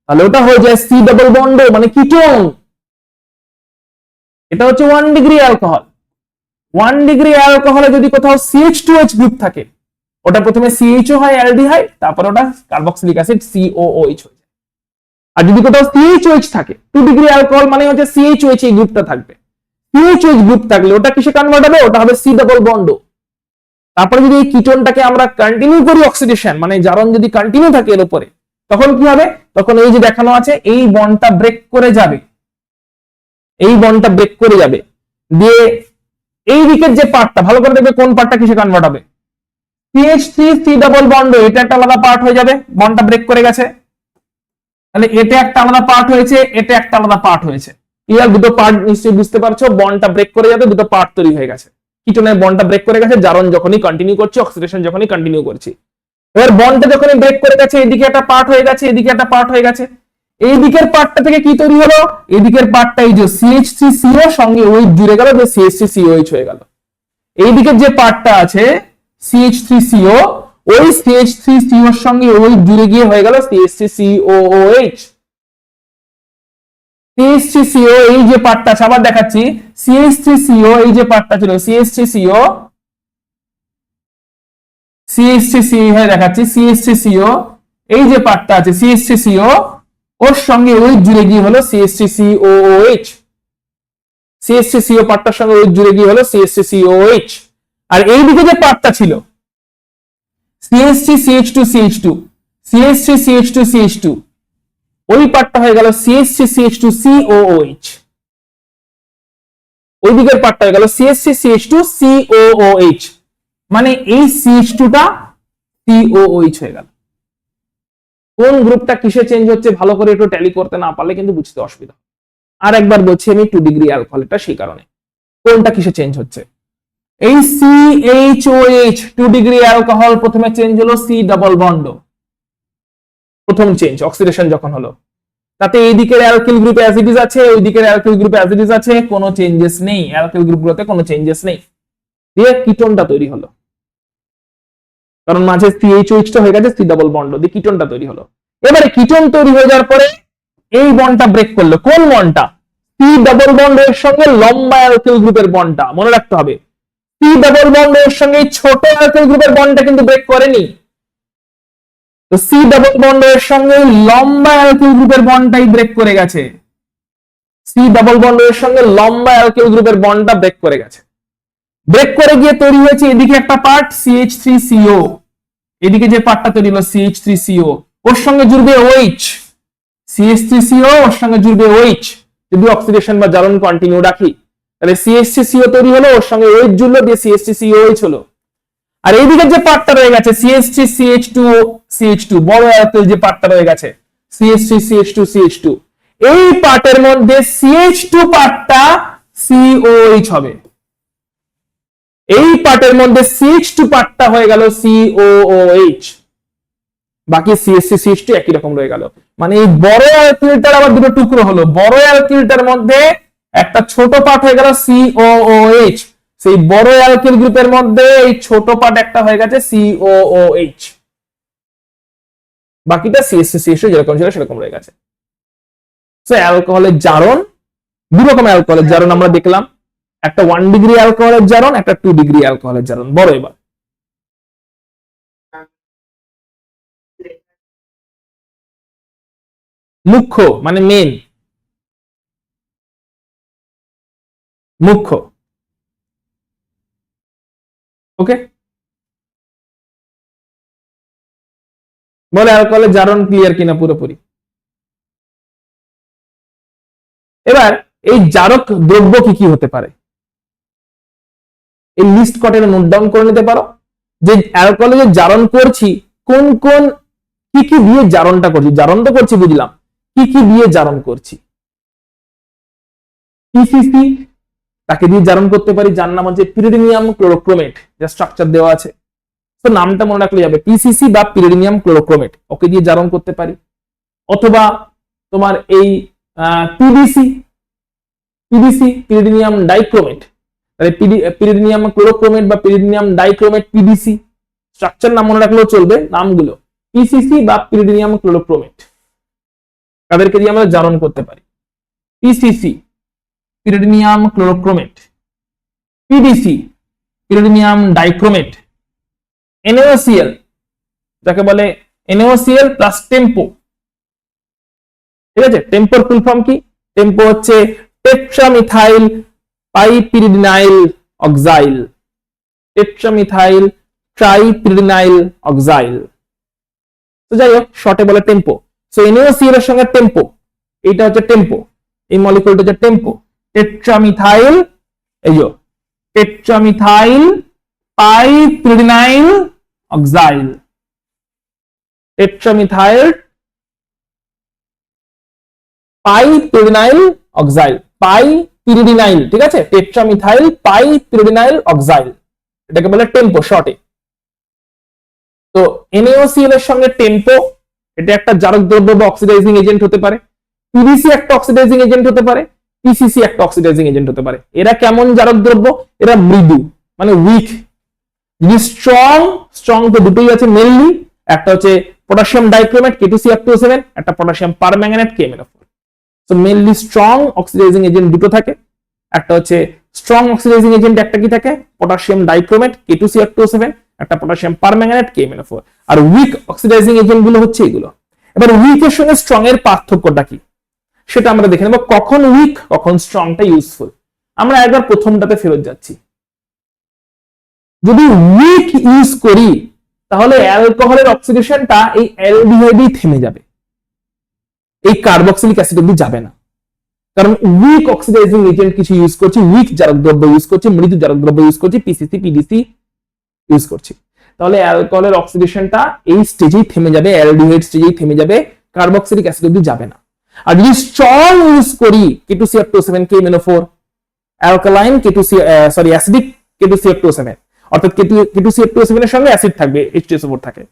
তাহলে ওটা হয়ে যায় C ডাবল বন্ড, মানে কিটোন। এটা হচ্ছে 1 ডিগ্রি অ্যালকোহল। 1 ডিগ্রি অ্যালকোহলে যদি কোথাও CH2H গ্রুপ থাকে, ওটা প্রথমে CHO হয় অ্যালডিহাইড, তারপর ওটা কার্বক্সিলিক অ্যাসিড COOH হয়ে যায়। আর যদি কোথাও CHOH থাকে, 2 ডিগ্রি অ্যালকোহল মানে হচ্ছে CHOH এই গ্রুপটা থাকবে। CHOH গ্রুপ থাকলে ওটা কিসে কনভার্ট হবে? ওটা হবে C ডাবল বন্ড। তারপরে যদি এই কিটোনটাকে আমরা কন্টিনিউ করি অক্সিডেশন, মানে জারণ যদি কন্টিনিউ থাকে এর উপরে, তখন কি হবে? তখন এই যে দেখানো আছে এই বন্ডটা ব্রেক করে যাবে, এই বন্ডটা ব্রেক করে যাবে, দিয়ে এই দিকের যে পার্টটা ভালো করে দেখবে কোন পার্টটা কিসে কনভার্ট হবে। CH3 C ডাবল বন্ড, এটা একটা আলাদা পার্ট হয়ে যাবে, বন্ডটা ব্রেক করে গেছে। তাহলে এটা একটা আলাদা পার্ট হয়েছে, এটা একটা আলাদা পার্ট হয়েছে। ক্লিয়ার? দুটো পার্ট নিশ্চয়ই বুঝতে পারছো, বন্ডটা ব্রেক করে যাবে, দুটো পার্ট তৈরি হয়ে গেছে। কিটোনের বন্ডটা ব্রেক করে গেছে, জারণ যখনই কন্টিনিউ করছি, অক্সিডেশন যখনই কন্টিনিউ করছি। এবার বন্ডটা যখনই ব্রেক করে গেছে, এদিকে একটা পার্ট হয়ে গেছে, এদিকে একটা পার্ট হয়ে গেছে। এই দিকের পার্টটা থেকে কি তৈরি হলো? এই দিকের পার্টটা এই যে CH3CO সঙ্গে OH জুড়ে গেল, যে CH3COH হয়ে গেল। এই দিকের যে পার্টটা আছে CH3CO, ওই CH3CO এর সঙ্গে OH জুড়ে গিয়ে হয়ে গেল CH3COOH। CH3CO এই যে পার্টটা আছে, আবার দেখাচ্ছি, CH3CO এই যে পার্টটা ছিল CH3CO হয়ে দেখাচ্ছি, CH3CO এই যে পার্টটা আছে CH3CO, ওর সঙ্গে OH জুড়ে গিয়ে হলো CH3COOH। CH3CO পার্টটার সঙ্গে OH জুড়ে গিয়ে হলো CH3COOH। আর এই দিকে যে পার্টটা ছিল CH3CH2CH2, CH3CH2CH2, ওই পার্টটা হয়ে গেল CH3CH2COOH। ওই দিকের পার্টটা হয়ে গেল CH3CH2COOH, মানে এই CH2টা COOH হয়ে গেল। কোন গ্রুপটা কিসে চেঞ্জ হচ্ছে ভালো করে একটু ট্যালি করতে না পারলে কিন্তু বুঝতে অসুবিধা। আর একবার বলছি আমি 2 ডিগ্রি অ্যালকোহল, এটা সেই কারণে কোনটা কিসে চেঞ্জ হচ্ছে। এই CHOH 2 ডিগ্রি অ্যালকোহল প্রথমে চেঞ্জ হলো C ডাবল বন্ড, প্রথম চেঞ্জ অক্সিডেশন যখন হলো, তাতে এই দিকের অ্যালকিল গ্রুপে অ্যাসিডিস আছে, ওই দিকের অ্যালকিল গ্রুপে অ্যাসিডিস আছে, কোনো চেঞ্জেস নেই, অ্যালকিল গ্রুপগুলোতে কোনো চেঞ্জেস নেই। দিয়ে কিটোনটা তৈরি হলো, কারণ মাঝে CHOH টা হয়ে গেছে C ডাবল বন্ড, দিয়ে কিটোনটা তৈরি হলো। এবারে কিটোন তৈরি হয়ে যাওয়ার পরে এই বন্ডটা ব্রেক করলো, কোন বন্ডটা? C ডাবল বন্ডের সঙ্গে লম্বা অ্যালকিল গ্রুপের বন্ডটা, মনে রাখতে হবে। C ডাবল বন্ডের সঙ্গে ছোট অ্যালকিল গ্রুপের বন্ডটা কিন্তু ব্রেক করেনি, তো C ডাবল বন্ডের সঙ্গে লম্বা অ্যালকিল গ্রুপের বন্ডটাই ব্রেক করে গেছে। C ডাবল বন্ডের সঙ্গে লম্বা অ্যালকিল গ্রুপের বন্ডটা ব্রেক করে গেছে। ব্রেক করে গিয়ে তৈরি হয়েছে এদিকে একটা পার্ট CH3CO, এদিকে যে পার্টটা তৈরি হলো CH3CO, ওর সঙ্গে জুড়বে OH, CH3CO ওর সঙ্গে জুড়বে OH, যদি অক্সিডেশন বা জারণ কন্টিনিউ রাখি, তাহলে CH3CO তৈরি হলো, ওর সঙ্গে OH জুড়লো, দিয়ে CH3COH হলো। আর এইদিকে যে পার্টটা রয়ে গেছে CH3CH2CH2, বড় অ্যালকিল যে পার্টটা রয়ে গেছে CH3CH2CH2, এই পার্টের মধ্যে CH2 পার্টটা COH হবে। এই পার্টের মধ্যে CH2 পার্টটা হয়ে গেল COOH, বাকি CH3 CH2 একই রকম রয়ে গেল। মানে এই বড় অ্যালকিলটার আবার দুটো টুকরো হলো, বড় অ্যালকিলটার মধ্যে একটা ছোট পার্ট হয়ে গেল COOH, সেই বড় অ্যালকিল গ্রুপের মধ্যে এই ছোট পার্ট একটা হয়ে গেছে COOH, বাকিটা CH3 CH2 যেরকম ছিল সেরকম রয়ে গেছে। সো অ্যালকোহলের জারণ, দুই রকম অ্যালকোহলের জারণ আমরা দেখলাম, একটা 1 ডিগ্রি অ্যালকোহলের জারণ, একটা 2 ডিগ্রি অ্যালকোহলের জারণ। বড় এবার মুখ্য মানে মেন, মুখ্য। ওকে, বলে অ্যালকোহলের জারণ ক্লিয়ার কিনা পুরোপুরি? এবার এই জারক দ্রব্য কি কি হতে পারে, এই লিস্ট কটা নোট ডাউন করে নিতে পারো, যে অ্যালকোহলে যে জারণ করছি কোন কোন কি কি দিয়ে জারণটা করছি, জারণ তো করছি বুঝলাম, কি কি দিয়ে জারণ করছি। পিসিসি তাকে দিয়ে জারণ করতে পারি, যার নাম হচ্ছে পিরিডিনিয়াম ক্লোরোক্রোমেট, যা স্ট্রাকচার দেওয়া আছে, তো নামটা মনে রাখলে যাবে, পিসিসি বা পিরিডিনিয়াম ক্লোরোক্রোমেট, ওকে দিয়ে জারণ করতে পারি। অথবা তোমার এই পিডিসি, পিডিসি পিরিডিনিয়াম ডাইক্রোমেট, তাহলে পিরিডিনিয়াম ক্লোরোক্রোমেট বা পিরিডিনিয়াম ডাইক্রোমেট পিডিসি, স্ট্রাকচার নাম মনে রাখলেও চলবে, নামগুলো পিসিসি বা পিরিডিনিয়াম ক্লোরোক্রোমেট, তাদেরকে দিয়ে আমরা জারণ করতে পারি। PCC pyridinium chlorochromate, PDC pyridinium dichromate, NaOCl যাকে বলে NaOCl প্লাস টেম্পো, ঠিক আছে। টেম্পোর ফুল ফর্ম কি? টেম্পো হচ্ছে টেট্রামিথাইল পাইপিরিডিনাইল অক্সাইল, টেট্রামিথাইল ট্রাইপিরিডিনাইল অক্সাইল, তো যাই হোক শর্টে বলে টেম্পো। সো NaOCl এর সঙ্গে টেম্পো, এইটা হচ্ছে টেম্পো, এই মলিকিউলটা হচ্ছে টেম্পো, টেট্রামিথাইল, এই যে টেট্রামিথাইল পাইপিরিডিনাইল অক্সাইল, টেট্রামিথাইল পাইপিরিডিনাইল অক্সাইল, পাইপিরিডিনাইল, ঠিক আছে, টেট্রামিথাইল পাইপিরিডিনাইল অক্সাইল, এটাকে বলে টেম্পো শর্টে। তো NaOCl এর সঙ্গে টেম্পো, এটা একটা জারক দ্রব্য বা অক্সিডাইজিং এজেন্ট হতে পারে, পিভিসি একটা অক্সিডাইজিং এজেন্ট হতে পারে, পিসিসি একটা অক্সিডাইজিং এজেন্ট হতে পারে। এরা কেমন জারক দ্রব্য? এরা মৃদু মানে উইক। যদি স্ট্রং, স্ট্রং তো দুটোই আছে মেইনলি, একটা হচ্ছে পটাশিয়াম ডাইক্রোমেট K2CF2O7, একটা potassium permanganate KMnO4। So mainly strong oxidising agent দুটো থাকে, একটা হচ্ছে স্ট্রং অক্সিডাইজিং এজেন্ট একটা কি থাকে, পটাশিয়াম ডাইক্রোমেট K2CF2O7, একটা পটাশিয়াম পারম্যাঙ্গানেট KMnO4। আর উইক অক্সিডাইজিং এজেন্ট গুলো হচ্ছে এগুলো। এবার উইকের সঙ্গে স্ট্রং এর পার্থক্যটা কি সেটা আমরা দেখে নেব, কখন উইক কখন স্ট্রংটা ইউজফুল। আমরা একবার প্রথমটাতে ফেরত যাচ্ছি। যদি উইক ইউজ করি তাহলে অ্যালকোহলের অক্সিডেশনটা এই অ্যালডিহাইডেই থেমে যাবে, এই কার্বক্সিলিক অ্যাসিড অব্দি যাবে না, কারণ উইক অক্সিডাইজিং এজেন্ট কিছু ইউজ করছি, উইক জারক দ্রব্য ইউজ করছি, মৃদু জারক দ্রব্য ইউজ করছি, পিসিসি পিডিসি ইউজ করছি, তাহলে অ্যালকোহলের অক্সিডেশনটা এই স্টেজেই থেমে যাবে, অ্যালডিহাইড স্টেজেই থেমে যাবে, কার্বক্সিলিক অ্যাসিড অব্দি যাবে না। আর যদি স্ট্রং ইউজ করি K2CF2O7 KMnO4, alkaline acidic K2CF2O7, অর্থাৎ K2CF2O7 এর সঙ্গে অ্যাসিড থাকবে, H2SO4 থাকে,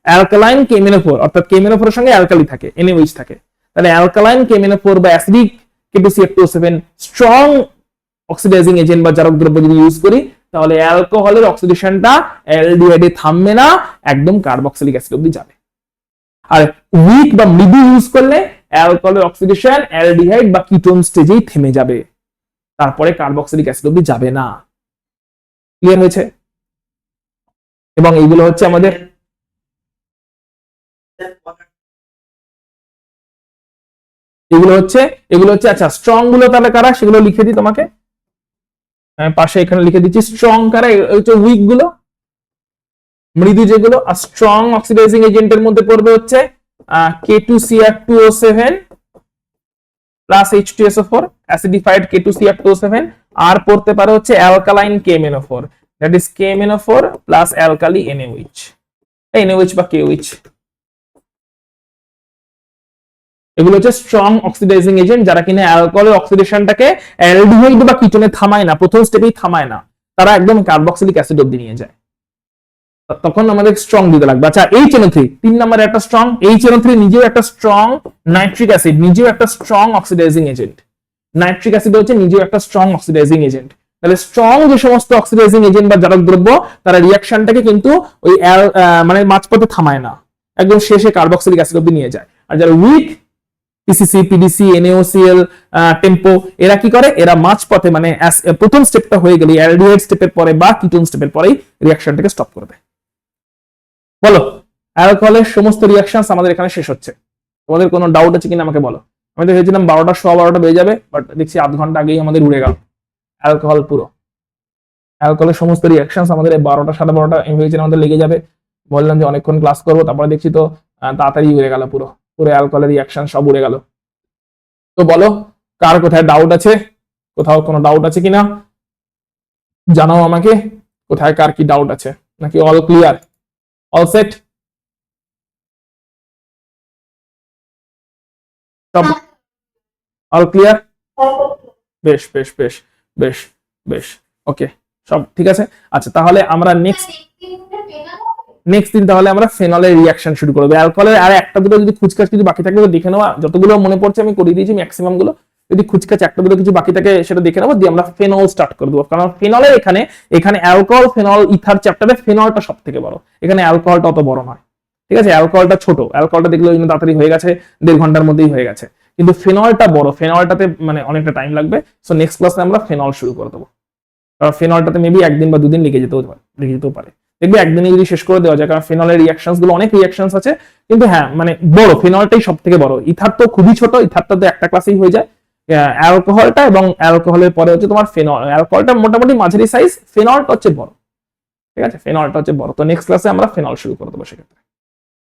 অ্যালকালাইন KMnO4 অর্থাৎ KMnO4 এর সঙ্গে অ্যালকালি থাকে, NaOH থাকে, তাহলে অ্যালকালাইন KMnO4 বা acidic K2CF2O7 strong oxidising agent বা জারক দ্রব্য যদি ইউজ করি তাহলে অ্যালকোহলের অক্সিডেশনটা অ্যালডিহাইডে থামবে না, একদম কার্বক্সিলিক অ্যাসিড অব্দি যাবে। আর উইক বা মৃদু ইউজ করলে অ্যালকোহলের অক্সিডেশন অ্যালডিহাইড বা কিটোন স্টেজেই থেমে যাবে, তারপরে কার্বক্সিলিক অ্যাসিড অব্দি যাবে না। ক্লিয়ার হয়েছে? এবং এইগুলো হচ্ছে আমাদের এগুলো হচ্ছে আচ্ছা স্ট্রং গুলো তাহলে কারা সেগুলো লিখে দিই তোমাকে, পাশে এখানে লিখে দিচ্ছি। স্ট্রং কারা? হচ্ছে উইক গুলো, মৃদু যেগুলো। আর স্ট্রং অক্সিডাইজিং এজেন্টের মধ্যে পড়বে হচ্ছে K2CF2O7 প্লাস H2SO4, অ্যাসিডিফাইড K2CF2O7, আর পড়তে পারে হচ্ছে alkaline KMnO4, that is KMnO4 plus alkali NaOH, NaOH বা KOH। এগুলো হচ্ছে স্ট্রং অক্সিডাইজিং এজেন্ট যারা কিনা অ্যালকোহলের অক্সিডেশনটাকে অ্যালডিহাইড বা কিটোনে থামায় না, প্রথম স্টেপেই থামায় না, তারা একদম কার্বক্সিলিক অ্যাসিড অব্দি নিয়ে যায়। তখন আমাদের স্ট্রং দিতে লাগবে। আচ্ছা HNO3 3 নম্বরে একটা স্ট্রং, HNO3 নিজেও একটা স্ট্রং নাইট্রিক অ্যাসিড, নিজেও একটা strong oxidising agent. Nitric acid হচ্ছে নিজেও একটা স্ট্রং অক্সিডাইজিং এজেন্ট। তাহলে স্ট্রং যে সমস্ত অক্সিডাইজিং এজেন্ট বা জারক দ্রব্য তারা রিয়াকশনটাকে কিন্তু ওই মানে মাঝপথে থামায় না, একদম শেষে কার্বক্সিলিক অ্যাসিড অব্দি নিয়ে যায়। আর যারা weak PCC, PDC, NaOCl, TEMPO, এরা কি করে, এরা মাঝপথে মানে প্রথম স্টেপটা হয়ে গেলে অ্যালডিহাইড স্টেপের পরে বা কিটোন স্টেপের পরেই রিয়াকশনটাকে স্টপ করে দেয়। বলো, অ্যালকোহলের সমস্ত রিয়াকশনস আমাদের এখানে শেষ হচ্ছে। তোমাদের কোনো ডাউট আছে কিনা আমাকে বলো। আমি তো ভেবেছিলাম 12টা 12:15 বেজে যাবে, বাট দেখছি আধ ঘন্টা আগেই আমাদের উড়ে গেল অ্যালকোহল পুরো। অ্যালকোহলের সমস্ত রিয়াকশনস আমাদের 12টা 12:30 আমি ভেবেছিলাম আমাদের লেগে যাবে, বললাম যে অনেকক্ষণ ক্লাস করবো, তারপরে দেখছি তো তাড়াতাড়ি উড়ে গেল পুরো পুরো অ্যালকোহলের রিয়াকশন সব উড়ে গেল। তো বলো কার কোথায় ডাউট আছে, কোথাও কোনো ডাউট আছে কিনা জানাও আমাকে, কোথায় কার কি ডাউট আছে, নাকি অল ক্লিয়ার, অল সেট, সব অল ক্লিয়ার? বেশ বেশ বেশ বেশ বেশ, ওকে, সব ঠিক আছে। আচ্ছা তাহলে আমরা নেক্সট দিন তাহলে আমরা ফেনলের রিয়াকশন শুরু করবো। অ্যালকোহলের আর একটা দুটো যদি খুচকাচ কিছু বাকি থাকে দেখে নেওয়া, যতগুলো মনে পড়ছে আমি করে দিয়েছি ম্যাক্সিমাম গুলো, যদি খুচকাচ একটা দুটো কিছু বাকি থাকে সেটা দেখে নেবো, দিয়ে আমরা ফেনল স্টার্ট করে দেবো। কারণ ফেনলের এখানে অ্যালকোহল ফেনল ইথার চ্যাপ্টারে ফেনলটা সব থেকে বড়, এখানে অ্যালকোহলটা অত বড় নয়, ঠিক আছে। অ্যালকোহলটা ছোট, অ্যালকোহলটা দেখলে ওই জন্য তাড়াতাড়ি হয়ে গেছে, 1.5 ঘন্টার মধ্যেই হয়ে গেছে, কিন্তু ফেনলটা বড়, ফেনলটাতে মানে অনেকটা টাইম লাগবে। সো নেক্সট ক্লাসে আমরা ফেনল শুরু করে দেবো। কারণ ফেনলটাতে মেবি 1 দিন বা 2 দিন লেগে যেতেও পারে, দেখবে একদিনে যদি শেষ করে দেওয়া যায়, কারণ ফেনলের রিয়াকশনস গুলো অনেক রিয়াকশনস আছে, কিন্তু হ্যাঁ মানে বড় ফেনলটাই সব থেকে বড়। ইথার তো খুবই ছোট, ইথারটা তো একটা ক্লাসেই হয়ে যায়। অ্যালকোহলটা এবং অ্যালকোহলের পরে হচ্ছে তোমার ফেনল, অ্যালকোহলটা মোটামুটি মাঝারি সাইজ, ফেনলটা হচ্ছে বড়, ঠিক আছে, ফেনলটা হচ্ছে বড়। তো নেক্সট ক্লাসে আমরা ফেনল শুরু করে দেবো সেক্ষেত্রে,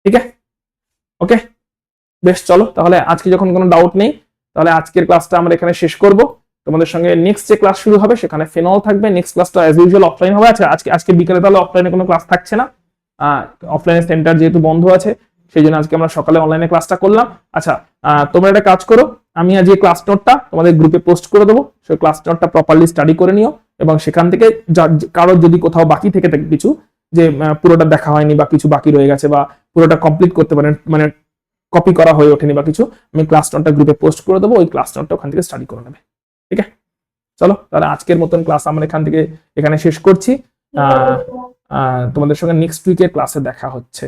ঠিক আছে, ওকে। বেশ, চলো তাহলে আজকে যখন কোনো ডাউট নেই, তাহলে আজকের ক্লাসটা আমরা এখানে শেষ করব। তোমাদের সঙ্গে নেক্সট যে ক্লাস শুরু হবে সেখানে ফেনল থাকবে। নেক্সট ক্লাসটা অ্যাজ ইউজুয়াল অফলাইন হবে। আচ্ছা আজকে বিকেলে তাহলে অফলাইনে কোনো ক্লাস থাকছে না, অফলাইনে সেন্টার যেহেতু বন্ধ আছে সেই জন্য আজকে আমরা সকালে অনলাইনে ক্লাসটা করলাম। আচ্ছা তোমরা একটা কাজ করো, আমি আজকে ক্লাস নোটটা তোমাদের গ্রুপে পোস্ট করে দেবো, সেই ক্লাস নোটটা প্রপারলি স্টাডি করে নিও, এবং সেখান থেকে কারোর যদি কোথাও বাকি থেকে থাকে কিছু, যে পুরোটা দেখা হয়নি বা কিছু বাকি রয়ে গেছে বা পুরোটা কমপ্লিট করতে পারেন, মানে কপি করা হয়ে ওঠেনি বা কিছু, আমি ক্লাস নোটটা গ্রুপে পোস্ট করে দেবো, ওই ক্লাস নোটটা ওখান থেকে স্টাডি করে নেবে, ঠিক আছে। চলো তাহলে আজকের মতন ক্লাস আমরা এখানে শেষ করছি। তোমাদের সঙ্গে নেক্সট উইকের ক্লাসে দেখা হচ্ছে।